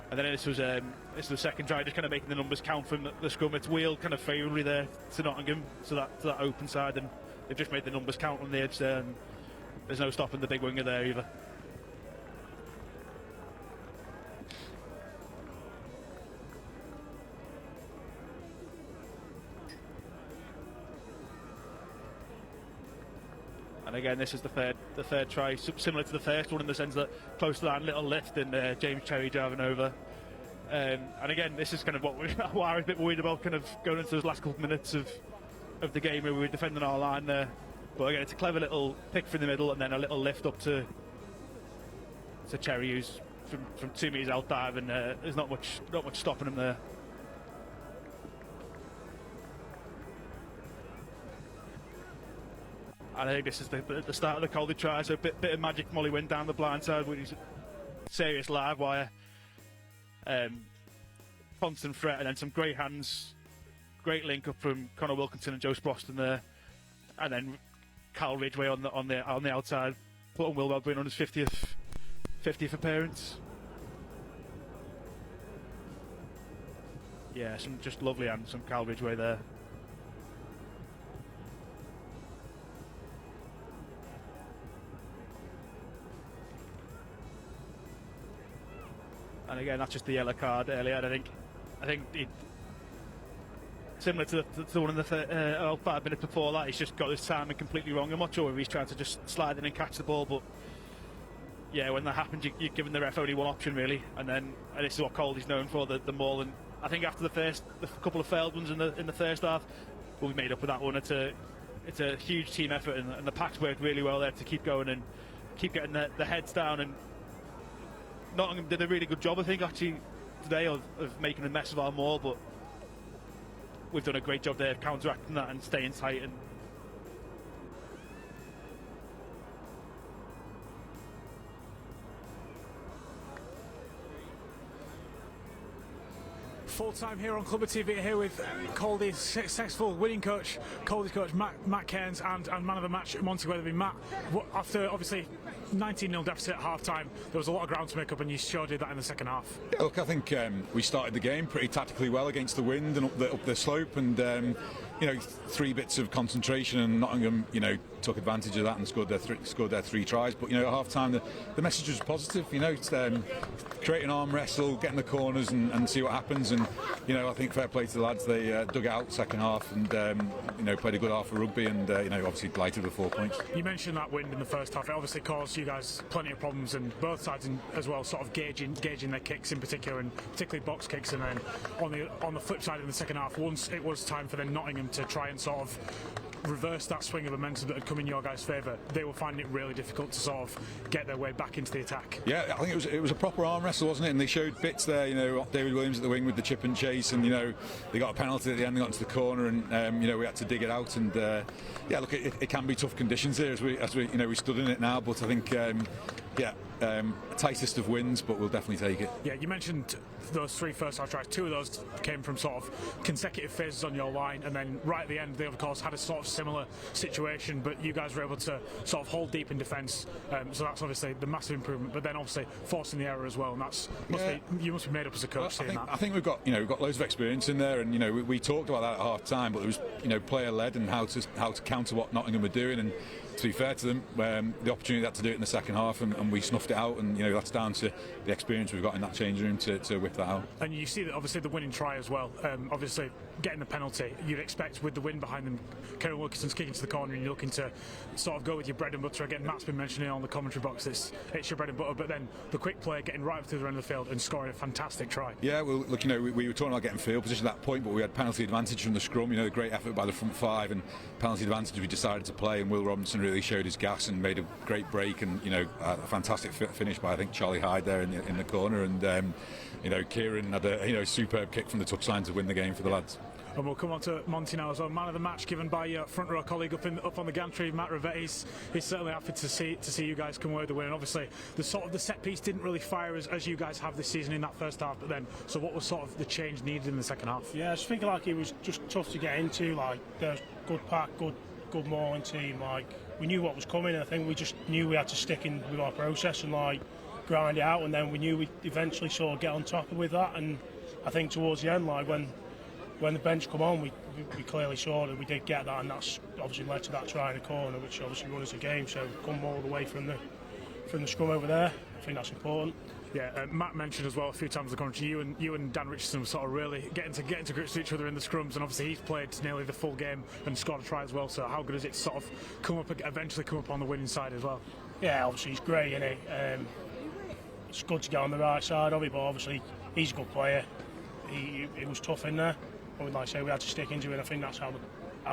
And then this was the second try, just kind of making the numbers count from the scrum. It's wheeled kind of favourably there to Nottingham, to that open side, and they've just made the numbers count on the edge there, and there's no stopping the big winger there either. And again, this is the third try, similar to the first one in the sense that close to that little lift and James Cherry driving over. And again, this is kind of what I was a bit worried about, kind of going into those last couple of minutes of the game where we were defending our line there. But again, it's a clever little pick from the middle and then a little lift up to Cherry, who's from 2 metres out dive, and there's not much stopping him there. And I think this is the start of the Caldy try, so a bit of magic Molly Wynn down the blind side with his serious live wire. Constant threat, and then some great hands, great link up from Connor Wilkinson and Joe Sproston there, and then Cal Ridgway on the outside, putting Will Wellbring on his 50th appearance. Yeah, some just lovely hands from Cal Ridgway there. And again, that's just the yellow card earlier. I think similar to the one in the 5 minutes before that. He's just got his timing completely wrong. I'm not sure if he's trying to just slide in and catch the ball, but yeah, when that happens, you're giving the ref only one option really, and this is what Caldy's known for, the maul. And I think after the couple of failed ones in the first half, we'll be made up with that one. It's a huge team effort, and the packs worked really well there to keep going and keep getting the heads down. And Nottingham did a really good job, I think, actually today of making a mess of our maul, but we've done a great job there of counteracting that and staying tight. And full time here on Clubber TV, here with Caldy's successful winning coach, Caldy's coach Matt Cairns, and man of the match Monty Weatherby. Matt, after obviously 19-0 deficit at half time, there was a lot of ground to make up, and you sure did that in the second half. Yeah, look, I think we started the game pretty tactically well against the wind and up the slope, and 3 bits of concentration, and Nottingham took advantage of that and scored their 3 tries. But at half time the message was positive. It's create an arm wrestle, get in the corners and see what happens. And I think fair play to the lads, they dug it out second half and played a good half of rugby, and obviously delighted with 4 points. You mentioned that wind in the first half. It obviously caused you guys plenty of problems, and both sides as well, sort of gauging their kicks in particular, and particularly box kicks. And then on the flip side in the second half, once it was time for Nottingham to try and sort of reverse that swing of momentum that had come in your guys' favour, they were finding it really difficult to sort of get their way back into the attack. Yeah, I think it was a proper arm wrestle, wasn't it? And they showed bits there, David Williams at the wing with the chip and chase, and they got a penalty at the end, they got into the corner, and we had to dig it out. And look, it can be tough conditions here as we stood in it now, but I think tightest of wins, but we'll definitely take it. Yeah, you mentioned those 3 first half tries. 2 of those came from sort of consecutive phases on your line, and then right at the end they of course had a sort of similar situation, but you guys were able to sort of hold deep in defence, so that's obviously the massive improvement. But then obviously forcing the error as well, and you must be made up as a coach. I think we've got loads of experience in there, and we talked about that at half time, but it was player led and how to counter what Nottingham were doing. And to be fair to them, the opportunity they had to do it in the second half, and we snuffed it out, and that's down to the experience we've got in that changing room to whip that out. And you see that obviously the winning try as well, obviously getting the penalty, you'd expect with the wind behind them, Kieran Wilkinson's kicking to the corner, and you're looking to sort of go with your bread and butter. Again, Matt's been mentioning on the commentary box, it's your bread and butter, but then the quick play, getting right up to the end of the field and scoring a fantastic try. Yeah, well, look, we were talking about getting field position at that point, but we had penalty advantage from the scrum, the great effort by the front 5, and penalty advantage we decided to play, and Will Robinson really showed his gas and made a great break, and a fantastic finish by I think Charlie Hyde there in the corner, and Kieran had a superb kick from the touchline to win the game for the lads. And we'll come on to Monty now as well. Man of the match given by your front row colleague up on the gantry, Matt Rivette. He's certainly happy to see you guys come away with the win. And obviously the set piece didn't really fire as you guys have this season in that first half. But then, so what was sort of the change needed in the second half? Yeah, I just think like it was just tough to get into. Like there's good pack, good mauling team. Like we knew what was coming, and I think we just knew we had to stick in with our process and like grind it out. And then we knew we'd eventually sort of get on top with that. And I think towards the end, like when the bench come on, we clearly saw that we did get that, and that's obviously led to that try in the corner, which obviously won us the game. So come all the way from the scrum over there, I think that's important. Yeah, Matt mentioned as well a few times in the commentary, you and Dan Richardson were sort of really getting to grips with each other in the scrums, and obviously he's played nearly the full game and scored a try as well. So how good is it to sort of eventually come up on the winning side as well? Yeah, obviously he's great, isn't he? It's good to get on the right side of it, but obviously he's a good player. He was tough in there. But like I say, we had to stick into it, and I think that's how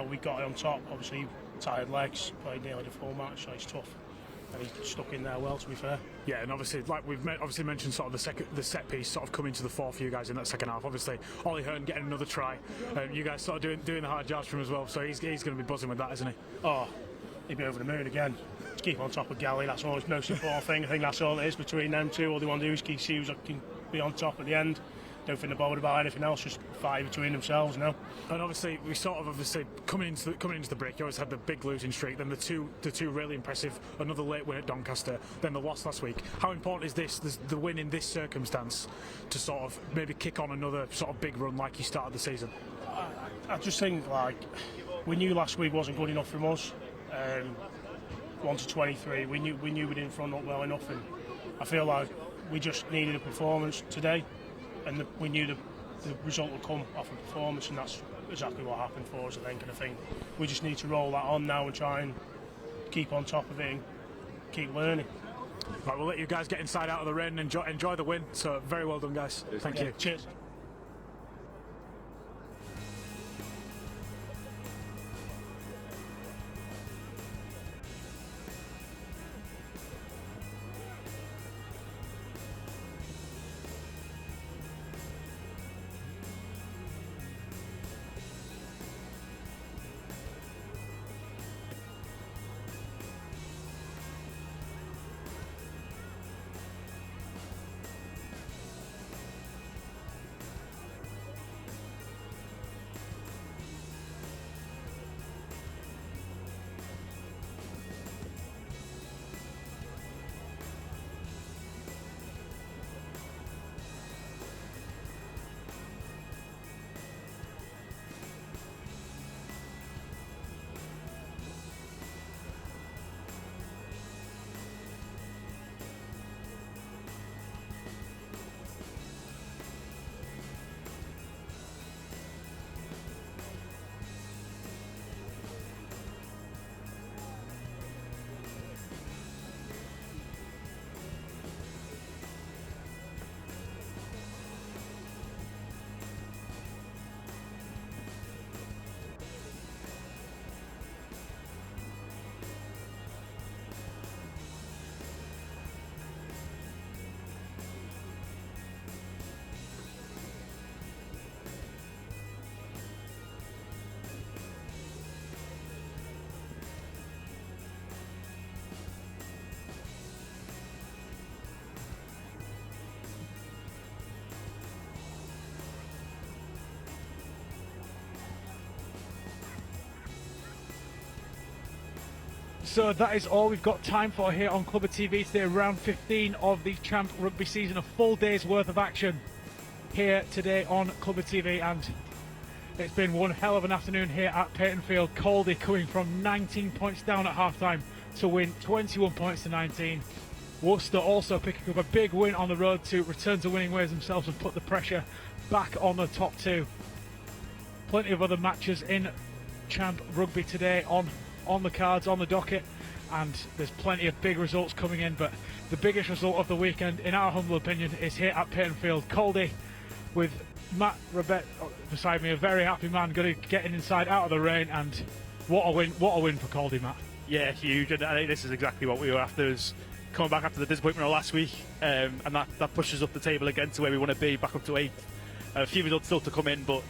we got it on top. Obviously, tired legs, played nearly the full match, so it's tough. And he stuck in there well, to be fair. Yeah, and obviously, like we've obviously mentioned, sort of the set piece sort of coming to the fore for you guys in that second half. Obviously, Ollie Hearn getting another try. You guys sort of doing the hard yards for him as well, so he's going to be buzzing with that, isn't he? Oh, he'd be over the moon again. To keep on top of Galley, that's always the most important thing. I think that's all it is between them two. All they want to do is keep see who can be on top at the end. Don't think they're bothered about anything else, just fight between themselves now. And obviously, we sort of coming into the break, you always had the big losing streak, then the two really impressive, another late win at Doncaster, then the loss last week. How important is the win in this circumstance to sort of maybe kick on another sort of big run like you started the season? I just think like we knew last week wasn't good enough from us. 1-23, we knew we didn't front up well enough, and I feel like we just needed a performance today. And we knew the result would come off a performance, and that's exactly what happened for us, I think, and I think we just need to roll that on now and try and keep on top of it and keep learning. Right, we'll let you guys get inside out of the rain and enjoy the win. So very well done, guys. Thank you. Cheers. So that is all we've got time for here on Clubber TV today. Round 15 of the Champ Rugby season. A full day's worth of action here today on Clubber TV, and it's been one hell of an afternoon here at Peyton Field. Caldy coming from 19 points down at half-time to win 21 points to 19. Worcester also picking up a big win on the road to return to winning ways themselves and put the pressure back on the top two. Plenty of other matches in Champ Rugby today on the cards, on the docket, and there's plenty of big results coming in, but the biggest result of the weekend, in our humble opinion, is here at Peyton Field. Caldy, with Matt Rabet beside me, a very happy man, going to getting inside out of the rain, and what a win for Caldy, Matt. Yeah, huge, and I think this is exactly what we were after, is coming back after the disappointment of last week, and that pushes up the table again to where we want to be, back up to 8th. A few results still to come in, but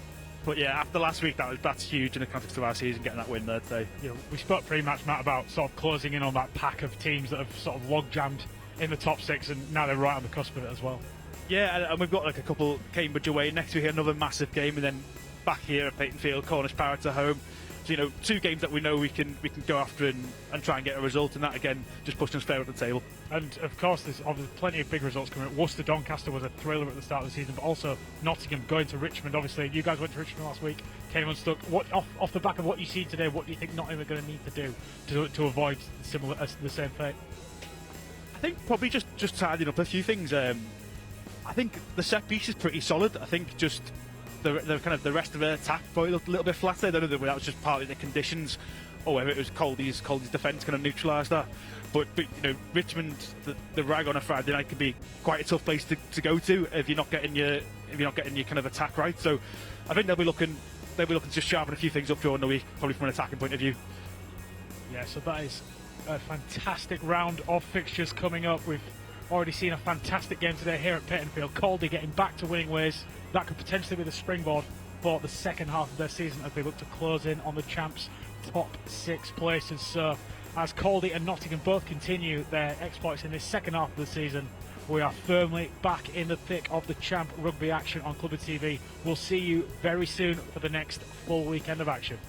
yeah, after last week, that's huge in the context of our season, getting that win there today. You know, we spoke pre-match, Matt, about sort of closing in on that pack of teams that have sort of log-jammed in the top 6, and now they're right on the cusp of it as well. Yeah, and we've got like a couple Cambridge away, next week another massive game, and then back here at Peyton Field, Cornish Pirates at home. So, 2 games that we know we can go after and try and get a result, and that again just pushing us fair up the table. And of course, there's obviously plenty of big results coming up. Worcester Doncaster was a thriller at the start of the season, but also Nottingham going to Richmond. Obviously, you guys went to Richmond last week, came unstuck. What off the back of what you see today, what do you think Nottingham are going to need to do to avoid the same fate? I think probably just tidying up a few things. I think the set piece is pretty solid. I think just the kind of the rest of the attack probably looked a little bit flatter. I don't know whether that was just partly the conditions or whether it was Caldy's defence kind of neutralised that. But Richmond, the rag on a Friday night can be quite a tough place to go to if you're not getting your kind of attack right. So I think they'll be looking to just sharpen a few things up during the week, probably from an attacking point of view. Yeah, so that is a fantastic round of fixtures coming up. We've already seen a fantastic game today here at Peyton Field. Caldy getting back to winning ways. That could potentially be the springboard for the second half of their season as they look to close in on the champs' top 6 places. So as Caldy and Nottingham both continue their exploits in this second half of the season, we are firmly back in the thick of the Champ Rugby action on Clubber TV. We'll see you very soon for the next full weekend of action.